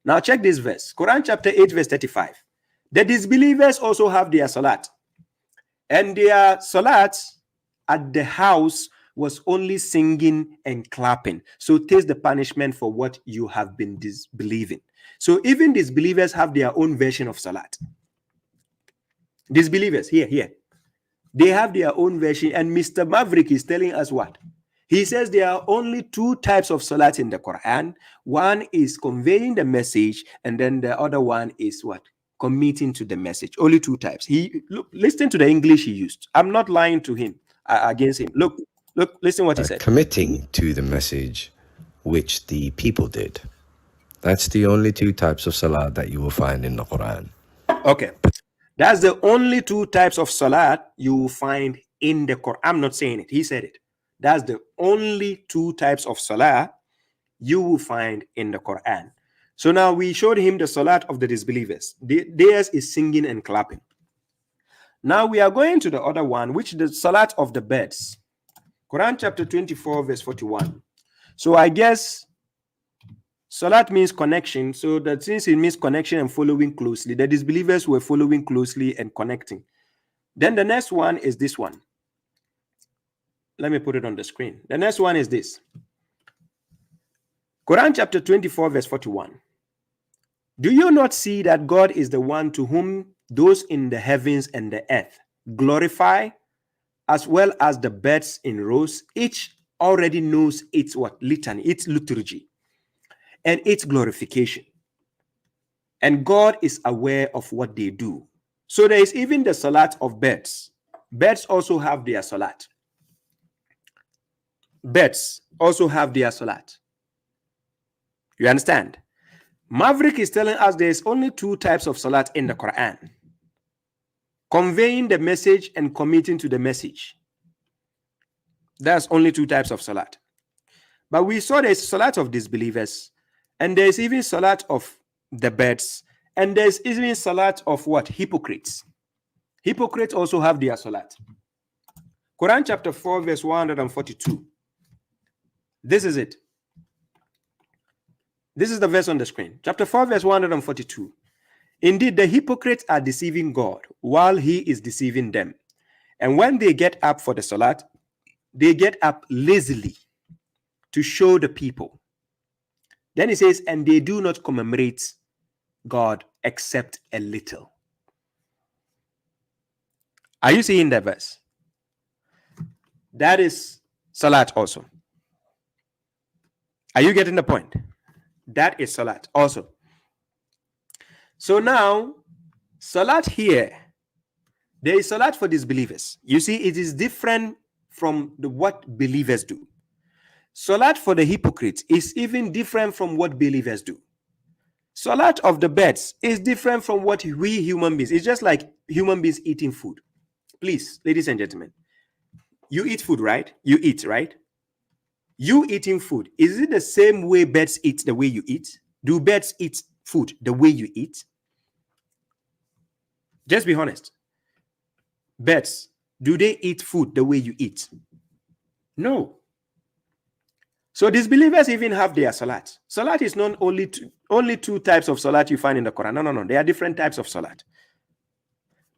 A: Now check this verse. Quran chapter 8, verse 35. The disbelievers also have their salat. And their salat at the house was only singing and clapping. So taste the punishment for what you have been disbelieving. So even disbelievers have their own version of salat. Disbelievers, here. They have their own version. And Mr. Maverick is telling us what? He says there are only 2 types of salat in the Quran. One is conveying the message, and then the other one is what? Committing to the message. Only 2 types. Listen to the English he used. I'm not lying to him, against him. Look, listen what he said.
I: Committing to the message, which the people did. That's the only 2 types of salah that you will find in the Quran.
A: Okay. That's the only 2 types of salat you will find in the Quran. I'm not saying it. He said it. That's the only 2 types of salah you will find in the Quran. So now we showed him the salat of the disbelievers. Theirs is singing and clapping. Now we are going to the other one, which is the salat of the birds. Quran chapter 24, verse 41. So I guess salat means connection. So that since it means connection and following closely, the disbelievers were following closely and connecting. Then the next one is this one. Let me put it on the screen. The next one is this. Quran chapter 24, verse 41. Do you not see that God is the one to whom those in the heavens and the earth glorify, as well as the birds in rows? Each already knows its what? Litany, its liturgy, and its glorification. And God is aware of what they do. So there is even the salat of birds. Birds also have their salat. Birds also have their salat. You understand? Maverick is telling us there's only two types of salat in the Quran: conveying the message and committing to the message. That's only two types of salat. But we saw there's salat of disbelievers, and there's even salat of the birds, and there's even salat of what? Hypocrites. Hypocrites also have their salat. Quran chapter 4 verse 142. This is it. This is the verse on the screen. Chapter 4 verse 142. Indeed, the hypocrites are deceiving God while he is deceiving them. And when they get up for the salat, they get up lazily to show the people. Then he says, and they do not commemorate God except a little. Are you seeing that verse? That is salat also. Are you getting the point? That is salat also. So now, salat here, there is salat for disbelievers. You see, it is different from what believers do. Salat for the hypocrites is even different from what believers do. Salat of the birds is different from what we human beings. It's just like human beings eating food. Please, ladies and gentlemen, you eat food, right? You eat, right? You eating food, is it the same way birds eat the way you eat? Do birds eat food the way you eat? Just be honest. Birds, do they eat food the way you eat? No. So disbelievers even have their salat. Salat is not only two types of salat you find in the Quran. No. There are different types of salat.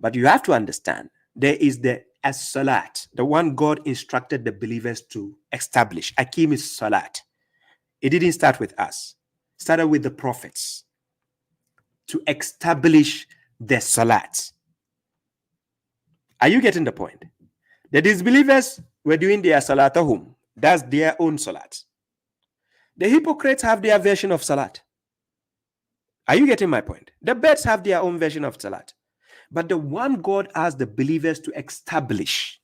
A: But you have to understand, there is the as-salat, the one God instructed the believers to establish. Akim is salat. It didn't start with us. It started with the prophets to establish the salat. Are you getting the point? The disbelievers were doing their salatahum. That's their own salat. The hypocrites have their version of salat. Are you getting my point? The birds have their own version of salat. But the one God asked the believers to establish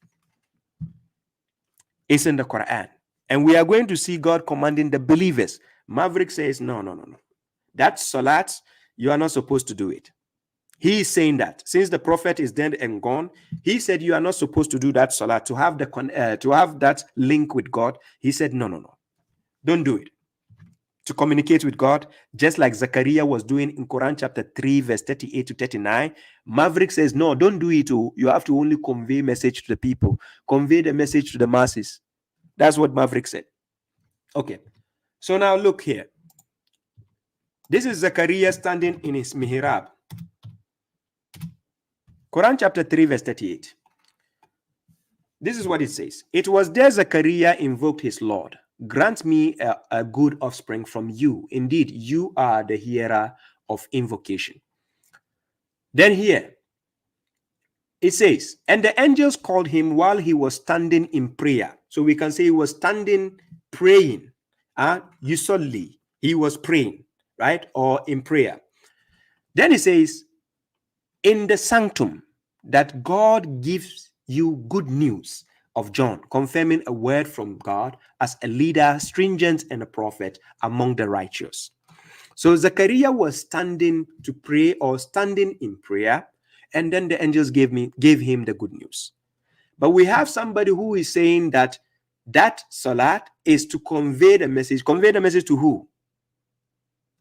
A: is in the Quran. And we are going to see God commanding the believers. Maverick says, no. That salat, you are not supposed to do it. He is saying that since the prophet is dead and gone, he said you are not supposed to do that salat, to have that link with God. He said, no. Don't do it. To communicate with God, just like Zechariah was doing in Quran chapter 3, verse 38 to 39. Maverick says, no, don't do it. You have to only convey message to the people. Convey the message to the masses. That's what Maverick said. Okay. So now look here. This is Zechariah standing in his mihrab. Quran chapter 3, verse 38. This is what it says. It was there Zechariah invoked his Lord. Grant me a good offspring from you. Indeed, you are the hearer of invocation. Then here, it says, and the angels called him while he was standing in prayer. So we can say he was standing praying. Usually, he was praying, right? Or in prayer. Then it says, in the sanctum, that God gives you good news of John, confirming a word from God as a leader, stringent, and a prophet among the righteous. So Zechariah was standing to pray or standing in prayer, and then the angels gave him the good news. But we have somebody who is saying that salat is to convey the message. Convey the message to who?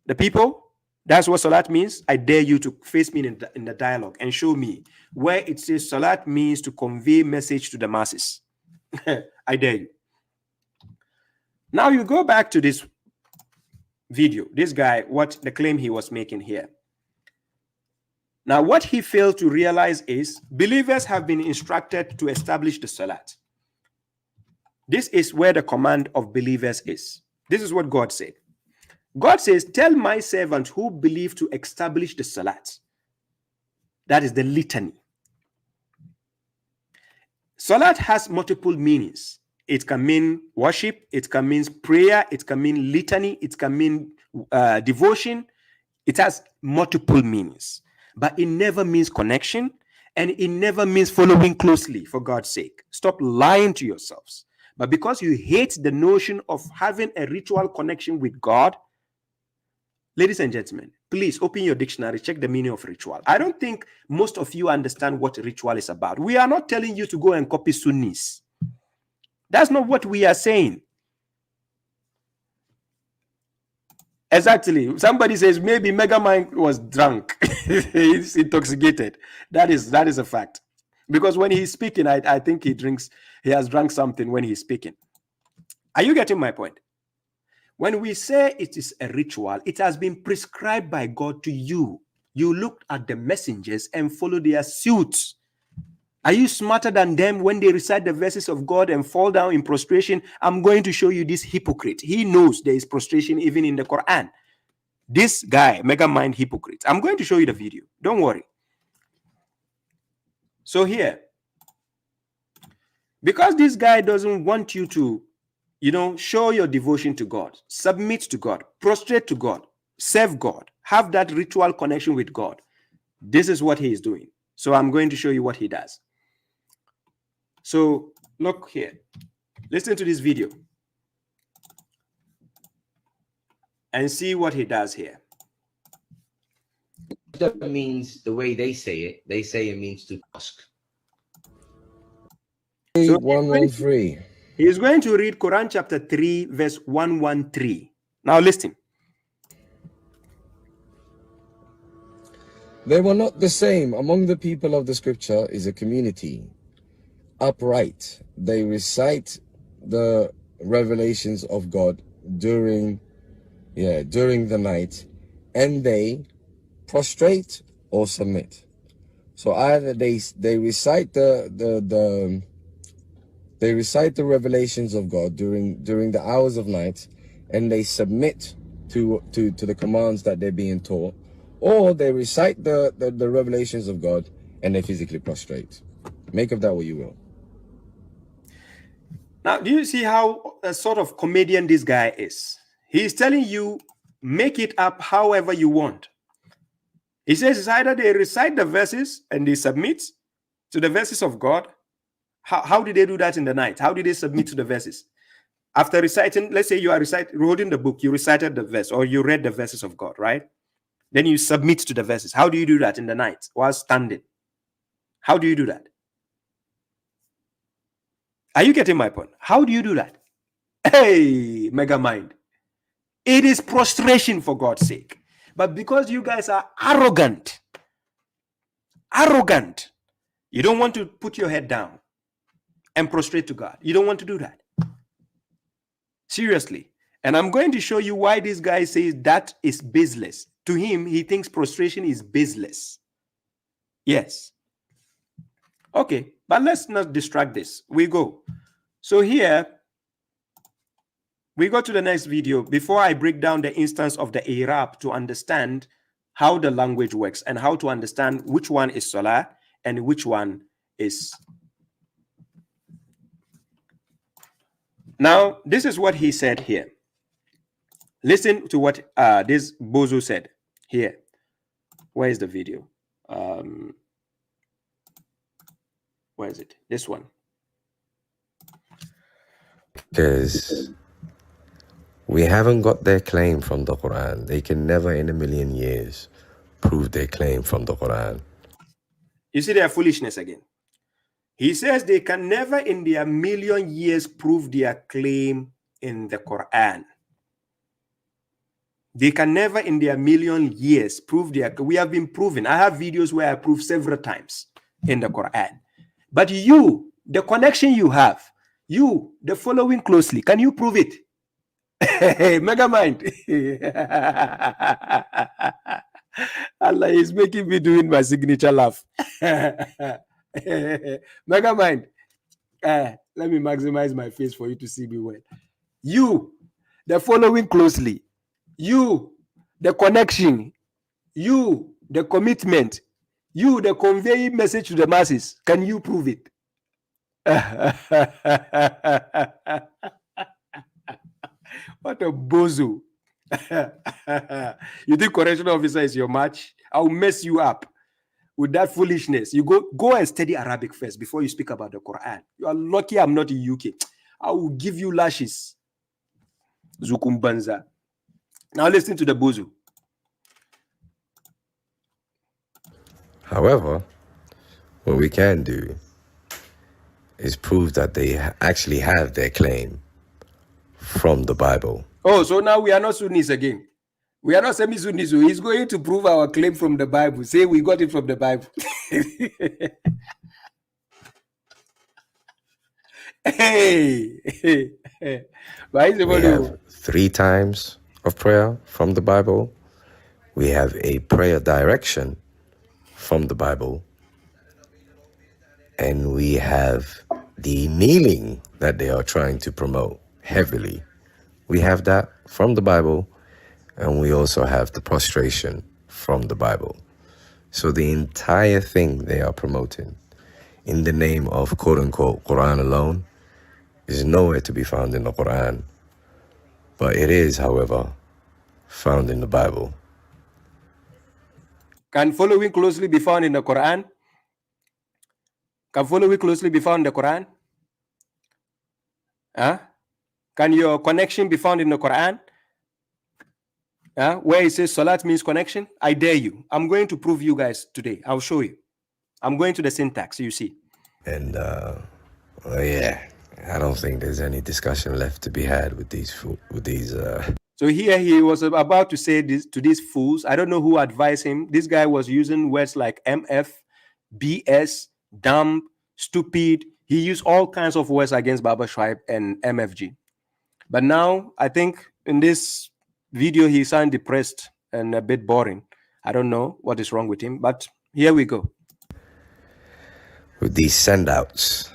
A: The people? That's what salat means. I dare you to face me in the dialogue and show me where it says salat means to convey message to the masses. I dare you. Now you go back to this video. This guy, what the claim he was making here. Now what he failed to realize is believers have been instructed to establish the salat. This is where the command of believers is. This is what God said. God says, tell my servants who believe to establish the salat. That is the litany. Salat has multiple meanings. It can mean worship. It can mean prayer. It can mean litany. It can mean devotion. It has multiple meanings. But it never means connection. And it never means following closely, for God's sake. Stop lying to yourselves. But because you hate the notion of having a ritual connection with God, Ladies and gentlemen, please open your dictionary, check the meaning of ritual. I don't think most of you understand what ritual is about. We are not telling you to go and copy Sunnis. That's not what we are saying. Exactly. Somebody says maybe Megamind was drunk. He's intoxicated. That is a fact. Because when he's speaking, I think he has drunk something when he's speaking. Are you getting my point? When we say it is a ritual, it has been prescribed by God to you. You looked at the messengers and follow their suits. Are you smarter than them when they recite the verses of God and fall down in prostration? I'm going to show you this hypocrite. He knows there is prostration even in the Quran. This guy, mega mind hypocrite. I'm going to show you the video. Don't worry. So here, because this guy doesn't want you to, show your devotion to God, submit to God, prostrate to God, serve God, have that ritual connection with God. This is what he is doing. So I'm going to show you what he does. So look here. Listen to this video and see what he does here.
G: That means the way they say it means to ask.
A: So
G: 113.
A: He is going to read Quran chapter 3, verse 113. Now listen.
M: They were not the same. Among the people of the scripture is a community upright. They recite the revelations of God during the night, and they prostrate or submit. So either they recite they recite the revelations of God during the hours of night, and they submit to the commands that they're being taught, or they recite the revelations of God and they physically prostrate. Make of that what you will.
A: Now, do you see how a sort of comedian this guy is? He's telling you, make it up however you want. He says it's either they recite the verses and they submit to the verses of God. How did they do that in the night? How did they submit to the verses? After reciting, let's say you are holding the book, you recited the verse or you read the verses of God, right? Then you submit to the verses. How do you do that in the night while standing? How do you do that? Are you getting my point? How do you do that? Hey, mega mind. It is prostration, for God's sake. But because you guys are arrogant, you don't want to put your head down and prostrate to God. You don't want to do that. Seriously. And I'm going to show you why this guy says that is baseless. To him, he thinks prostration is baseless. Yes. Okay, but let's not distract this. We go. So here, we go to the next video before I break down the instance of the Arab to understand how the language works and how to understand which one is salah and which one is. Now, this is what he said here. Listen to what this bozo said here. Where is the video? Where is it? This one.
I: Because we haven't got their claim from the Quran. They can never in a million years prove their claim from the Quran.
A: You see their foolishness again. He says they can never in their million years prove their claim in the Quran. They can never in their million years prove their. We have been proven. I have videos where I prove several times in the Quran. But you, the connection you have, you, the following closely, can you prove it? Hey, mega mind. Allah is making me doing my signature laugh. Mega mind. Let me maximize my face for you to see me well. You, the following closely. You, the connection. You, the commitment. You, the conveying message to the masses. Can you prove it? What a bozo. You think correctional officer is your match? I'll mess you up with that foolishness. You go and study Arabic first before you speak about the Quran. You are lucky I'm not in UK. I will give you lashes. Zukumbanza. Now listen to the bozo.
I: However, what we can do is prove that they actually have their claim from the Bible.
A: Oh, so now we are not Sunnis again. We are not semi-Sunnis. So he's going to prove our claim from the Bible. Say we got it from the Bible. hey. Why is
I: We have 3 times of prayer from the Bible. We have a prayer direction from the Bible. And we have the kneeling that they are trying to promote heavily. We have that from the Bible, and we also have the prostration from the Bible. So the entire thing they are promoting in the name of quote-unquote Quran alone is nowhere to be found in the Quran. But it is, however, found in the Bible.
A: Can following closely be found in the Quran? Can following closely be found in the Quran? Huh? Can your connection be found in the Quran? Where it says salat means connection? I dare you. I'm going to prove you guys today. I'll show you. I'm going to the syntax, you see.
I: And, yeah, I don't think there's any discussion left to be had with these.
A: So here he was about to say this to these fools. I don't know who advised him. This guy was using words like MF, BS, dumb, stupid. He used all kinds of words against babashuaib and MFG. But now I think in this video he sounds depressed and a bit boring. I don't know what is wrong with him, but here we go.
I: With these send-outs.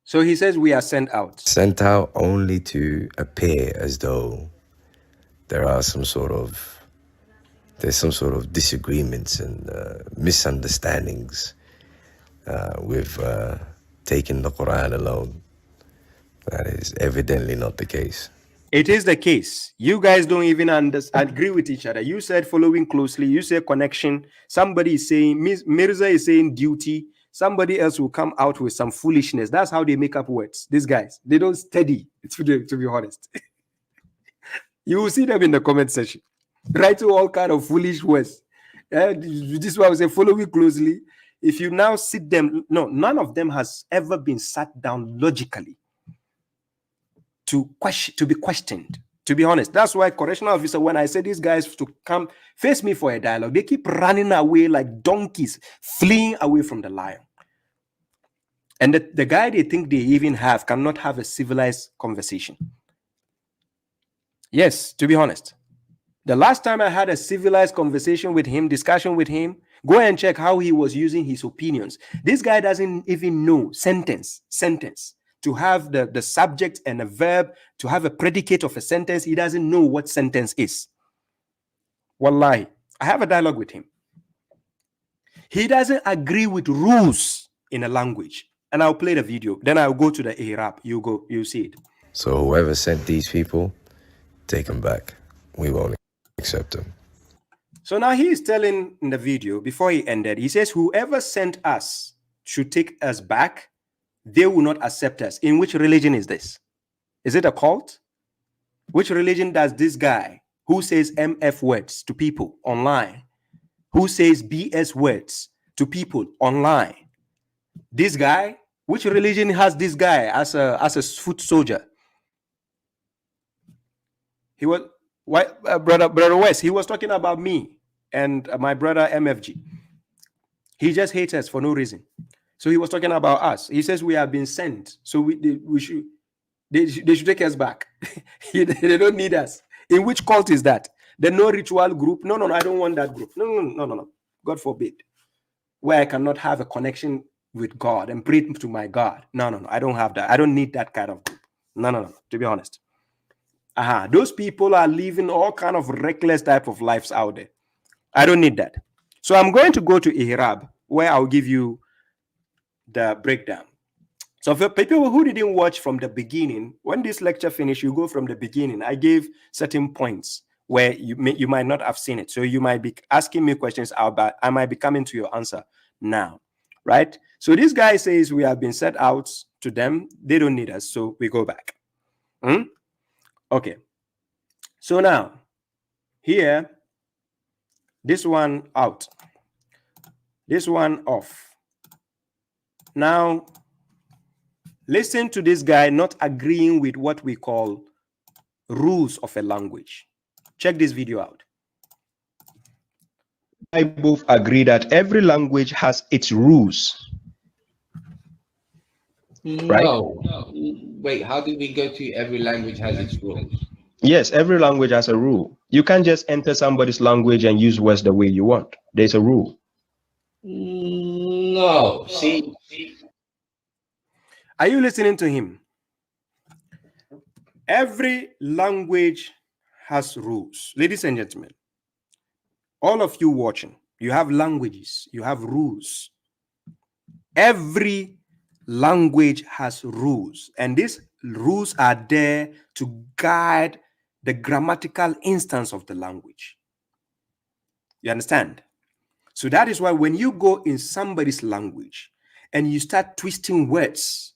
A: So he says we are sent out.
I: Sent out only to appear as though there's some sort of disagreements and misunderstandings with taking the Quran alone. That is evidently not the case.
A: It is the case. You guys don't even agree with each other. You said following closely. You say connection. Somebody is saying, Mirza is saying duty. Somebody else will come out with some foolishness. That's how they make up words. These guys, they don't study, to be honest. You will see them in the comment section. Writing all kind of foolish words. This is why I say following closely. If you now sit them, no, none of them has ever been sat down logically to be questioned. To be honest, that's why correctional officer, when I say these guys to come face me for a dialogue, they keep running away like donkeys, fleeing away from the lion. And the guy they think they even have cannot have a civilized conversation. Yes, to be honest. The last time I had a civilized conversation with him, discussion with him, go and check how he was using his opinions. This guy doesn't even know sentence. To have the subject and a verb, to have a predicate of a sentence, he doesn't know what sentence is. Wallahi, I have a dialogue with him. He doesn't agree with rules in a language. And I'll play the video. Then I'll go to the Arab. You see it.
I: So whoever sent these people, take them back. We won't accept them.
A: So now he is telling in the video, before he ended, he says, whoever sent us should take us back. They will not accept us. In which religion is this? Is it a cult? Which religion does this guy who says MF words to people online, who says BS words to people online, this guy, which religion has this guy as a foot soldier? He was brother West. He was talking about me and my brother MFG. He just hates us for no reason. So he was talking about us. He says we have been sent. So they should take us back. They don't need us. In which cult is that? The no ritual group? No, I don't want that group. No. God forbid. Where I cannot have a connection with God and pray to my God. No. I don't have that. I don't need that kind of group. No. To be honest. Those people are living all kind of reckless type of lives out there. I don't need that. So I'm going to go to Arab, where I'll give you the breakdown. So for people who didn't watch from the beginning, when this lecture finished, you go from the beginning. I gave certain points where you might not have seen it. So you might be asking me questions about, I might be coming to your answer now, right? So this guy says we have been set out to them. They don't need us, so we go back. Okay. So now, here, this one out. This one off. Now, listen to this guy not agreeing with what we call rules of a language. Check this video out. I both agree that every language has its rules.
G: No. Wait, how did we go to every language has its rules?
A: Yes, every language has a rule. You can't just enter somebody's language and use words the way you want. There's a rule.
G: No. See.
A: Are you listening to him? Every language has rules. Ladies and gentlemen, all of you watching, you have languages, you have rules. Every language has rules, and these rules are there to guide the grammatical instance of the language. You understand? So that is why when you go in somebody's language and you start twisting words,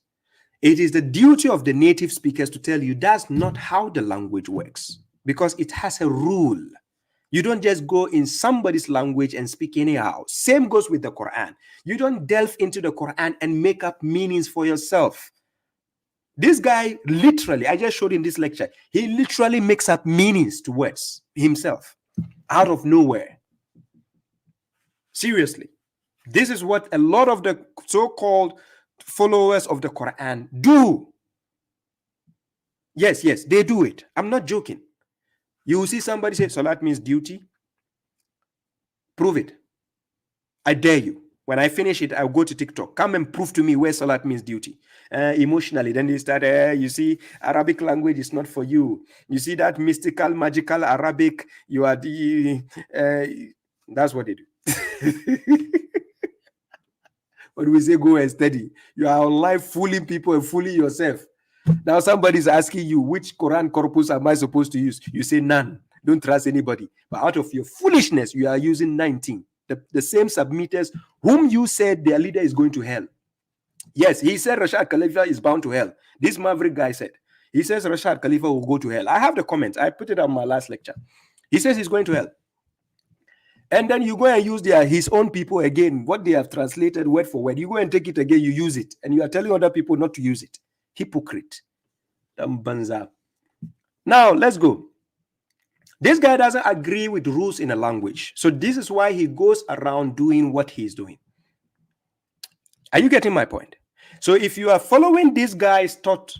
A: it is the duty of the native speakers to tell you that's not how the language works, because it has a rule. You don't just go in somebody's language and speak anyhow. Same goes with the Quran. You don't delve into the Quran and make up meanings for yourself. This guy literally, I just showed in this lecture, he literally makes up meanings to words himself out of nowhere. Seriously. This is what a lot of the so-called followers of the Quran do. Yes, they do it. I'm not joking. You will see somebody say salat means duty. Prove it. I dare you. When I finish it, I'll go to TikTok. Come and prove to me where salat means duty. Emotionally, then they start, you see, Arabic language is not for you. You see that mystical, magical Arabic, you are the, that's what they do. When we say go and study, you are online fooling people and fooling yourself. Now somebody's asking you, which Quran corpus am I supposed to use? You say none. Don't trust anybody. But out of your foolishness, you are using 19. The same submitters whom you said their leader is going to hell. Yes, he said Rashad Khalifa is bound to hell. This maverick guy said. He says Rashad Khalifa will go to hell. I have the comments. I put it on my last lecture. He says he's going to hell. And then you go and use his own people again, what they have translated word for word. You go and take it again, you use it. And you are telling other people not to use it. Hypocrite. Now, let's go. This guy doesn't agree with rules in a language. So this is why he goes around doing what he's doing. Are you getting my point? So if you are following this guy's thought,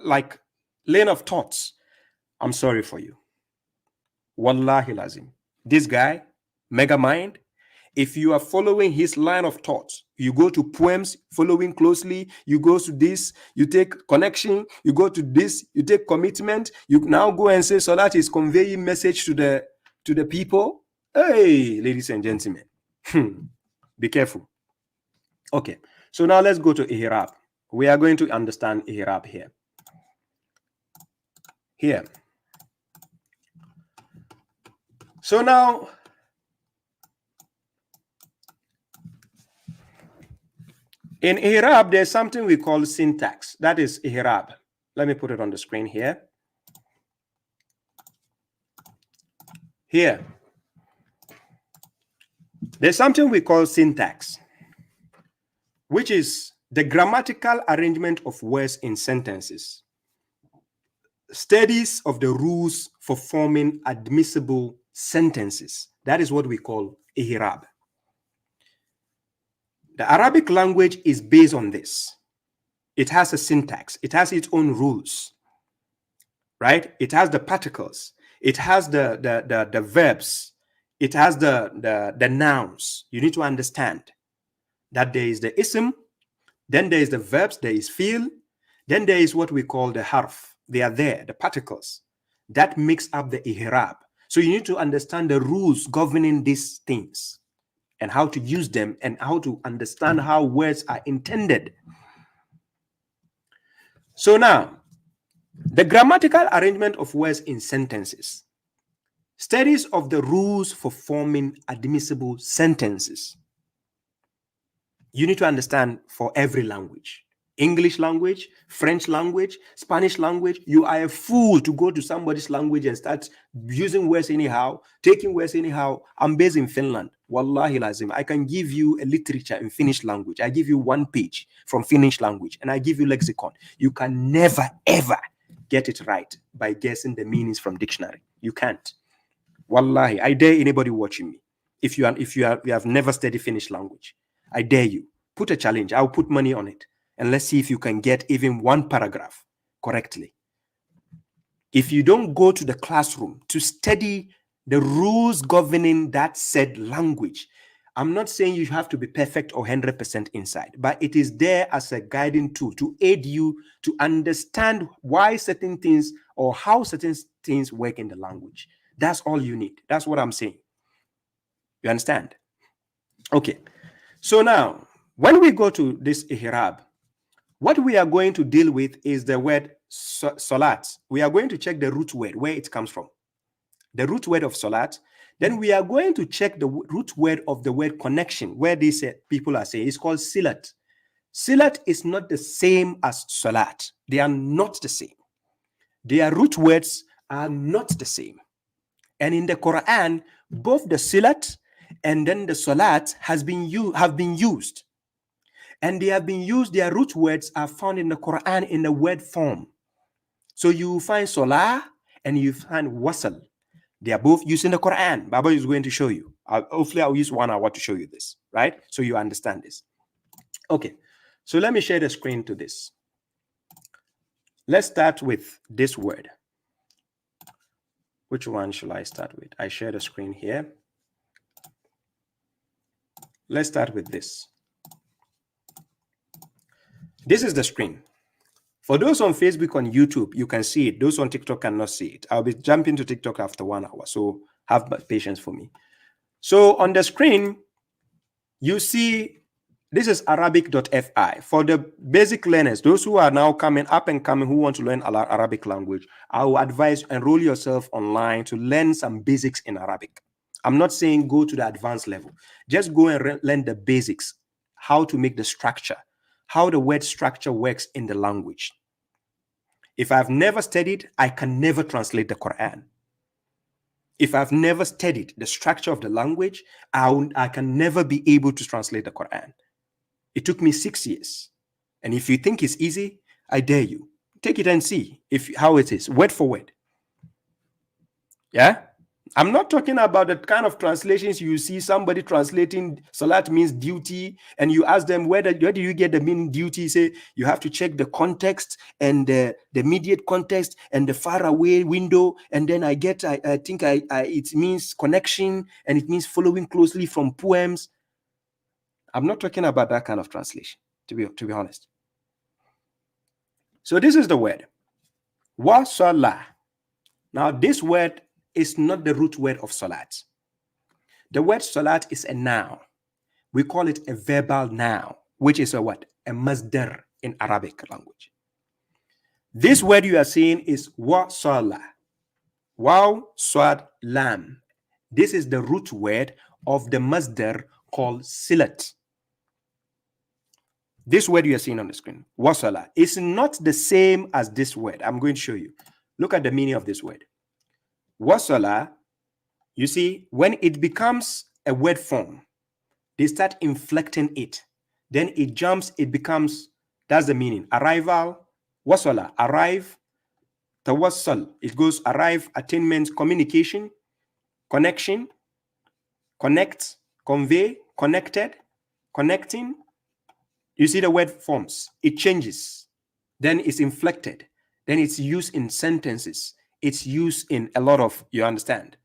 A: like lane of thoughts, I'm sorry for you. Wallahi lazim. This guy, mega mind, if you are following his line of thoughts, you go to poems, following closely, you go to this, you take connection, you go to this, you take commitment, you now go and say Salat is conveying message to the people. Hey, ladies and gentlemen, be careful. Okay, so now let's go to Ihrab. We are going to understand Ihrab here. So now, in Ihrab, there's something we call syntax. That is Ihrab. Let me put it on the screen here. There's something we call syntax, which is the grammatical arrangement of words in sentences. Studies of the rules for forming admissible sentences. That is what we call Ihrab. The Arabic language is based on this. It has a syntax. It has its own rules, right? It has the particles. It has the verbs. It has the nouns. You need to understand that there is the ism, then there is the verbs, there is fi'l, then there is what we call the harf. They are there, the particles. That makes up the Ihrab. So you need to understand the rules governing these things and how to use them and how to understand how words are intended. So now, the grammatical arrangement of words in sentences. Studies of the rules for forming admissible sentences. You need to understand for every language. English language, French language, Spanish language. You are a fool to go to somebody's language and start using words anyhow, taking words anyhow. I'm based in Finland. Wallahi lazim, I can give you a literature in Finnish language. I give you 1 page from Finnish language, and I give you lexicon. You can never, ever get it right by guessing the meanings from dictionary. You can't. Wallahi, I dare anybody watching me. If you have never studied Finnish language, I dare you. Put a challenge. I'll put money on it. And let's see if you can get even 1 paragraph correctly. If you don't go to the classroom to study the rules governing that said language, I'm not saying you have to be perfect or 100% inside, but it is there as a guiding tool to aid you to understand why certain things or how certain things work in the language. That's all you need. That's what I'm saying. You understand? Okay. So now, when we go to this ihrab, what we are going to deal with is the word salat. We are going to check the root word, where it comes from. The root word of salat. Then we are going to check the root word of the word connection, where these people are saying it's called silat. Silat is not the same as salat. They are not the same. Their root words are not the same. And in the Quran, both the silat and then the salat have been used. And they have been used, their root words are found in the Quran in the word form. So you find salah and you find wasal. They are both used in the Quran. Baba is going to show you. Hopefully I'll use 1 hour to show you this, right? So you understand this. Okay, so let me share the screen to this. Let's start with this word. Which one shall I start with? I share the screen here. Let's start with this. This is the screen. For those on Facebook, on YouTube, you can see it. Those on TikTok cannot see it. I'll be jumping to TikTok after 1 hour, so have patience for me. So on the screen, you see this is Arabic.fi. For the basic learners, those who are now coming up and coming who want to learn Arabic language, I will advise enroll yourself online to learn some basics in Arabic. I'm not saying go to the advanced level. Just go and learn the basics, how to make the structure, how the word structure works in the language. If I've never studied, I can never translate the Quran. If I've never studied the structure of the language, I can never be able to translate the Quran. It took me 6 years. And if you think it's easy, I dare you. Take it and see how it is, word for word. Yeah? I'm not talking about the kind of translations you see somebody translating salat means duty, and you ask them, where do you get the meaning duty? Say, you have to check the context and the immediate context and the far away window. And then I think it means connection, and it means following closely from poems. I'm not talking about that kind of translation, to be honest. So this is the word. Wa salah. Now this word is not the root word of salat. The word salat is a noun. We call it a verbal noun, which is a what? A masdar in Arabic language. This word you are seeing is wa salah. Waw, swad, lam. This is the root word of the masdar called silat. This word you are seeing on the screen, wa salah, is not the same as this word. I'm going to show you. Look at the meaning of this word. Wasala, you see, when it becomes a word form, they start inflecting it. Then it jumps, it becomes, that's the meaning. Arrival, wasala, arrive, tawassal, it goes arrive, attainment, communication, connection, connect, convey, connected, connecting. You see the word forms, it changes. Then it's inflected. Then it's used in sentences. It's used in a lot of, you understand?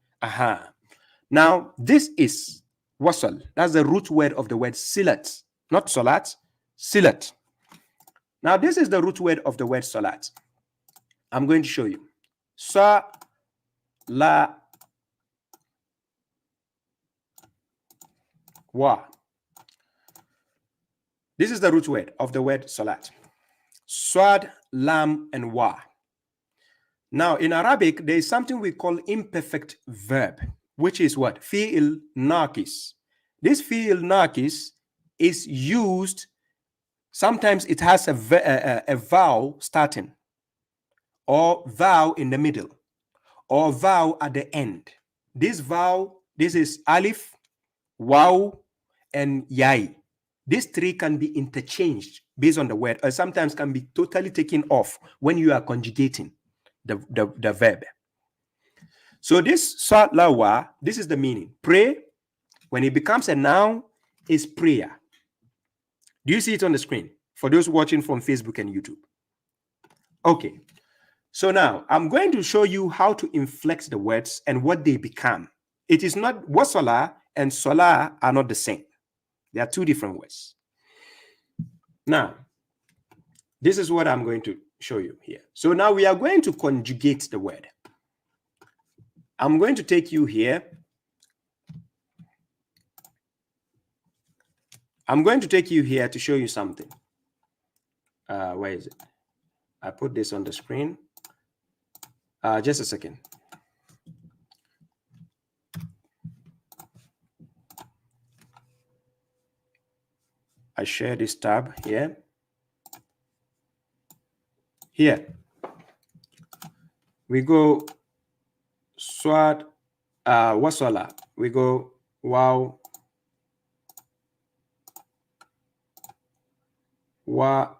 A: Now, this is wasal. That's the root word of the word silat. Not salat, silat. Now, this is the root word of the word salat. I'm going to show you. Sa, la, wa. This is the root word of the word salat. Swad, lam, and wa. Now, in Arabic, there is something we call imperfect verb, which is what? Fi'il naqis. This fi'il naqis is used, sometimes it has a vowel starting, or vowel in the middle, or vowel at the end. This vowel, this is alif, waw, and yai. These three can be interchanged based on the word, or sometimes can be totally taken off when you are conjugating the verb. So this salawa, this is the meaning. Pray, when it becomes a noun, is prayer. Do you see it on the screen? For those watching from Facebook and YouTube. Okay. So now I'm going to show you how to inflect the words and what they become. It is not wasala and sola are not the same. They are two different words. Now, this is what I'm going to show you here. So now we are going to conjugate the word. I'm going to take you here. I'm going to take you here to show you something. Where is it? I put this on the screen. Just a second. I share this tab here. Here. We go swat wasala. We go wow. Wa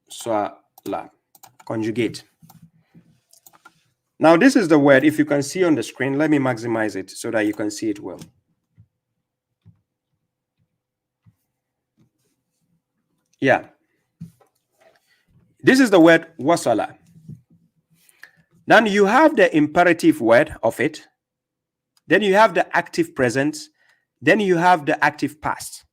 A: swala. Conjugate. Now this is the word. If you can see on the screen, let me maximize it so that you can see it well. Yeah. This is the word wasala. Then you have the imperative word of it. Then you have the active present. Then you have the active past.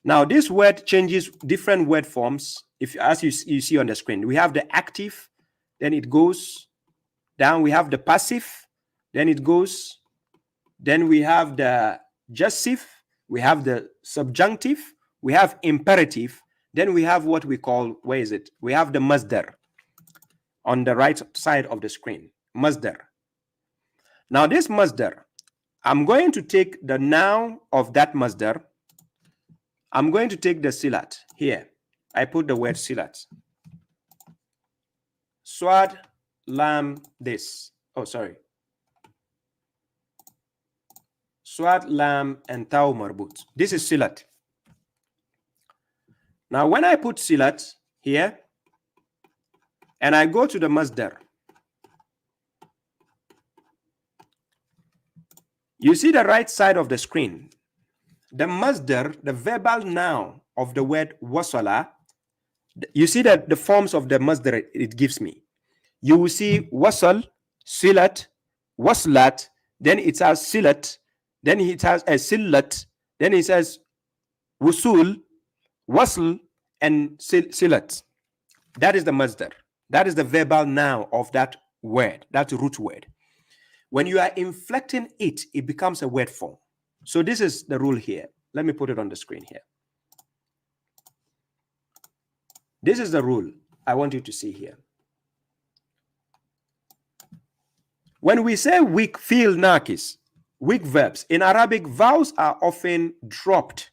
A: Now this word changes different word forms. If as you see on the screen, we have the active, then it goes down. We have the passive, then it goes. Then we have the jussive, we have the subjunctive, we have imperative. Then we have what we call, where is it? We have the masdar on the right side of the screen. Masdar. Now this masdar, I'm going to take the noun of that masdar. I'm going to take the silat here. I put the word silat. Swad, lam, this. Oh, sorry. Swad, lam, and taw marbut. This is silat. Now, when I put silat here, and I go to the masdar, you see the right side of the screen. The masdar, the verbal noun of the word wasala, you see that the forms of the masdar it gives me. You will see wasal, silat, waslat, then it has silat, then it has a silat, then it says wusul, wasl, and silat. That is the masdar. That is the verbal noun of that word, that root word. When you are inflecting it, it becomes a word form. So this is the rule here. Let me put it on the screen here. This is the rule I want you to see here. When we say weak fi'l nakis, weak verbs, in Arabic, vowels are often dropped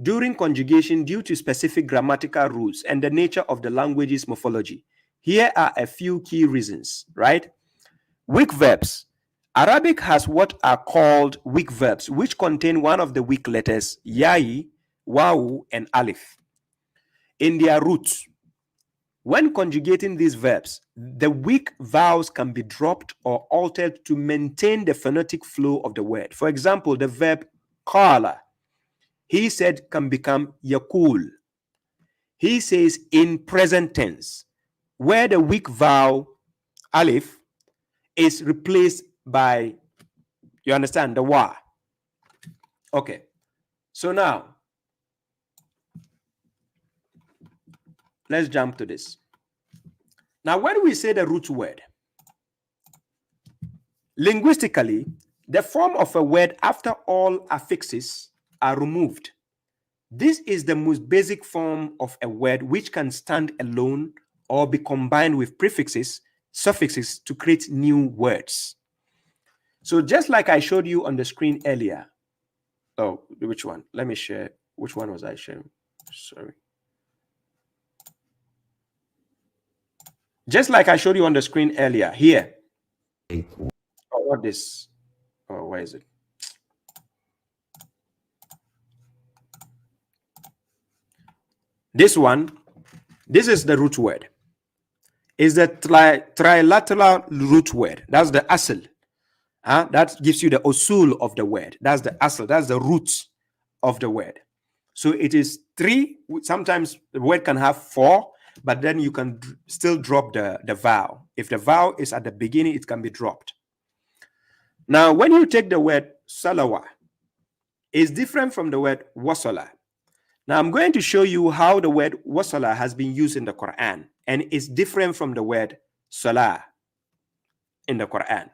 A: during conjugation due to specific grammatical rules and the nature of the language's morphology. Here are a few key reasons, right? Weak verbs. Arabic has what are called weak verbs, which contain one of the weak letters, yai, waw, and alif, in their roots. When conjugating these verbs, the weak vowels can be dropped or altered to maintain the phonetic flow of the word. For example, the verb qala, he said, can become yakul. He says in present tense, where the weak vowel alif is replaced by, you understand, the wa. Okay. So now, let's jump to this. Now, when we say the root word, linguistically, the form of a word after all affixes are removed. This is the most basic form of a word which can stand alone or be combined with prefixes, suffixes to create new words. So just like I showed you on the screen earlier. Oh, which one? Let me share. Which one was I sharing? Sorry. Just like I showed you on the screen earlier, here. Oh, what this? Oh, where is it? This one, this is the root word. Is the trilateral root word. That's the asl. That gives you the usul of the word. That's the asl. That's the root of the word. So it is 3. Sometimes the word can have 4, but then you can still drop the vowel. If the vowel is at the beginning, it can be dropped. Now, when you take the word salawa, it's different from the word wasala. Now, I'm going to show you how the word wasala has been used in the Quran, and it's different from the word salah in the Quran.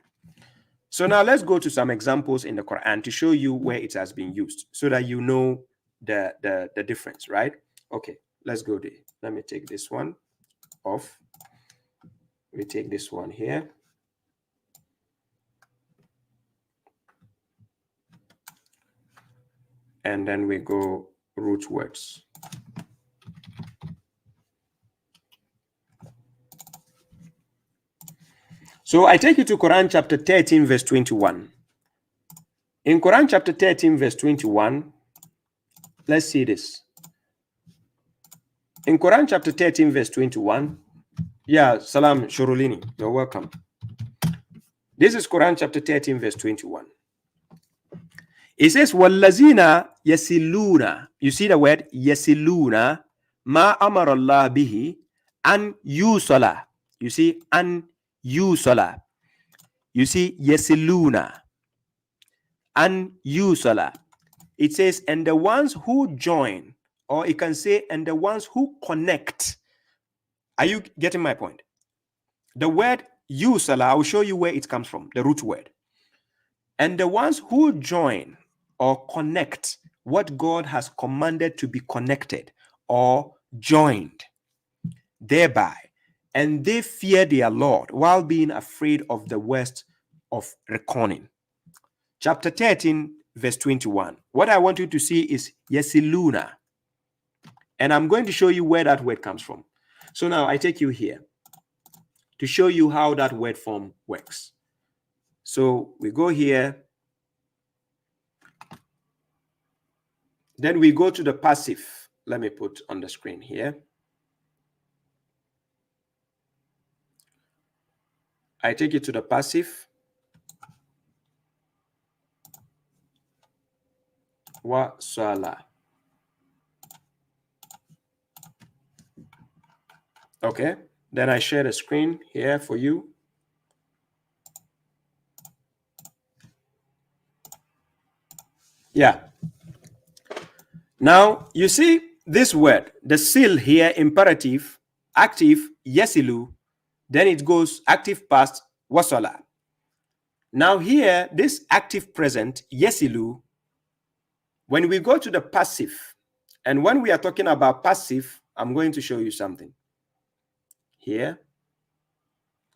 A: So now let's go to some examples in the Quran to show you where it has been used so that you know the difference, right? Okay, let's go there. Let me take this one off. We take this one here. And then we go root words. So I take you to Quran chapter 13, verse 21. In Quran chapter 13, verse 21, let's see this. In Quran chapter 13, verse 21, yeah, Salam Shurulini, you're welcome. This is Quran chapter 13, verse 21. It says, Wallazina yasiluna. You see the word yasiluna, ma amar Allah bihi, an yusala. You see, an yusala. You see, yasiluna, an yusala. It says, and the ones who join, or it can say, and the ones who connect. Are you getting my point? The word yusala, I will show you where it comes from, the root word. And the ones who join or connect what God has commanded to be connected or joined thereby, and they fear their Lord while being afraid of the worst of reckoning. Chapter 13, verse 21. What I want you to see is yesiluna. And I'm going to show you where that word comes from. So now I take you here to show you how that word form works. So we go here. Then we go to the passive. Let me put on the screen here. I take you to the passive. Wa sala. Okay. Then I share the screen here for you. Yeah. Now, you see this word, the seal here, imperative, active, yesilu, then it goes active past, wasala. Now here, this active present, yesilu, when we go to the passive, and when we are talking about passive, I'm going to show you something. Here,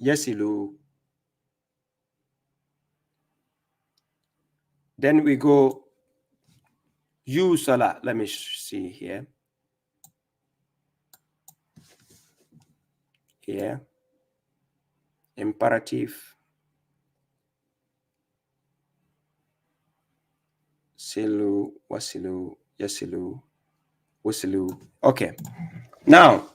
A: yesilu. Then we go salah. Let me see here. Here, imperative, silu, wasilu, yasilu, wasilu. Okay. Now,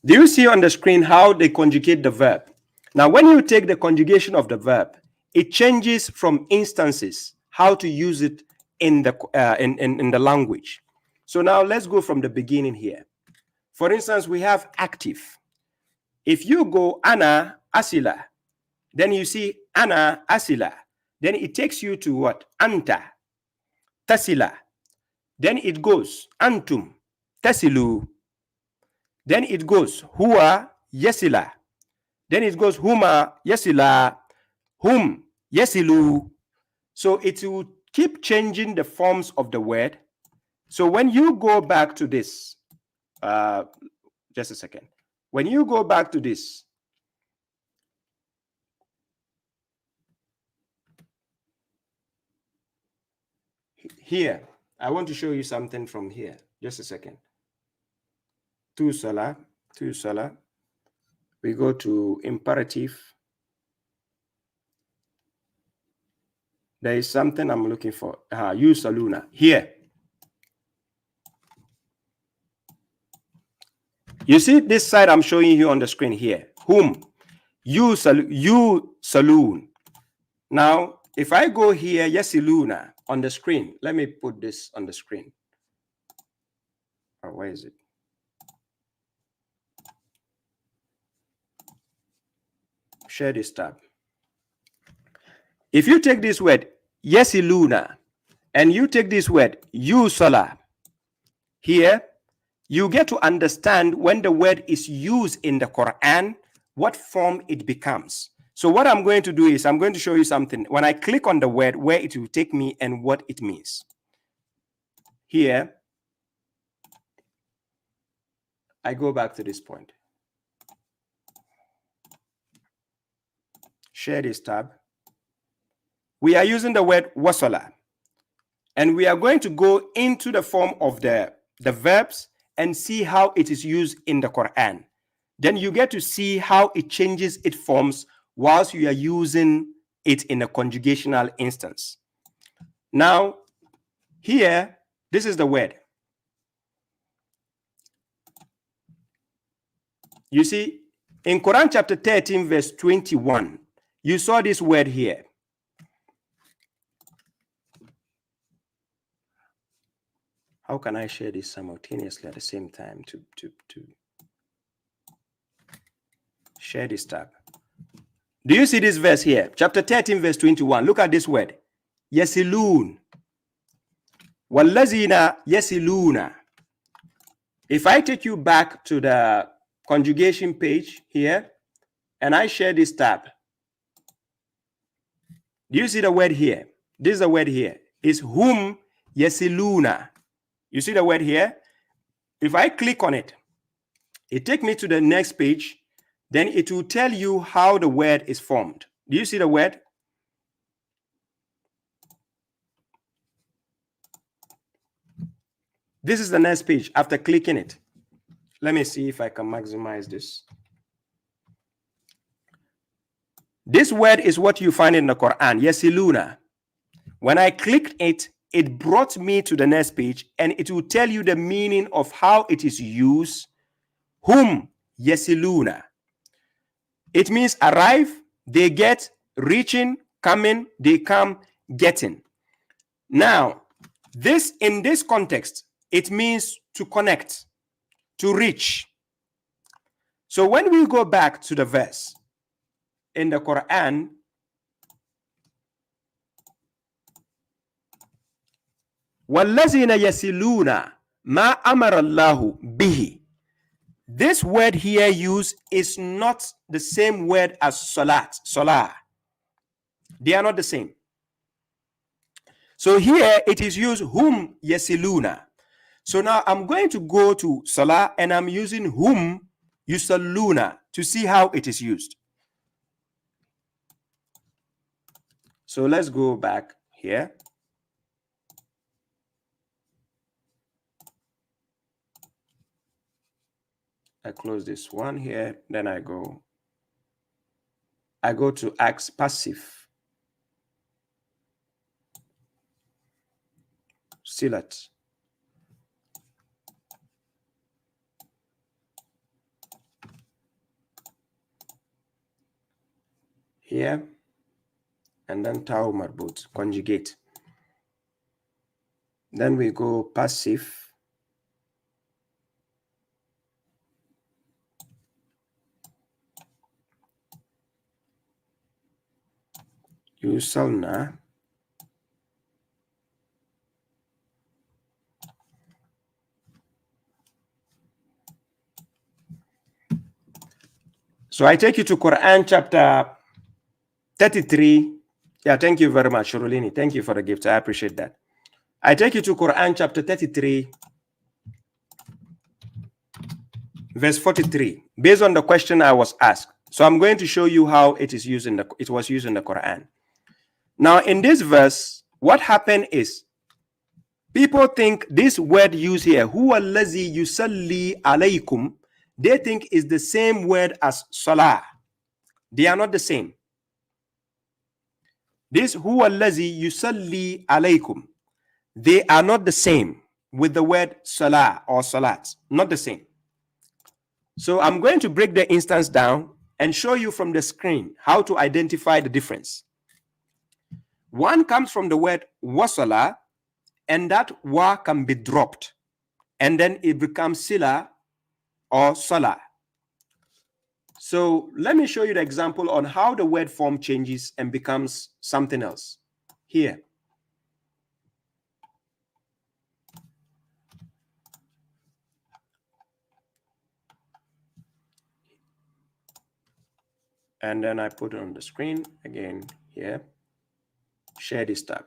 A: do you see on the screen how they conjugate the verb? Now, when you take the conjugation of the verb, it changes from instances, how to use it in the language. So now let's go from the beginning here. For instance, we have active. If you go ana asila, then you see ana asila. Then it takes you to what? Anta tasila. Then it goes antum tasilu. Then it goes huwa yasila. Then it goes huma yasila, hum yasilu. So it will keep changing the forms of the word. So when you go back to this, just a second. When you go back to this, here, I want to show you something from here. Just a second. Tu salah. We go to imperative. There is something I'm looking for. Use saluna. Here. You see this side I'm showing you on the screen here. Whom? You saloon. Now, if I go here, yasiluna on the screen. Let me put this on the screen. Oh, where is it? Share this tab. If you take this word, yasiluna, and you take this word, you salah, here, you get to understand when the word is used in the Quran, what form it becomes. So what I'm going to do is I'm going to show you something. When I click on the word, where it will take me and what it means. Here, I go back to this point. Share this tab. We are using the word wasala. And we are going to go into the form of the verbs and see how it is used in the Quran. Then you get to see how it changes its forms whilst you are using it in a conjugational instance. Now, here, this is the word. You see, in Quran chapter 13, verse 21, you saw this word here. How can I share this simultaneously at the same time to share this tab? Do you see this verse here? Chapter 13, verse 21. Look at this word. Yasilun. Wallazina yasiluna. If I take you back to the conjugation page here, and I share this tab, do you see the word here? This is the word here. It's whom yasiluna. You see the word here? If I click on it, it takes me to the next page. Then it will tell you how the word is formed. Do you see the word? This is the next page after clicking it. Let me see if I can maximize this. This word is what you find in the Quran, yasiluna. When I clicked it, it brought me to the next page and it will tell you the meaning of how it is used. Whom yasiluna. It means arrive, they get, reaching, coming, they come, getting. Now, this in this context, it means to connect, to reach. So when we go back to the verse in the Quran, وَالَّذِينَ يَسِلُونَ مَا أَمَرَ اللَّهُ بِهِ. This word here used is not the same word as salat, salah. They are not the same. So here it is used whom yasiluna. So now I'm going to go to salah and I'm using whom yusalluna to see how it is used. So let's go back here. I close this one here, then I go to acts passive. Silat. Here, and then tau marbut, conjugate. Then we go passive. Yusalna. So I take you to Quran chapter 33. Yeah, thank you very much, Shurulini. Thank you for the gift. I appreciate that. I take you to Quran chapter 33, verse 43, based on the question I was asked. So I'm going to show you how it was used in the Quran. Now, in this verse, what happened is people think this word used here, huwa allazi yusalli alaykum, they think is the same word as salah. They are not the same. This huwa allazi yusalli alaykum, they are not the same with the word salah or salat, not the same. So I'm going to break the instance down and show you from the screen how to identify the difference. One comes from the word wasala, and that wa can be dropped, and then it becomes sila or salah. So let me show you the example on how the word form changes and becomes something else. Here. And then I put it on the screen again here. Share this tab.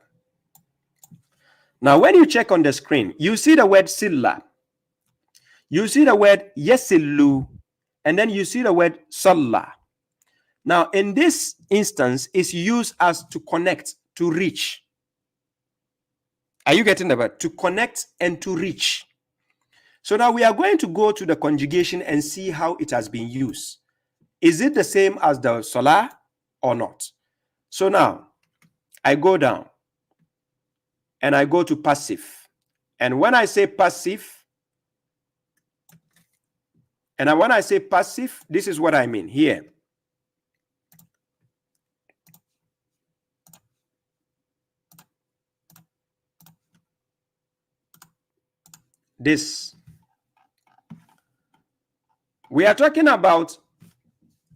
A: Now, when you check on the screen, you see the word silla. You see the word yesillu, and then you see the word salah. Now, in this instance, it's used as to connect, to reach. Are you getting the word? To connect and to reach. So now we are going to go to the conjugation and see how it has been used. Is it the same as the salah or not? So now, I go down and I go to passive. And when I say passive, this is what I mean here. This. We are talking about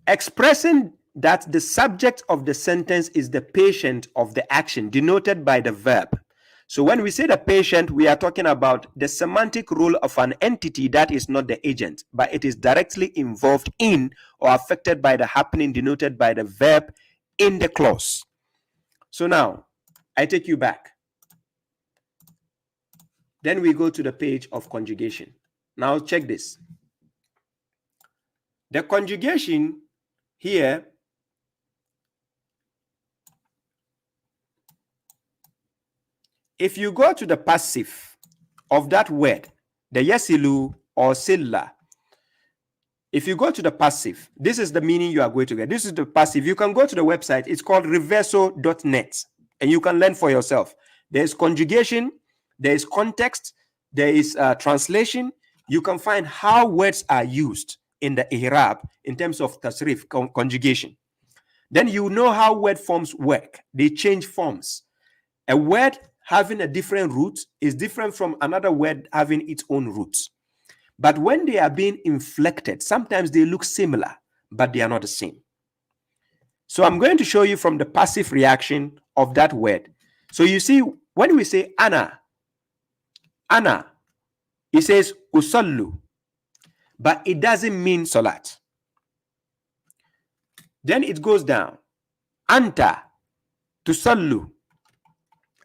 A: expressing that the subject of the sentence is the patient of the action denoted by the verb. So when we say the patient, we are talking about the semantic role of an entity that is not the agent, but it is directly involved in or affected by the happening denoted by the verb in the clause. So now, I take you back. Then we go to the page of conjugation. Now check this. The conjugation here if you go to the passive of that word, the yesilu or silla, if you go to the passive, this is the meaning you are going to get. This is the passive. You can go to the website. It's called reverso.net, and you can learn for yourself. There is conjugation, there is context, there is translation. You can find how words are used in the i'rab in terms of tasrif, conjugation. Then you know how word forms work. They change forms. A word having a different root is different from another word having its own roots. But when they are being inflected, sometimes they look similar, but they are not the same. So I'm going to show you from the passive reaction of that word. So you see, when we say ana, it says usallu, but it doesn't mean salat. Then it goes down. Anta, tusallu.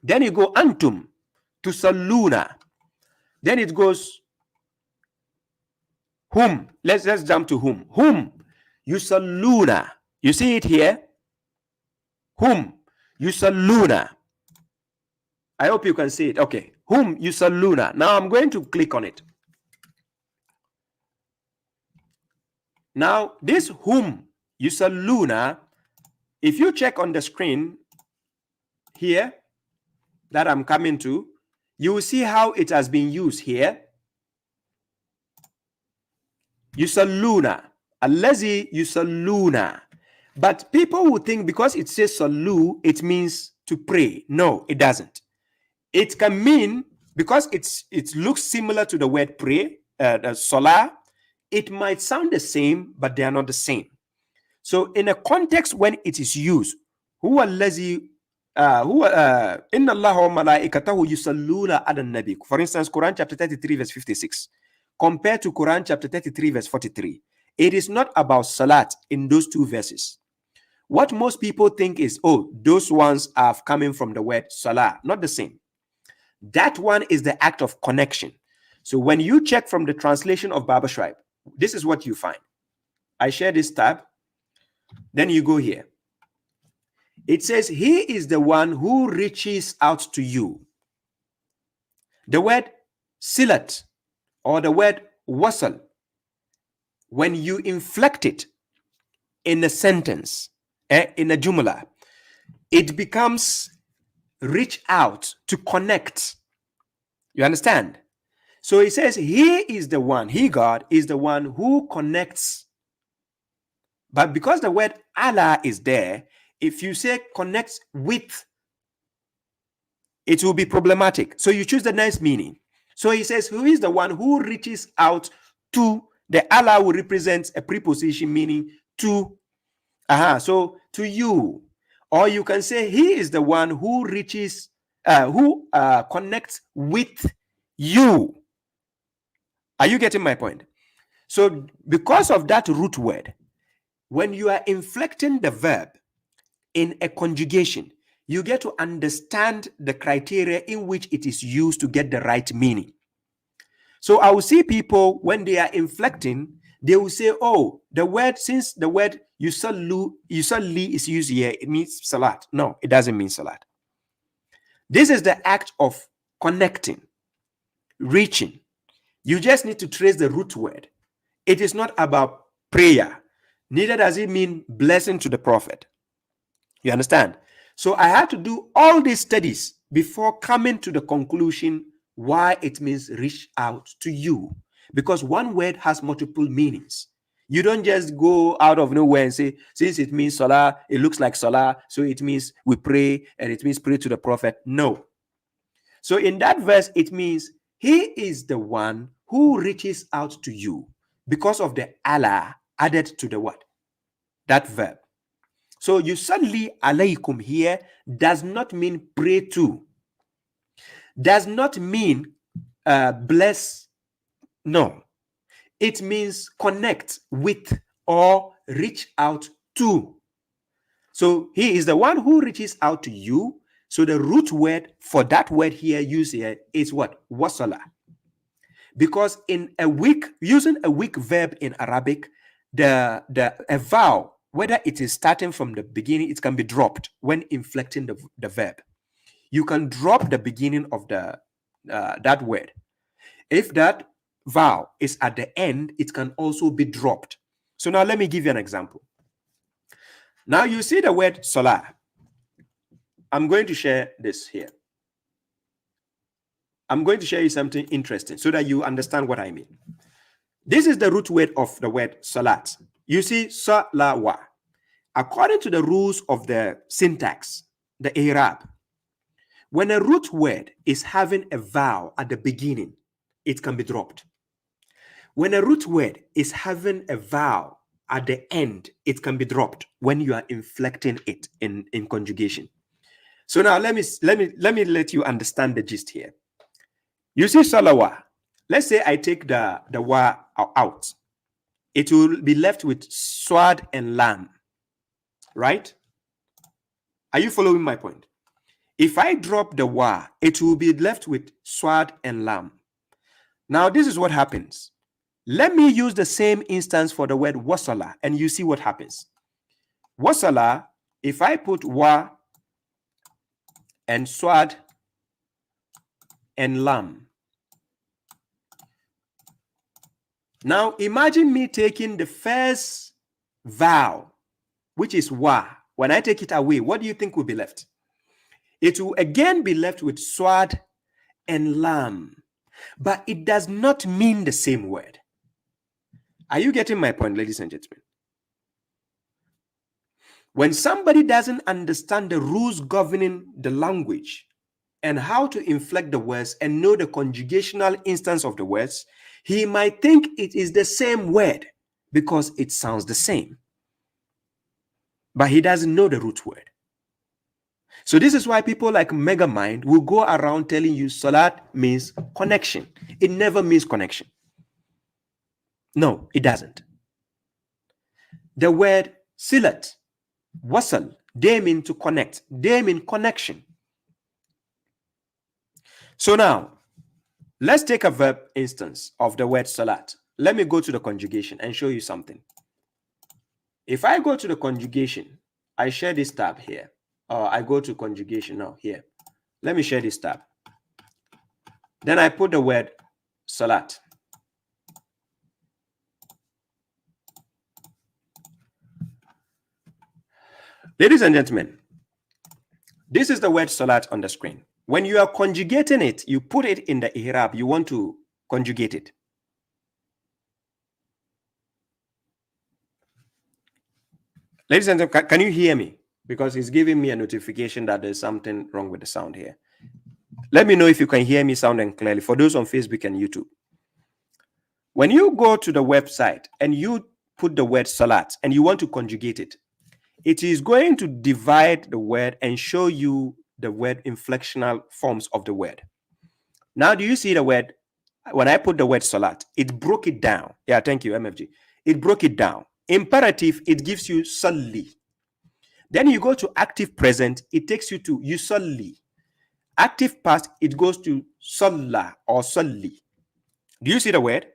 A: Then you go antum, tusalluna. Then it goes whom. Let's jump to whom. Whom, yusalluna. You see it here? Whom, yusalluna. I hope you can see it. Okay. Whom, yusalluna. Now I'm going to click on it. Now, this whom, yusalluna, if you check on the screen here that I'm coming to, you will see how it has been used here. Yusalluna, allazi yusalluna. But people will think because it says sallu, it means to pray. No, it doesn't. It can mean, because it looks similar to the word pray, the salah, it might sound the same, but they are not the same. So in a context when it is used, huwa allazi inna Allah wa malaikatahu yusalluna ala nabi. For instance, Quran chapter 33 verse 56 compared to Quran chapter 33 verse 43. It is not about salat in those two verses. What most people think is, oh, those ones are coming from the word salah. Not the same. That one is the act of connection. So when you check from the translation of babashuaib, this is what you find. I share this tab. Then you go here. It says, he is the one who reaches out to you. The word silat or the word wasal, when you inflect it in a sentence, in a jumla, it becomes reach out to connect. You understand? So he says he is the one, he, God, is the one who connects. But because the word Allah is there, if you say connects with, it will be problematic. So you choose the nice meaning. So he says, who is the one who reaches out to? The Allah will represent a preposition meaning to. So to you. Or you can say he is the one who reaches, who connects with you. Are you getting my point? So because of that root word, when you are inflecting the verb in a conjugation, you get to understand the criteria in which it is used to get the right meaning. So I will see people when they are inflecting, they will say, oh, the word, since the word yusalli is used here, it means salat. No, it doesn't mean salat. This is the act of connecting, reaching. You just need to trace the root word. It is not about prayer. Neither does it mean blessing to the prophet. You understand? So I had to do all these studies before coming to the conclusion why it means reach out to you. Because one word has multiple meanings. You don't just go out of nowhere and say, since it means salah, it looks like salah, so it means we pray, and it means pray to the prophet. No. So in that verse, it means he is the one who reaches out to you because of the Allah added to the word, that verb. So yusalli alaykum here does not mean pray to, does not mean bless. No, it means connect with or reach out to. So he is the one who reaches out to you. So the root word for that word here used here is what? Wasala. Because in a weak, using a weak verb in Arabic, a vowel, whether it is starting from the beginning, it can be dropped when inflecting the verb. You can drop the beginning of the that word. If that vowel is at the end, it can also be dropped. So now let me give you an example. Now you see the word salah. I'm going to share this here. I'm going to share you something interesting so that you understand what I mean. This is the root word of the word salat. You see salawa. According to the rules of the syntax, the Arab, when a root word is having a vowel at the beginning, it can be dropped. When a root word is having a vowel at the end, it can be dropped when you are inflecting it in conjugation. So now let me let you understand the gist here. You see salawa. Let's say I take the wa out. It will be left with swad and lam. Right? Are you following my point? If I drop the wa, it will be left with swad and lam. Now this is what happens. Let me use the same instance for the word wasala, and you see what happens. Wasala, if I put wa and swad and lam. Now imagine me taking the first vowel, which is wa. When I take it away, what do you think will be left? It will again be left with swad and lam. But it does not mean the same word. Are you getting my point, ladies and gentlemen? When somebody doesn't understand the rules governing the language and how to inflect the words and know the conjugational instance of the words, he might think it is the same word because it sounds the same. But he doesn't know the root word. So this is why people like Megamind will go around telling you salat means connection. It never means connection. No, it doesn't. The word silat, wasal, they mean to connect. They mean connection. So now, let's take a verb instance of the word salat. Let me go to the conjugation and show you something. If I go to the conjugation, I share this tab here. I go to conjugation now here. Let me share this tab. Then I put the word salat. Ladies and gentlemen, this is the word salat on the screen. When you are conjugating it, you put it in the i'rab. You want to conjugate it. Ladies and gentlemen, can you hear me? Because it's giving me a notification that there's something wrong with the sound here. Let me know if you can hear me sounding clearly for those on Facebook and YouTube. When you go to the website and you put the word salat and you want to conjugate it, it is going to divide the word and show you the word inflectional forms of the word. Now, do you see the word? When I put the word salat, it broke it down. Yeah, thank you, MFG. It broke it down. Imperative, it gives you salli. Then you go to active present, it takes you to yusalli. Active past, it goes to salla or salli. Do you see the word?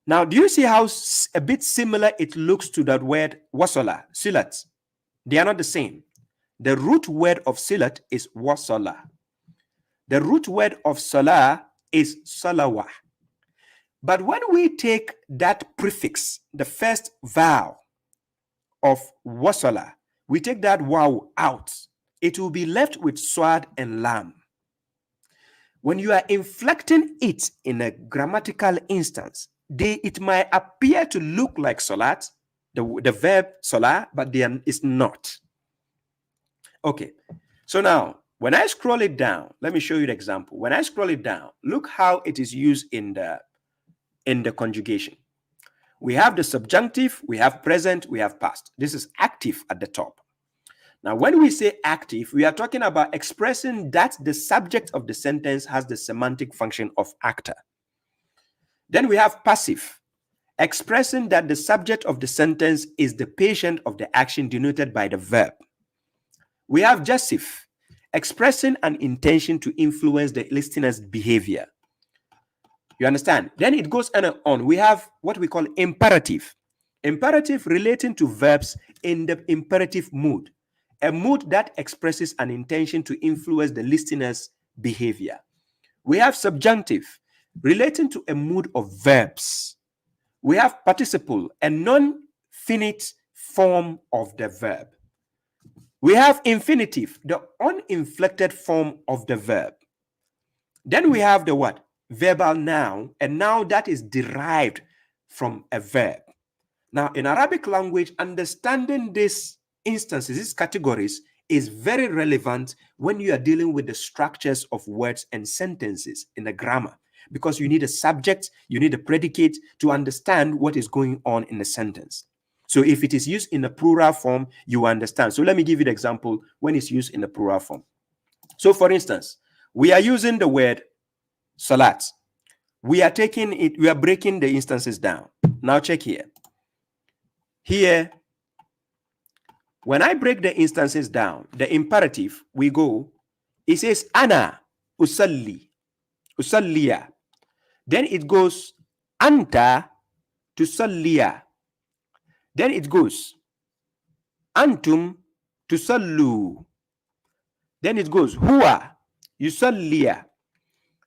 A: Now, do you see how a bit similar it looks to that word wasala, silat? They are not the same. The root word of silat is wasala. The root word of salah is salawah. But when we take that prefix, the first vowel of wasala, we take that waw out, it will be left with swad and lam. When you are inflecting it in a grammatical instance, it might appear to look like salat, the verb salah, but it's not. Okay, so now when I scroll it down, let me show you the example. When I scroll it down, look how it is used in the conjugation. We have the subjunctive, we have present, we have past. This is active at the top. Now, when we say active, we are talking about expressing that the subject of the sentence has the semantic function of actor. Then we have passive, expressing that the subject of the sentence is the patient of the action denoted by the verb. We have justif, expressing an intention to influence the listener's behavior. You understand? Then it goes on. We have what we call imperative. Imperative relating to verbs in the imperative mood, a mood that expresses an intention to influence the listener's behavior. We have subjunctive relating to a mood of verbs. We have participle, a non-finite form of the verb. We have infinitive, the uninflected form of the verb. Then we have the what? Verbal noun, a noun that is derived from a verb. Now, in Arabic language, understanding these instances, these categories, is very relevant when you are dealing with the structures of words and sentences in the grammar, because you need a subject, you need a predicate to understand what is going on in the sentence. So if it is used in a plural form, you understand. So let me give you the example when it's used in the plural form. So for instance, we are using the word salat. We are taking it, we are breaking the instances down. Now check here. Here, when I break the instances down, the imperative, we go, it says, ana usalli, usalliya. Then it goes, anta tusalliya. Then it goes, antum tusallu. Then it goes, huwa yusalliya.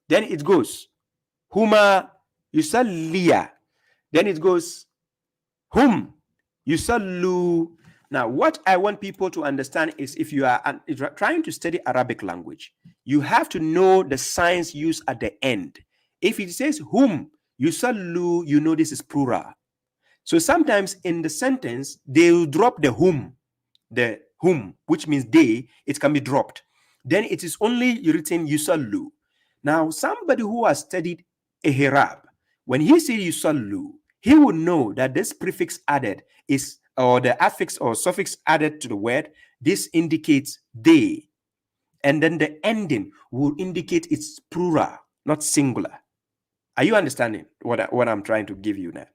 A: Then it goes, huma yusalliya. Then it goes, hum yusallu. Now, what I want people to understand is if you are trying to study Arabic language, you have to know the signs used at the end. If it says hum yusallu, you know this is plural. So sometimes in the sentence, they will drop the whom, which means they, it can be dropped. Then it is only written yusallu. Now, somebody who has studied Ihram, when he sees yusallu, he will know that this prefix added is, or the affix or suffix added to the word, this indicates they. And then the ending will indicate it's plural, not singular. Are you understanding what I'm trying to give you now?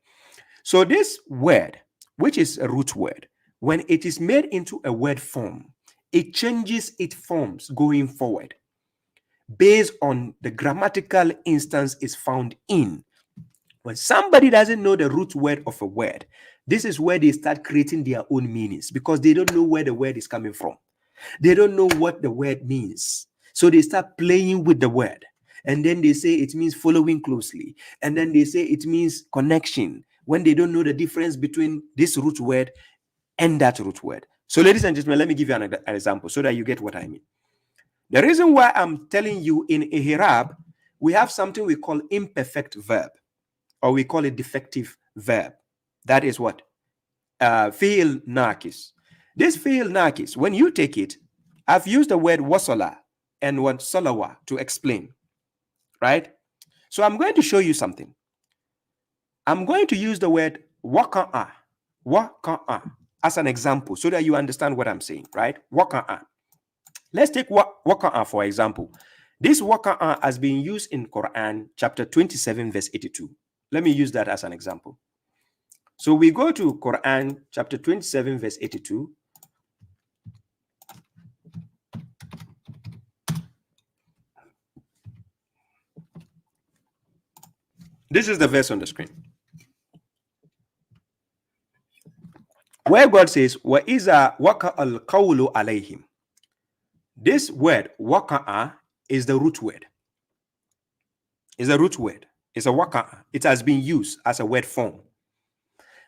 A: So this word, which is a root word, when it is made into a word form, it changes its forms going forward based on the grammatical instance is found in. When somebody doesn't know the root word of a word, this is where they start creating their own meanings because they don't know where the word is coming from. They don't know what the word means. So they start playing with the word. And then they say it means following closely. And then they say it means connection, when they don't know the difference between this root word and that root word. So ladies and gentlemen, let me give you an example so that you get what I mean. The reason why I'm telling you in Ihram, we have something we call imperfect verb, or we call it defective verb. That is what? Fi'il nakis. This fi'il nakis, when you take it, I've used the word wasala and what salawa to explain, right? So I'm going to show you something. I'm going to use the word waka'a as an example so that you understand what I'm saying, right? Waka'a. Let's take waka'a for example. This waka'a has been used in Quran chapter 27 verse 82. Let me use that as an example. So we go to Quran chapter 27 verse 82. This is the verse on the screen, where God says, وَإِذَا وَقَعَ الْقَوْلُ عَلَيْهِمْ. This word, waka'a, is the root word. It's a root word. It's a waka'a. It has been used as a word form.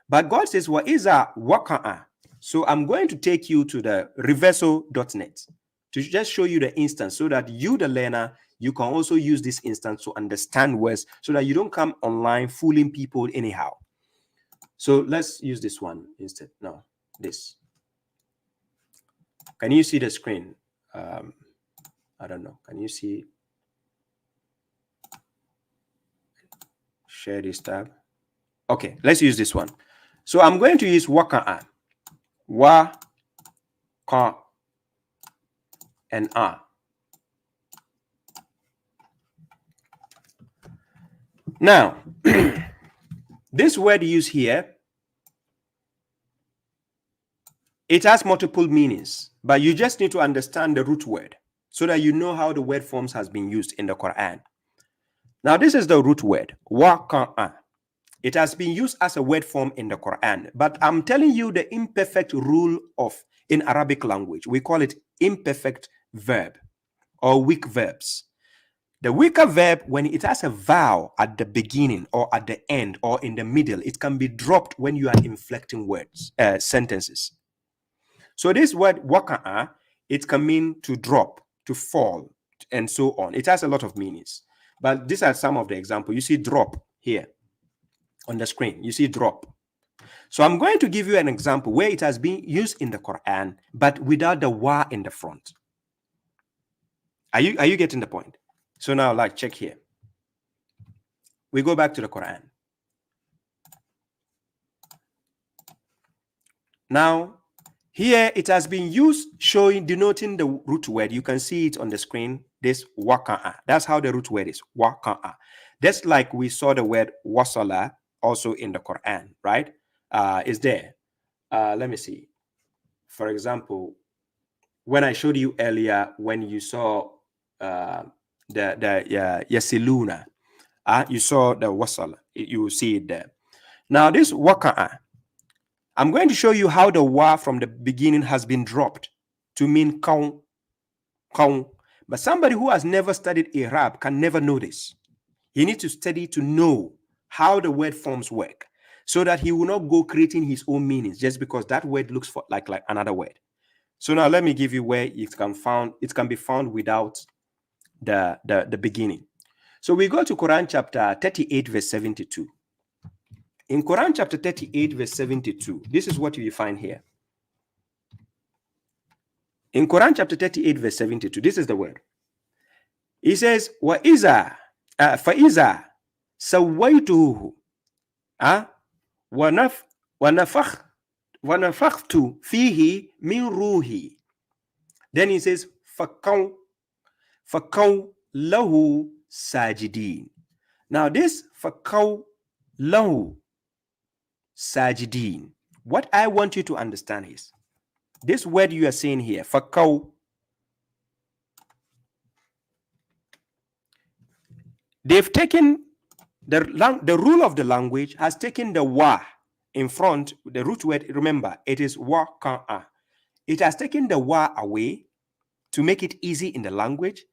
A: But God says, وَإِذَا waka'a. So I'm going to take you to the reverso.net to just show you the instance so that you, the learner, you can also use this instance to understand words so that you don't come online fooling people anyhow. So let's use this one instead. No, this. Can you see the screen? I don't know. Can you see? Share this tab. Okay, let's use this one. So I'm going to use waka'a. Wa, ka, and a. Now, this word used here, it has multiple meanings, but you just need to understand the root word so that you know how the word forms has been used in the Quran. Now, this is the root word, waqa'a. It has been used as a word form in the Quran, but I'm telling you the imperfect rule of in Arabic language. We call it imperfect verb or weak verbs. The weaker verb, when it has a vowel at the beginning or at the end or in the middle, it can be dropped when you are inflecting words, sentences. So this word waka'a, it can mean to drop, to fall, and so on. It has a lot of meanings. But these are some of the examples. You see drop here on the screen. You see drop. So I'm going to give you an example where it has been used in the Quran, but without the wa in the front. Are you getting the point? So now, like, check here. We go back to the Quran. Now, here it has been used denoting the root word. You can see it on the screen, this waka'a. That's how the root word is, waka'a. Just like we saw the word wasala also in the Quran, right? Is there. Let me see. For example, when I showed you earlier, when you saw the yasiluna, you saw the wasala. You see it there. Now this waka'a, I'm going to show you how the wa from the beginning has been dropped to mean kaun. But somebody who has never studied Arab can never know this. He needs to study to know how the word forms work so that he will not go creating his own meanings just because that word looks like another word. So now let me give you where it can be found without the beginning. So we go to Quran chapter 38 verse 72. In Quran chapter 38 verse 72, this is what you find here. In Quran chapter 38 verse 72, this is the word. He says, فَإِذَا سَوَّيْتُهُ وَنَفَخْتُ فِيهِ مِنْ رُوحِي. Then he says, فَكَوْ لَهُ سَاجِدِينَ. Now this فَكَوْ لَهُ sajidin. What I want you to understand is this word you are saying here, fakau. They've taken the rule of the language has taken the wa in front, the root word, remember, it is waka'a. It has taken the wa away to make it easy in the language.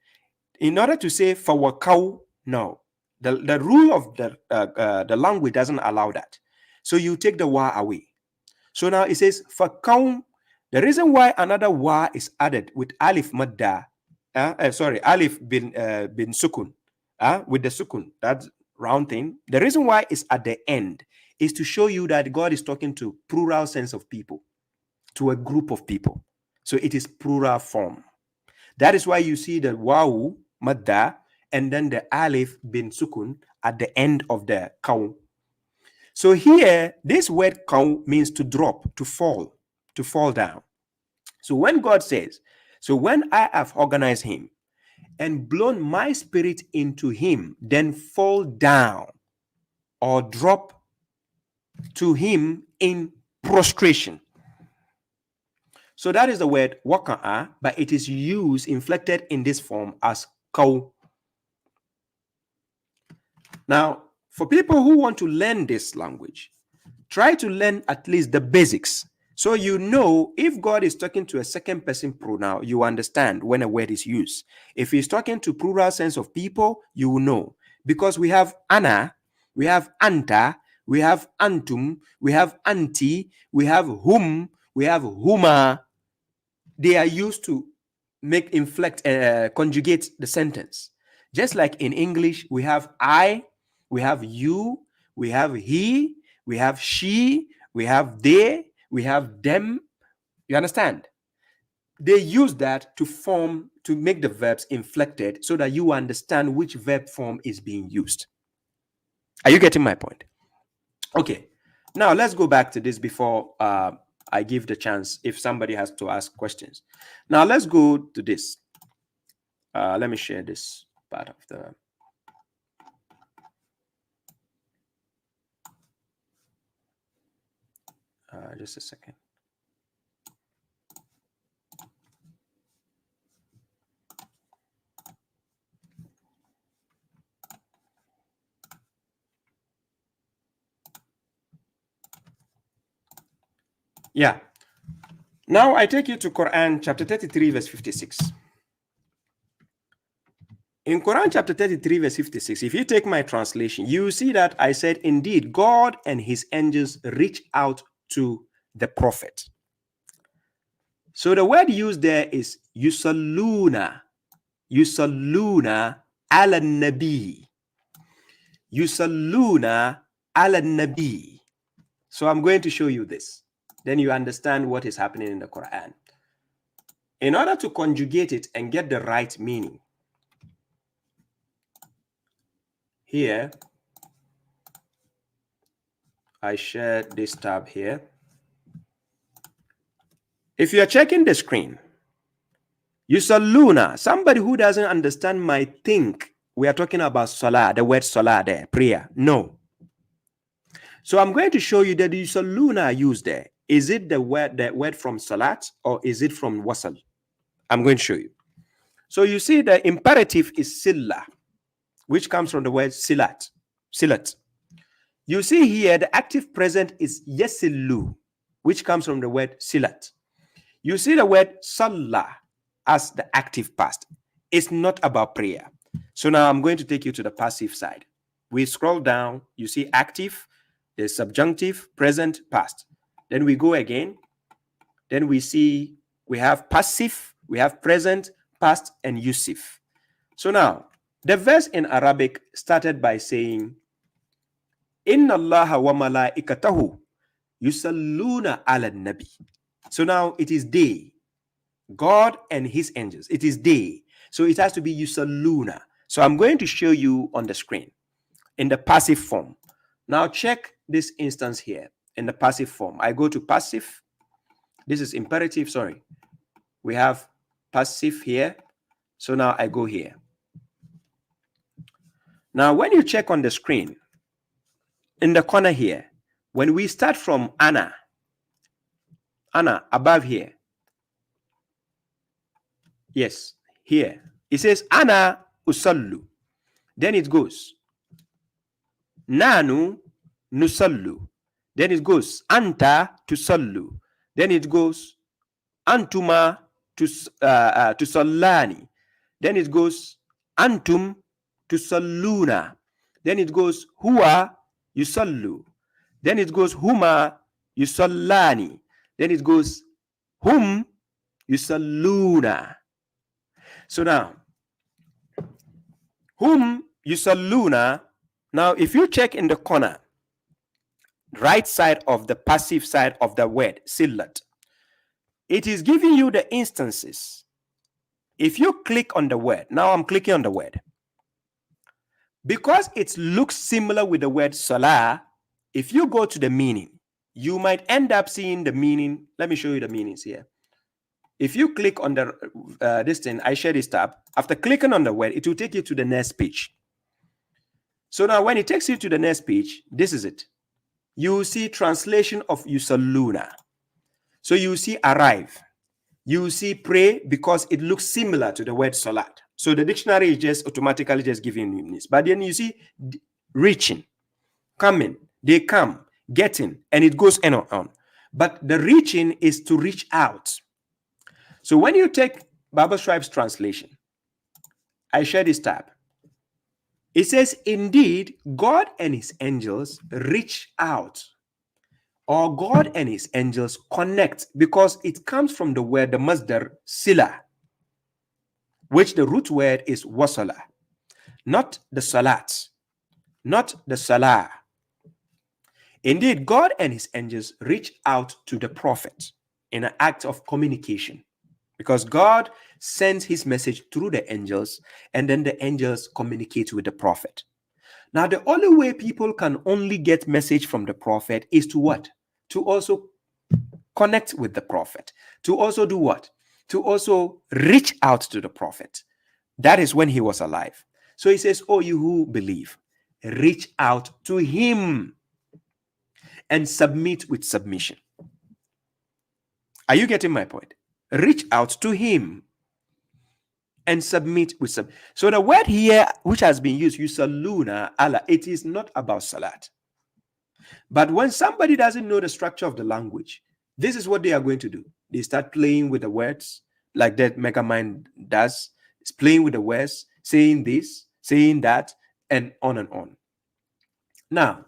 A: In order to say fawakau, no. The rule of the language doesn't allow that. So you take the wa away. So now it says fakaun. The reason why another wa is added with alif madda, alif bin sukun, with the sukun, that round thing. The reason why it's at the end is to show you that God is talking to plural sense of people, to a group of people. So it is plural form. That is why you see the wawu, madda, and then the alif bin sukun at the end of the kaw. So here, this word kaw means to drop, to fall down. So when God says, so when I have organized him and blown my spirit into him, then fall down or drop to him in prostration. So that is the word waka'a, but it is used, inflected in this form as kaw. Now, for people who want to learn this language, try to learn at least the basics. So you know, if God is talking to a second person pronoun, you understand when a word is used. If he's talking to plural sense of people, you will know. Because we have ana, we have anta, we have antum, we have anti, we have whom, we have huma. They are used to conjugate the sentence. Just like in English, we have I, we have you, we have he, we have she, we have they, we have them. You understand? They use that to make the verbs inflected so that you understand which verb form is being used. Are you getting my point? Okay. Now let's go back to this before I give the chance if somebody has to ask questions. Now let's go to this. Let me share this part of the. Just a second. Yeah. Now I take you to Quran chapter 33 verse 56. In Quran chapter 33 verse 56, if you take my translation, you see that I said, indeed, God and his angels reach out to the prophet. So the word used there is yusalluna ala nabi. Yusalluna ala nabi. So I'm going to show you this. Then you understand what is happening in the Quran. In order to conjugate it and get the right meaning, here, I shared this tab here. If you're checking the screen, Yusalluna, somebody who doesn't understand might think we are talking about salah, the word salah there, prayer. No. So I'm going to show you that the Yusalluna used there. Is it the word from salat or is it from wasal? I'm going to show you. So you see the imperative is silla, which comes from the word silat. You see here the active present is yesillu, which comes from the word silat. You see the word salah as the active past. It's not about prayer. So now I'm going to take you to the passive side. We scroll down, you see active, there's subjunctive, present, past. Then we go again. Then we see we have passive, we have present, past, and yusif. So now, the verse in Arabic started by saying, Inna Allaha wa malaikatahu yusalluna ala nabi. So now it is they, God and his angels. It is they. So it has to be yusalluna. So I'm going to show you on the screen in the passive form. Now check this instance here in the passive form. I go to passive. This is imperative, sorry. We have passive here. So now I go here. Now when you check on the screen, in the corner here, when we start from Anna above here. Yes, here. It says Ana usallu. Then it goes Nanu nusallu. Then it goes Anta tusallu. Then it goes Antuma tusallani. Then it goes Antum tusalluna. Then it goes Huwa yusallu. Then it goes Huma yusallani. Then it goes Hum yusalluna. So now, Hum yusalluna. Now, if you check in the corner, right side of the passive side of the word, sillat, it is giving you the instances. If you click on the word, now I'm clicking on the word. Because it looks similar with the word salah, if you go to the meaning, you might end up seeing the meaning. Let me show you the meanings here. If you click on the this thing, I share this tab. After clicking on the word, it will take you to the next page. So now when it takes you to the next page, this is it. You will see translation of yusalluna. So you see arrive. You see pray because it looks similar to the word salat. So the dictionary is just automatically just giving you this. But then you see reaching, coming, they come, getting, and it goes on. But the reaching is to reach out. So when you take babashuaib's translation, I share this tab. It says, indeed, God and his angels reach out, or God and his angels connect, because it comes from the word, the masdar sila, which the root word is wasala, not the salat, not the salah. Indeed, God and his angels reach out to the prophet in an act of communication, because God sends his message through the angels, and then the angels communicate with the prophet. Now, the only way people can only get message from the prophet is to what? To also connect with the prophet. To also do what? To also reach out to the prophet. That is when he was alive. So he says, oh, you who believe, reach out to him and submit with submission. Are you getting my point? Reach out to him and submit with submission. So the word here, which has been used, yusalluna Allah, it is not about salat. But when somebody doesn't know the structure of the language, this is what they are going to do. They start playing with the words, like that Megamind does. It's playing with the words, saying this, saying that, and on and on. Now,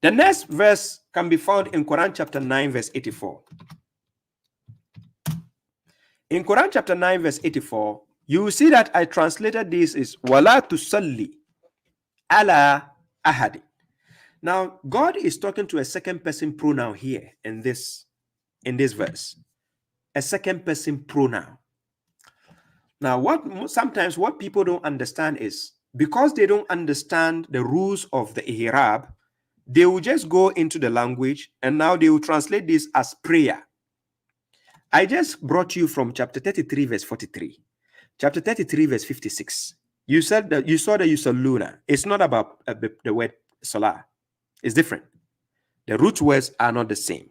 A: the next verse can be found in Quran chapter 9, verse 84. In Quran chapter 9, verse 84, you will see that I translated this is wala tusalli ala ahadi. Now, God is talking to a second person pronoun here in this verse. A second person pronoun. Now, sometimes what people don't understand is, because they don't understand the rules of the Ihrab, they will just go into the language and now they will translate this as prayer. I just brought you from chapter 33, verse 43. Chapter 33, verse 56. You said that you saw the yusalluna. It's not about the word salah. It's different. The root words are not the same.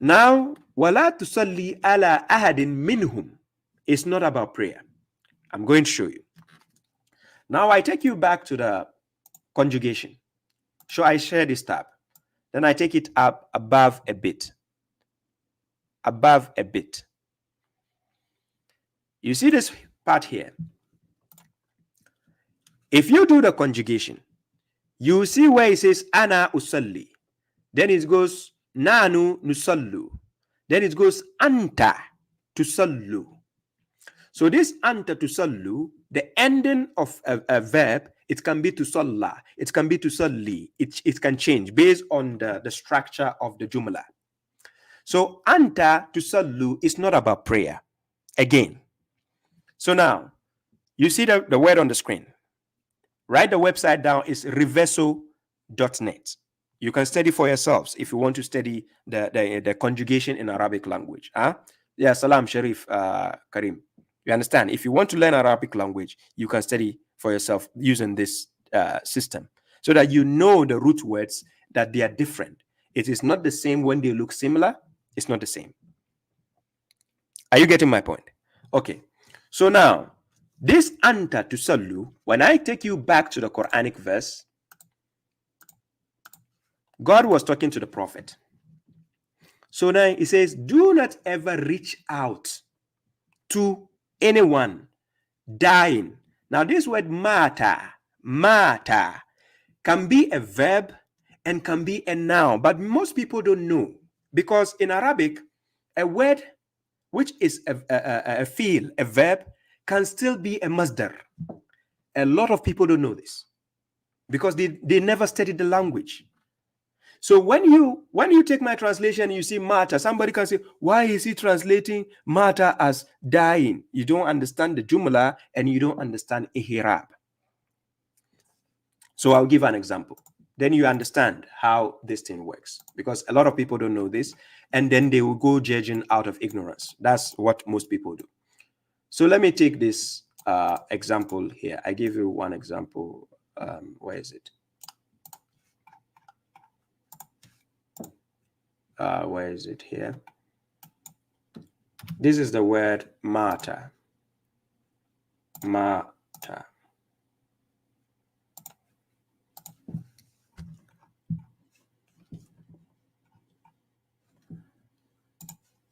A: Now, wala tusalli ala ahadin minhum. It's not about prayer. I'm going to show you. Now, I take you back to the conjugation. So I share this tab. Then I take it up above a bit. Above a bit. You see this part here. If you do the conjugation, you see where it says ana usalli. Then it goes nanu nusallu. Then it goes anta tusallu. So this anta tusallu, the ending of a verb, it can be tusalla, it can be tusalli. It can change based on the structure of the jumla. So anta tusallu is not about prayer. Again. So now, you see the word on the screen. Write the website down. Is reverso.net. You can study for yourselves if you want to study the conjugation in Arabic language. Yeah, salam Sharif Karim. You understand? If you want to learn Arabic language, you can study for yourself using this system so that you know the root words, that they are different. It is not the same when they look similar. It's not the same. Are you getting my point? Okay. So now, this anta tusallu, when I take you back to the Quranic verse, God was talking to the prophet. So now he says, do not ever reach out to anyone dying. Now this word mata can be a verb and can be a noun, but most people don't know, because in Arabic, a word which is a fi'l, a verb, can still be a masdar. A lot of people don't know this because they never studied the language. So when you take my translation, you see mata, somebody can say, why is he translating mata as dying? You don't understand the jumla and you don't understand ihrab. So I'll give an example. Then you understand how this thing works, because a lot of people don't know this, and then they will go judging out of ignorance. That's what most people do. So let me take this example here. I give you one example. Where is it? Where is it here? This is the word mata. Mata.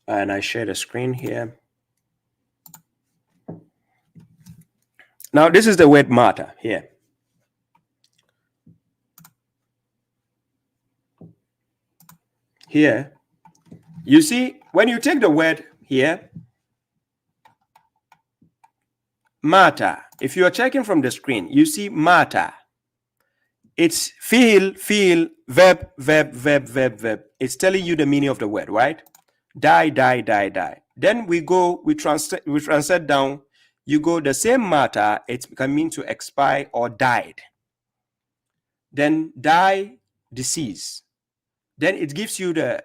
A: And I share the screen here. Now, this is the word mata here. Here, you see, when you take the word here, mata, if you are checking from the screen, you see mata. It's feel, verb. It's telling you the meaning of the word, right? Die. Then we translate down. You go the same matter, it can mean to expire or died. Then die, decease. Then it gives you the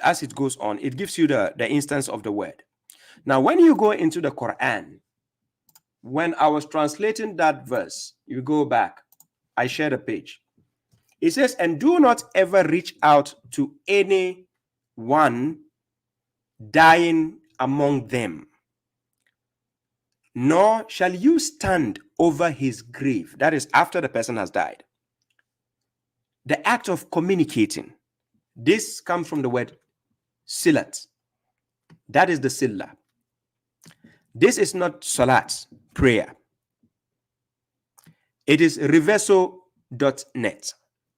A: as it goes on, it gives you the instance of the word. Now, when you go into the Quran, when I was translating that verse, you go back, I shared a page. It says, and do not ever reach out to anyone dying among them, nor shall you stand over his grave. That is after the person has died. The act of communicating. This comes from the word silat. That is the silla. This is not salat, prayer. It is reverso.net.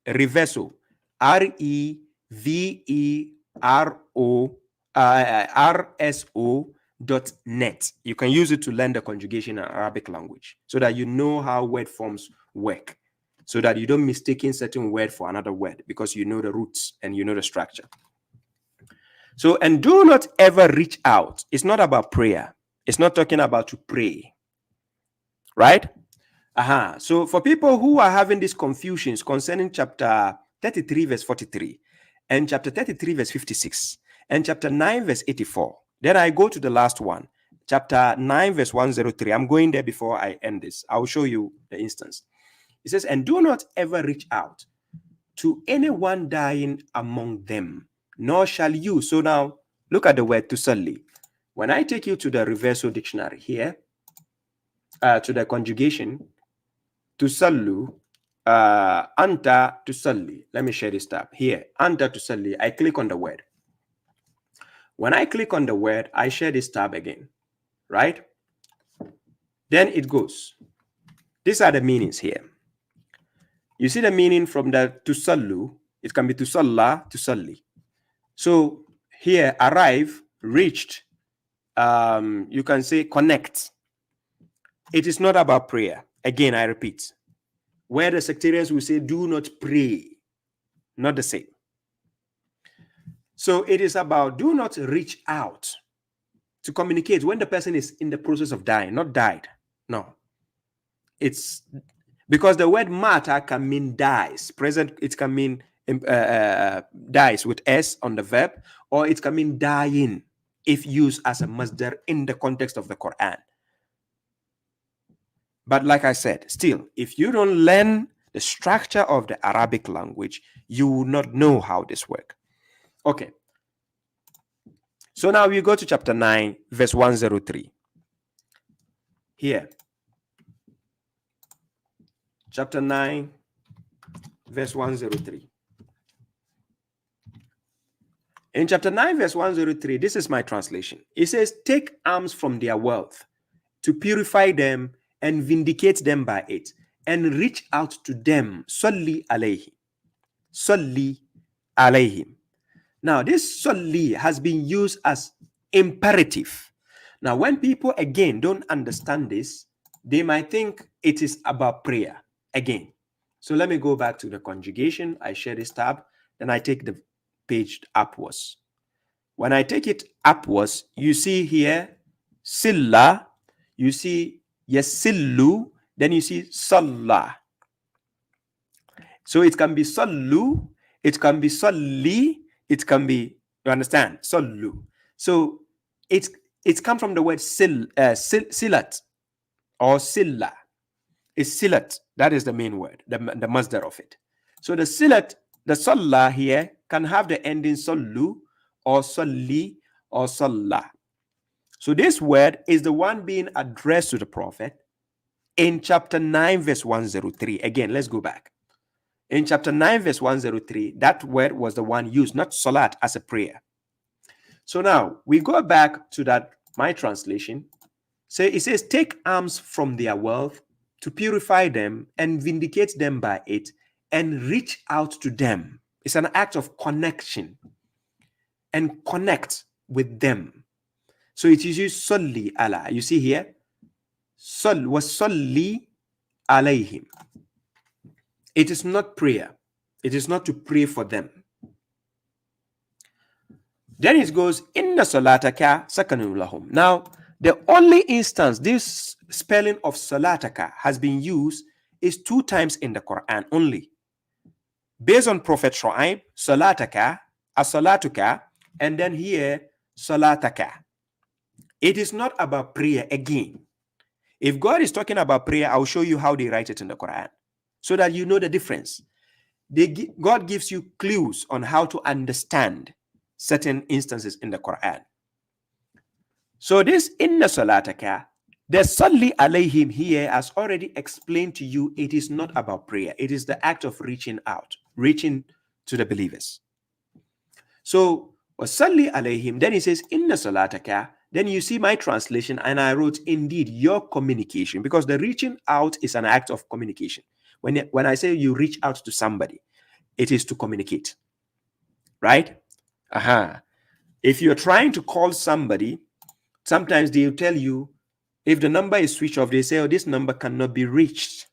A: Reverso. REVERSO.net. You can use it to learn the conjugation in Arabic language so that you know how word forms work, so that you don't mistake certain word for another word, because you know the roots and you know the structure. So, and do not ever reach out. It's not about prayer. It's not talking about to pray, right? So for people who are having these confusions concerning chapter 33 verse 43 and chapter 33 verse 56 and chapter 9 verse 84, then I go to the last one, chapter 9 verse 103. I'm going there before I end this. I'll show you the instance. It says, and do not ever reach out to anyone dying among them, nor shall you. So now look at the word tusalli. When I take you to the Reverso dictionary here, to the conjugation, tusallu, anta tusalli. Let me share this tab here. Anta tusalli. I click on the word. When I click on the word, I share this tab again, right? Then it goes. These are the meanings here. You see the meaning from the tusallu. It can be tusalla, tusalli. So here, arrive, reached. You can say connect. It is not about prayer. Again, I repeat. Where the sectarians will say, do not pray. Not the same. So it is about do not reach out to communicate when the person is in the process of dying, not died. No. It's because the word matter can mean dies. Present, it can mean dies with S on the verb, or it can mean dying if used as a masdar in the context of the Quran. But like I said, still, if you don't learn the structure of the Arabic language, you will not know how this works. Okay. So now we go to chapter 9, verse 103. Here. Chapter 9, verse 103. In chapter 9, verse 103, this is my translation. It says, take alms from their wealth to purify them and vindicate them by it, and reach out to them. Salli alayhi. Salli alayhim. Now, this salli has been used as imperative. Now, when people again don't understand this, they might think it is about prayer again. So let me go back to the conjugation. I share this tab, then I take the page upwards. When I take it upwards, you see here silla, you see yasillu, then you see salah. So it can be sallu, it can be salli, it can be, you understand, sallu. So it's come from the word silat or silla. It's silat. That is the main word, the masdar of it. So the silat, the salah here can have the ending sallu or salli or salah. So this word is the one being addressed to the prophet in chapter 9 verse 103. Again, let's go back. In chapter 9 verse 103, that word was the one used, not salat, as a prayer. So now we go back to that, my translation. So it says, take alms from their wealth to purify them and vindicate them by it and reach out to them. It's an act of connection and connect with them. So it is used solli ala. You see here, sol was solli alayhim. It is not prayer. It is not to pray for them. Then it goes, inna salataka sakanu lahum. Now, the only instance this spelling of salataka has been used is 2 times in the Quran only. Based on Prophet Shu'aib, salataka, as-salatuka, and then here, salataka. It is not about prayer again. If God is talking about prayer, I'll show you how they write it in the Quran so that you know the difference. God gives you clues on how to understand certain instances in the Quran. So this inna salataka, the salli alayhim here has already explained to you it is not about prayer. It is the act of reaching out, reaching to the believers. So wasalli alayhim, then he says inna salataka. Then you see my translation, and I wrote, indeed, your communication, because the reaching out is an act of communication. When I say you reach out to somebody, it is to communicate, right? If you're trying to call somebody, sometimes they'll tell you, if the number is switched off, they say, oh, this number cannot be reached.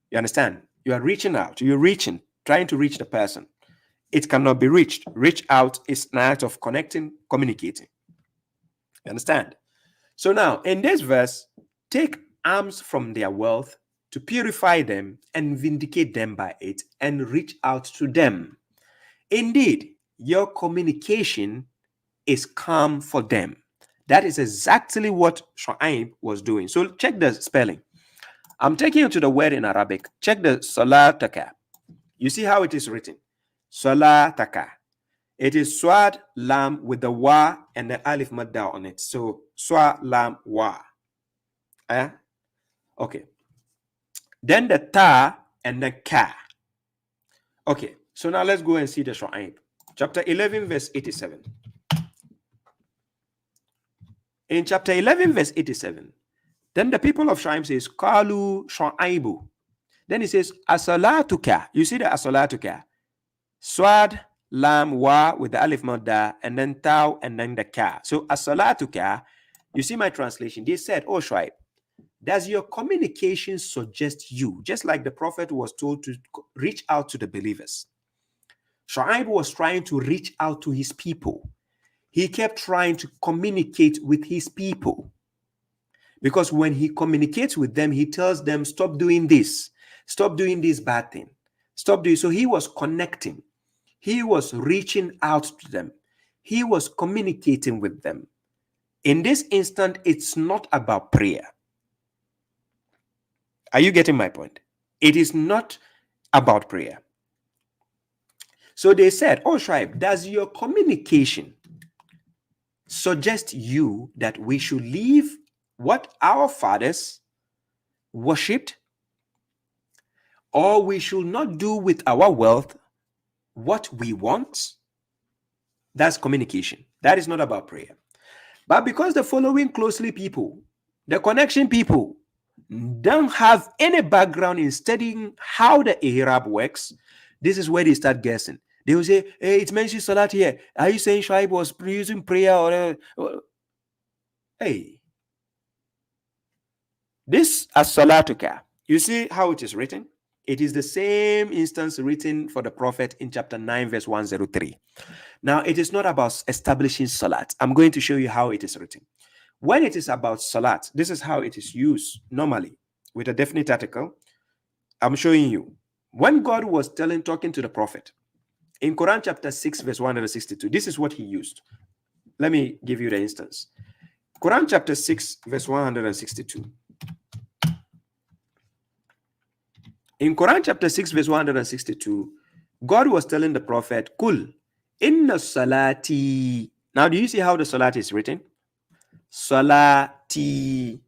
A: You understand? You are reaching out. You're reaching, trying to reach the person. It cannot be reached. Reach out is an act of connecting, communicating. You understand? So now, in this verse, take alms from their wealth to purify them and vindicate them by it and reach out to them. Indeed, your communication is calm for them. That is exactly what Shu'aib was doing. So check the spelling. I'm taking you to the word in Arabic. Check the salataka. You see how it is written? Salataka. It is swad lam with the wa and the alif madda on it. So swad lam wa. Okay. Then the ta and the ka. Okay. So now let's go and see the Shu'aib. Chapter 11 verse 87. In chapter 11 verse 87, then the people of Shu'aib says, Qalu Shu'aibu. Then he says, Asalatuka. You see the asalatuka. Swad lam wa with the alif madda and then taw and then the ka. So as-salatuka, you see my translation. They said, oh Shu'aib, does your communication suggest you, just like the prophet was told to reach out to the believers? Shu'aib was trying to reach out to his people. He kept trying to communicate with his people. Because when he communicates with them, he tells them, stop doing this bad thing. Stop doing. So he was connecting. He was reaching out to them. He was communicating with them. In this instant, it's not about prayer. Are you getting my point? It is not about prayer. So they said, oh Shu'aib, does your communication suggest you that we should leave what our fathers worshipped, or we should not do with our wealth what we want? That's communication. That is not about prayer. But because the following closely people, the connection people, don't have any background in studying how the Ihrab works, this is where they start guessing. They will say, hey, it mentions Salat here. Are you saying Shu'aib was using prayer? Hey, this as-salatuka, you see how it is written? It is the same instance written for the prophet in chapter 9, verse 103. Now, it is not about establishing salat. I'm going to show you how it is written. When it is about salat, this is how it is used normally with a definite article. I'm showing you. When God was talking to the prophet in Quran chapter 6, verse 162, this is what he used. Let me give you the instance. Quran chapter 6, verse 162. In Quran chapter 6, verse 162, God was telling the prophet, Kul, inna salati. Now, do you see how the salat is written? Salati.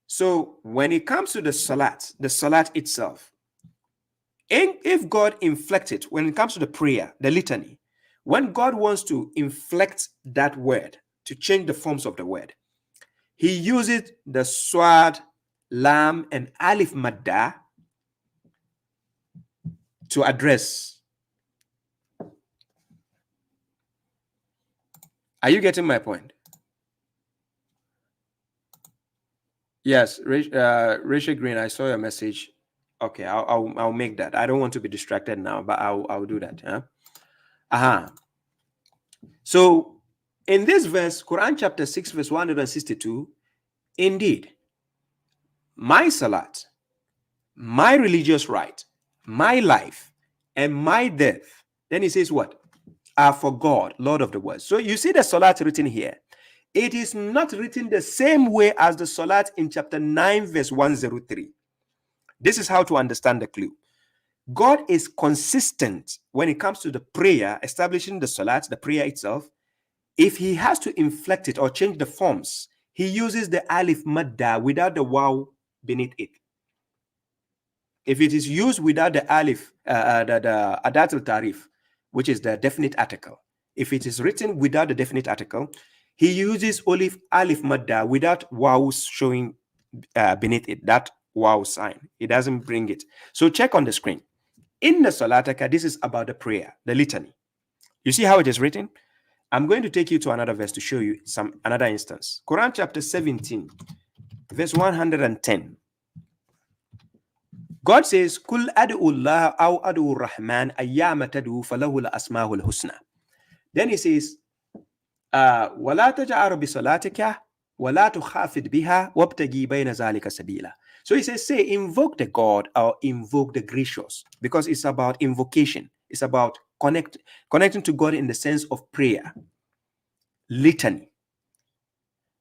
A: So, when it comes to the salat itself, if God inflects it, when it comes to the prayer, the litany, when God wants to inflect that word, to change the forms of the word, he uses the swad, lam, and alif madda to address. Are you getting my point? Yes, Rachel Green, I saw your message. Okay, I'll make that. I don't want to be distracted now, but I'll do that. Huh? So in this verse, Quran chapter 6, verse 162, indeed, my salat, my religious right, my life, and my death. Then he says what? Are for God, Lord of the world. So you see the salat written here. It is not written the same way as the salat in chapter 9, verse 103. This is how to understand the clue. God is consistent when it comes to the prayer, establishing the salat, the prayer itself. If he has to inflect it or change the forms, he uses the alif madda without the waw beneath it. If it is used without the alif, the adat al-tarif, which is the definite article, if it is written without the definite article, he uses alif madda without waw showing beneath it, that waw sign. He doesn't bring it. So check on the screen. In the salataka, this is about the prayer, the litany. You see how it is written? I'm going to take you to another verse to show you another instance. Quran chapter 17, verse 110. God says, Kul ad'ullah aw ad'ur rahman ayyama tad'u falahu al-asma'ul husna. Then he says, وَلَا تَجْعَرْ بِصَلَاتِكَ وَلَا تُخَافِدْ بِهَا وَابْتَغِي بَيْنَ ذَلِكَ سَبِيلًا. So he says, say, invoke the God or invoke the gracious, because it's about invocation. It's about connecting to God in the sense of prayer, litany.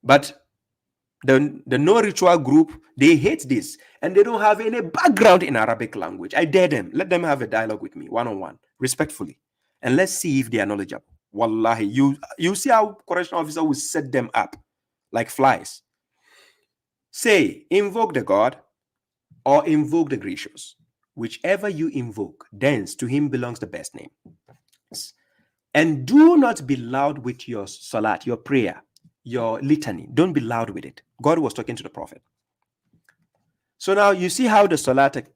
A: But the no ritual group, they hate this, and they don't have any background in Arabic language. I dare them. Let them have a dialogue with me, one-on-one, respectfully, and let's see if they are knowledgeable. Wallahi, you see how correctional officer will set them up like flies. Say, invoke the God or invoke the gracious. Whichever you invoke, thence to him belongs the best name. And do not be loud with your salat, your prayer, your litany. Don't be loud with it. God was talking to the prophet. So now you see how the salat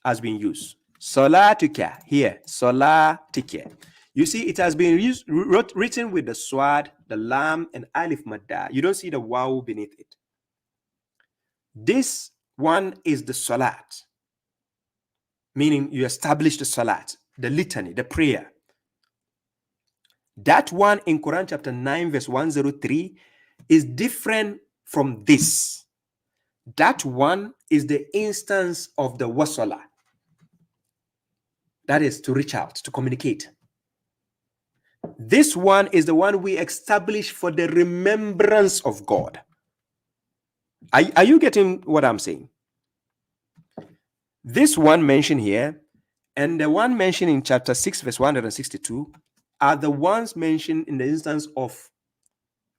A: has been used. Salatuka here, salatika. You see, it has been written with the swad, the lam, and alif madda. You don't see the waw beneath it. This one is the salat, meaning you establish the salat, the litany, the prayer. That one in Quran chapter 9, verse 103 is different from this. That one is the instance of the wasala. That is to reach out, to communicate. This one is the one we establish for the remembrance of God. Are you getting what I'm saying? This one mentioned here and the one mentioned in chapter 6, verse 162 are the ones mentioned in the instance of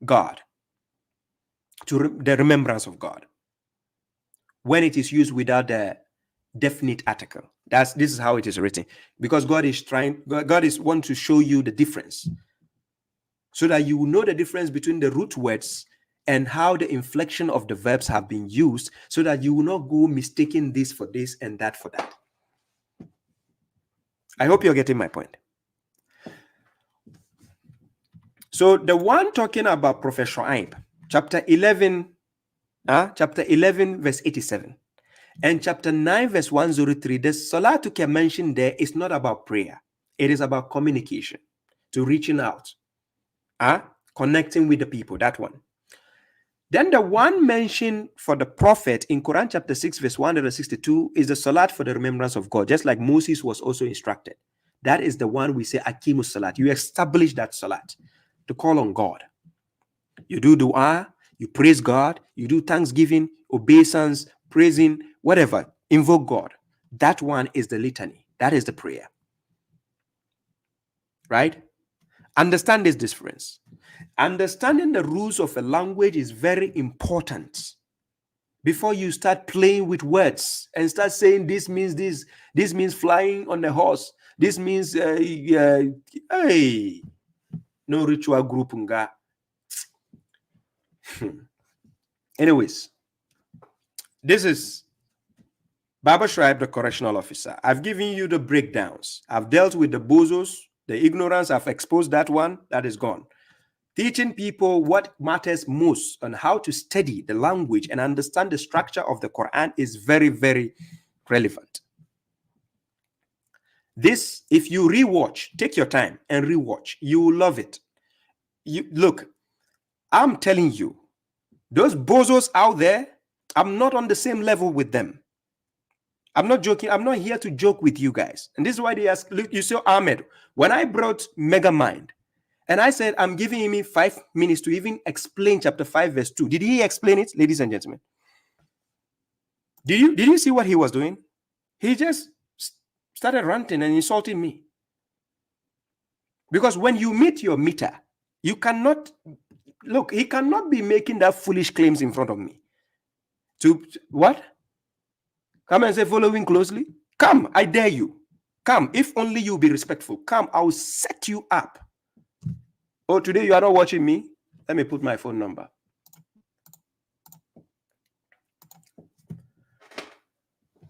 A: God, the remembrance of God, when it is used without the definite article. This is how it is written, because God is wanting to show you the difference, so that you know the difference between the root words and how the inflection of the verbs have been used, so that you will not go mistaking this for this and that for that. I hope you're getting my point. So the one talking about Prophet Shu'aib, chapter 11, verse 87, and chapter 9, verse 103, the Salatuka mentioned there is not about prayer. It is about communication, to reaching out, connecting with the people, that one. Then the one mentioned for the prophet in Quran chapter 6, verse 162 is the salat for the remembrance of God, just like Moses was also instructed. That is the one we say Akimus Salat. You establish that salat to call on God. You do dua, you praise God, you do thanksgiving, obeisance, praising, whatever, invoke God. That one is the litany. That is the prayer. Right? Understand this difference. Understanding the rules of a language is very important before you start playing with words and start saying this means this means flying on the horse, this means hey, no ritual group nga. Anyways, this is babashuaib, the correctional officer. I've given you the breakdowns. I've dealt with the bozos, the ignorance. I've exposed that one. That is gone. Teaching people what matters most on how to study the language and understand the structure of the Quran is very, very relevant. This, if you rewatch, take your time and rewatch, you will love it. Look, I'm telling you, those bozos out there, I'm not on the same level with them. I'm not joking. I'm not here to joke with you guys. And this is why they ask, look, you saw Ahmed, when I brought Megamind, and I said, I'm giving him 5 minutes to even explain chapter 5, verse 2. Did he explain it, ladies and gentlemen? Did you see what he was doing? He just started ranting and insulting me. Because when you meet your meter, you cannot, look, he cannot be making that foolish claims in front of me. To what? Come and say, following closely? Come, I dare you. Come, if only you be respectful. Come, I'll set you up. Oh, today you are not watching me? Let me put my phone number.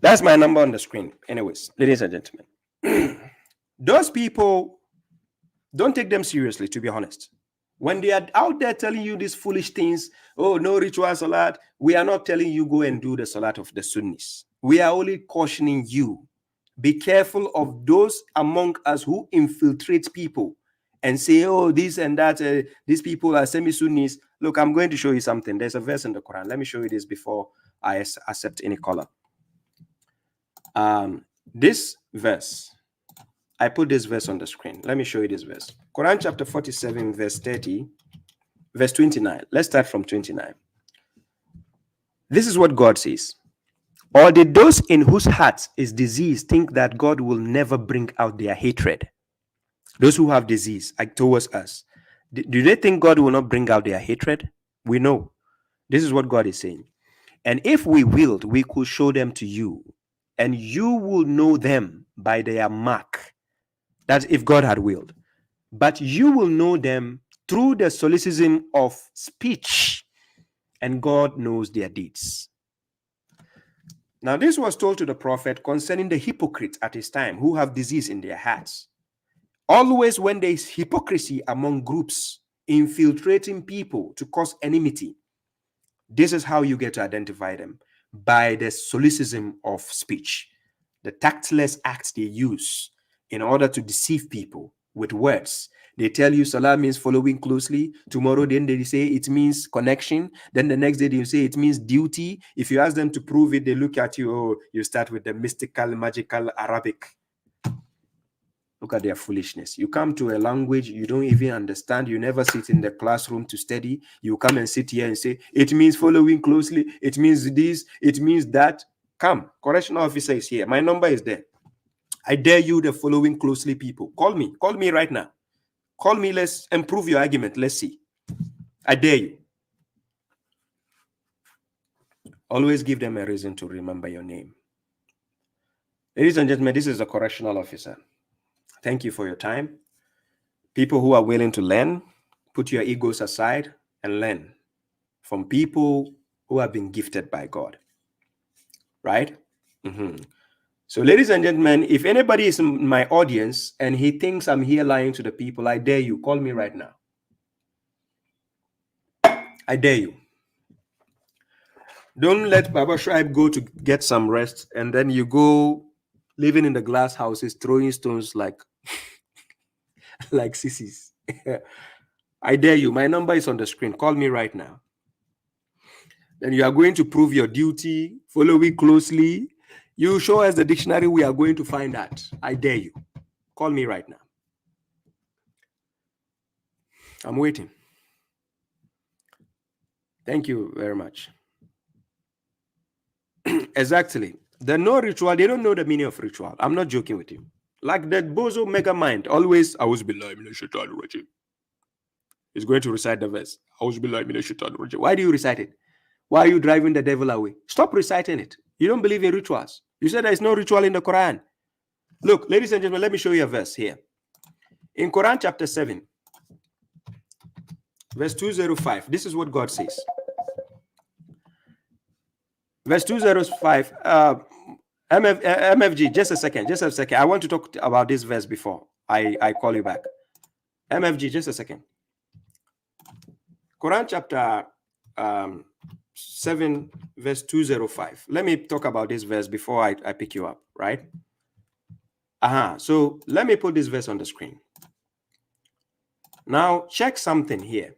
A: That's my number on the screen. Anyways, ladies and gentlemen, those people, don't take them seriously, to be honest. When they are out there telling you these foolish things, oh, no ritual salat, we are not telling you go and do the salat of the Sunnis. We are only cautioning you. Be careful of those among us who infiltrate people and say, oh, this and that, these people are semi-Sunnis. Look, I'm going to show you something. There's a verse in the Quran. Let me show you this before I accept any color. This verse, I put this verse on the screen. Let me show you this verse. Quran chapter 47, verse 30, verse 29. Let's start from 29. This is what God says. Or did those in whose hearts is disease think that God will never bring out their hatred? Those who have disease towards us, do they think God will not bring out their hatred? We know. This is what God is saying. And if we willed, we could show them to you, and you will know them by their mark. That's if God had willed. But you will know them through the solecism of speech, and God knows their deeds. Now, this was told to the prophet concerning the hypocrites at his time who have disease in their hearts. Always when there is hypocrisy among groups infiltrating people to cause enmity, this is how you get to identify them, by the solecism of speech, the tactless acts they use in order to deceive people with words. They tell you salah means following closely. Tomorrow, then they say it means connection. Then the next day, they say it means duty. If you ask them to prove it, they look at you. Oh, you start with the mystical, magical Arabic. Look at their foolishness. You come to a language you don't even understand. You never sit in the classroom to study. You come and sit here and say, it means following closely. It means this. It means that. Come, correctional officer is here. My number is there. I dare you, the following closely people. Call me. Call me right now. Call me. Let's improve your argument. Let's see. I dare you. Always give them a reason to remember your name. Ladies and gentlemen, this is a correctional officer. Thank you for your time. People who are willing to learn, put your egos aside and learn from people who have been gifted by God. Right? So, ladies and gentlemen, if anybody is in my audience and he thinks I'm here lying to the people, I dare you, call me right now. I dare you. Don't let babashuaib go to get some rest, and then you go living in the glass houses, throwing stones like like sissies. I dare you. My number is on the screen. Call me right now. Then you are going to prove your duty. Follow it closely. You show us the dictionary. We are going to find that. I dare you. Call me right now. I'm waiting. Thank you very much. Exactly. The no ritual, they don't know the meaning of ritual. I'm not joking with you. Like that bozo mega mind, always, I was billahi minash shaitanir rajim. He's going to recite the verse. I was billahi minash shaitanir rajim. Why do you recite it? Why are you driving the devil away? Stop reciting it. You don't believe in rituals. You said there is no ritual in the Quran. Look, ladies and gentlemen, let me show you a verse here. In Quran chapter 7, verse 205, this is what God says. Verse 205, MFG, just a second. I want to talk about this verse before I call you back. MFG, just a second. Quran chapter 7, verse 205. Let me talk about this verse before I pick you up, right? So let me put this verse on the screen. Now check something here.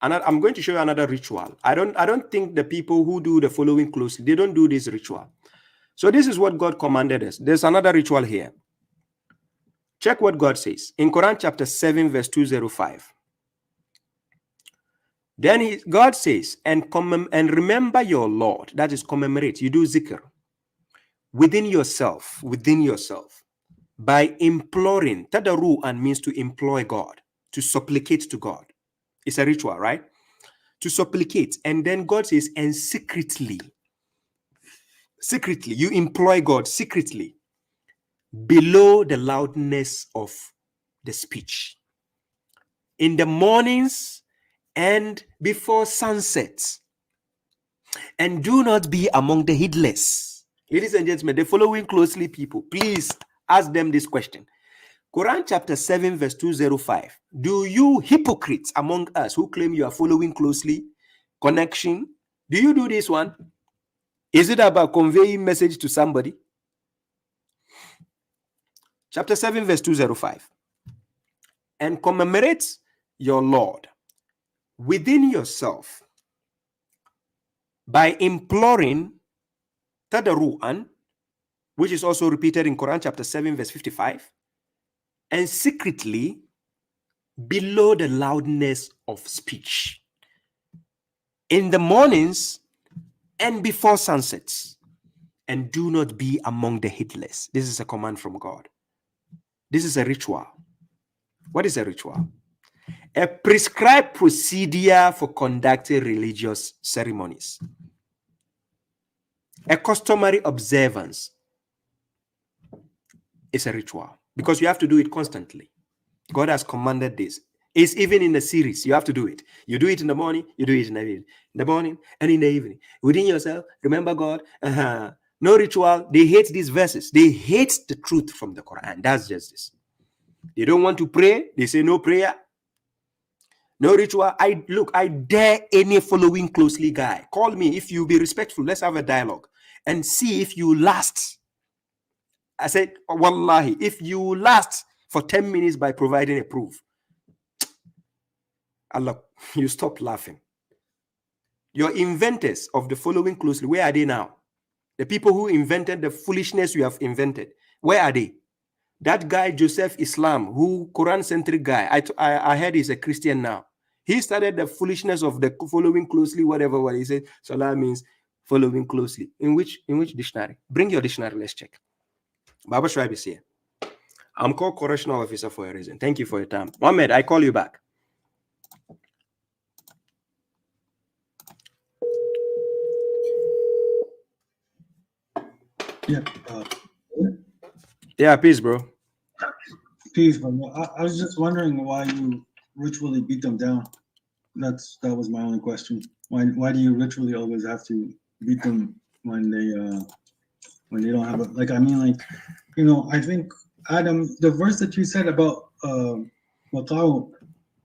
A: And I'm going to show you another ritual. I don't think the people who do the following closely, they don't do this ritual. So this is what God commanded us. There's another ritual here. Check what God says in Quran chapter 7, verse 205. Then God says, and remember your Lord. That is commemorate. You do zikr within yourself, by imploring. Tadaru and means to employ God, to supplicate to God. It's a ritual, right? To supplicate. And then God says, and secretly, you employ God secretly below the loudness of the speech. In the mornings and before sunset. And do not be among the heedless. Ladies and gentlemen, the following closely people, please ask them this question. Quran chapter 7, verse 205. Do you hypocrites among us who claim you are following closely connection? Do you do this one? Is it about conveying message to somebody? Chapter 7, verse 205. And commemorate your Lord within yourself by imploring tadaru'an, which is also repeated in Quran chapter 7, verse 55. And secretly below the loudness of speech. In the mornings and before sunsets. And do not be among the heedless. This is a command from God. This is a ritual. What is a ritual? A prescribed procedure for conducting religious ceremonies. A customary observance is a ritual. Because you have to do it constantly. God has commanded this. It's even in the series. You have to do it. You do it in the morning. You do it in the evening. In the morning and in the evening. Within yourself, remember God. No ritual. They hate these verses. They hate the truth from the Quran. That's just this. They don't want to pray. They say no prayer. No ritual. I dare any following closely guy. Call me if you be respectful. Let's have a dialogue and see if you last. I said, wallahi, if you last for 10 minutes by providing a proof, Allah, you stop laughing. Your inventors of the following closely, where are they now? The people who invented the foolishness you have invented, where are they? That guy, Joseph Islam, who Quran-centric guy, I heard he's a Christian now. He started the foolishness of the following closely, whatever what he said. Salah means following closely. In which dictionary? Bring your dictionary, let's check. babashuaib is here. I'm called correctional officer for a reason. Thank you for your time. Mohammed, I call you back. Yeah, peace, bro.
N: Peace, bro. I was just wondering why you ritually beat them down. That was my only question. Why do you ritually always have to beat them when they don't have a, I think Adam, the verse that you said about waqa'u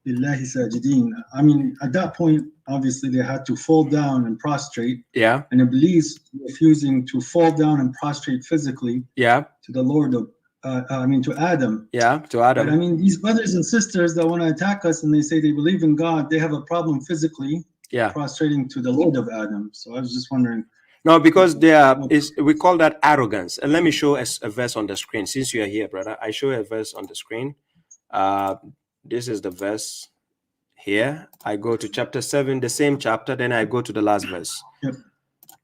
N: lillahi sajidin, I mean, at that point obviously they had to fall down and prostrate.
A: Yeah.
N: And Iblis refusing to fall down and prostrate physically.
A: Yeah.
N: To the Lord of, to Adam.
A: Yeah, to Adam.
N: But I mean, these brothers and sisters that want to attack us and they say they believe in God, they have a problem physically.
A: Yeah.
N: Prostrating to the Lord of Adam. So I was just wondering.
A: No, because we call that arrogance. And let me show a verse on the screen. Since you are here, brother, I show a verse on the screen. This is the verse here. I go to chapter 7, the same chapter, then I go to the last verse.
N: Yep.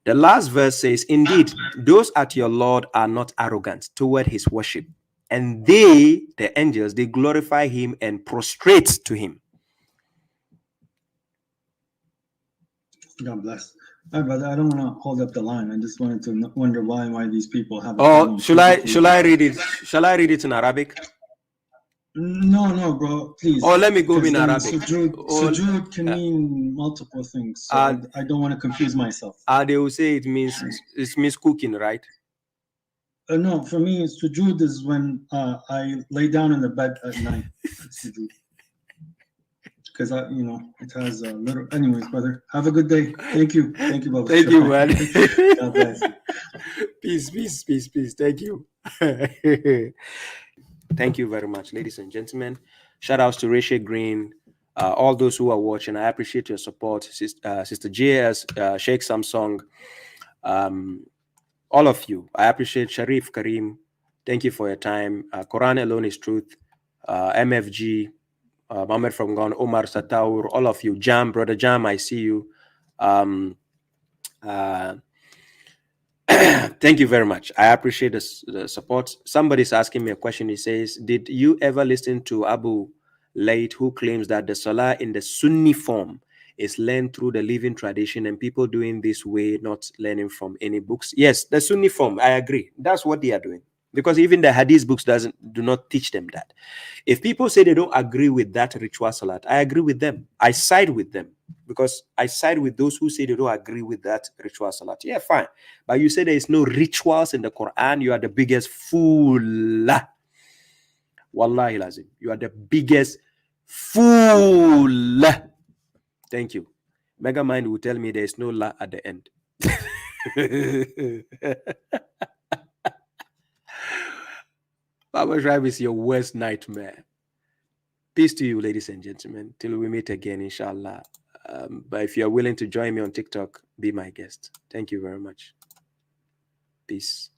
A: The last verse says, indeed, those at your Lord are not arrogant toward his worship. And they, the angels, they glorify him and prostrate to him.
N: God bless. All right, brother, I don't want to hold up the line. I just wanted to wonder why these people have.
A: Shall I read it? Shall I read it in Arabic?
N: No, bro. Please.
A: Oh, let me go in Arabic.
N: Sujood can mean multiple things. So I don't want to confuse myself.
A: They will say it means cooking, right?
N: No, for me, sujood is when I lay down in the bed at night. Sujood. Because it has a little. Anyways, brother, have a good day. Thank you, Baba.
A: Thank you, man.
N: God bless you.
A: Peace. Thank you. Thank you very much, ladies and gentlemen. Shout outs to Rachel Green, all those who are watching. I appreciate your support, Sister JS, Sheikh Samsung, all of you. I appreciate Sharif Karim. Thank you for your time. Quran alone is truth. MFG. Mohammed from Ghana, Omar Sataur, all of you, Jam, brother Jam, I see you. Thank you very much. I appreciate the support. Somebody's asking me a question. He says, did you ever listen to Abu Layth, who claims that the salah in the Sunni form is learned through the living tradition and people doing this way, not learning from any books? Yes, the Sunni form, I agree. That's what they are doing. Because even the hadith books do not teach them that. If people say they don't agree with that ritual salat, I agree with them. I side with them because I side with those who say they don't agree with that ritual salat. Yeah, fine. But you say there is no rituals in the Quran, you are the biggest fool. Wallahi lazim. You are the biggest fool. Thank you. Megamind will tell me there is no la at the end. Babashuaib is your worst nightmare. Peace to you, ladies and gentlemen. Till we meet again, inshallah. But if you are willing to join me on TikTok, be my guest. Thank you very much. Peace.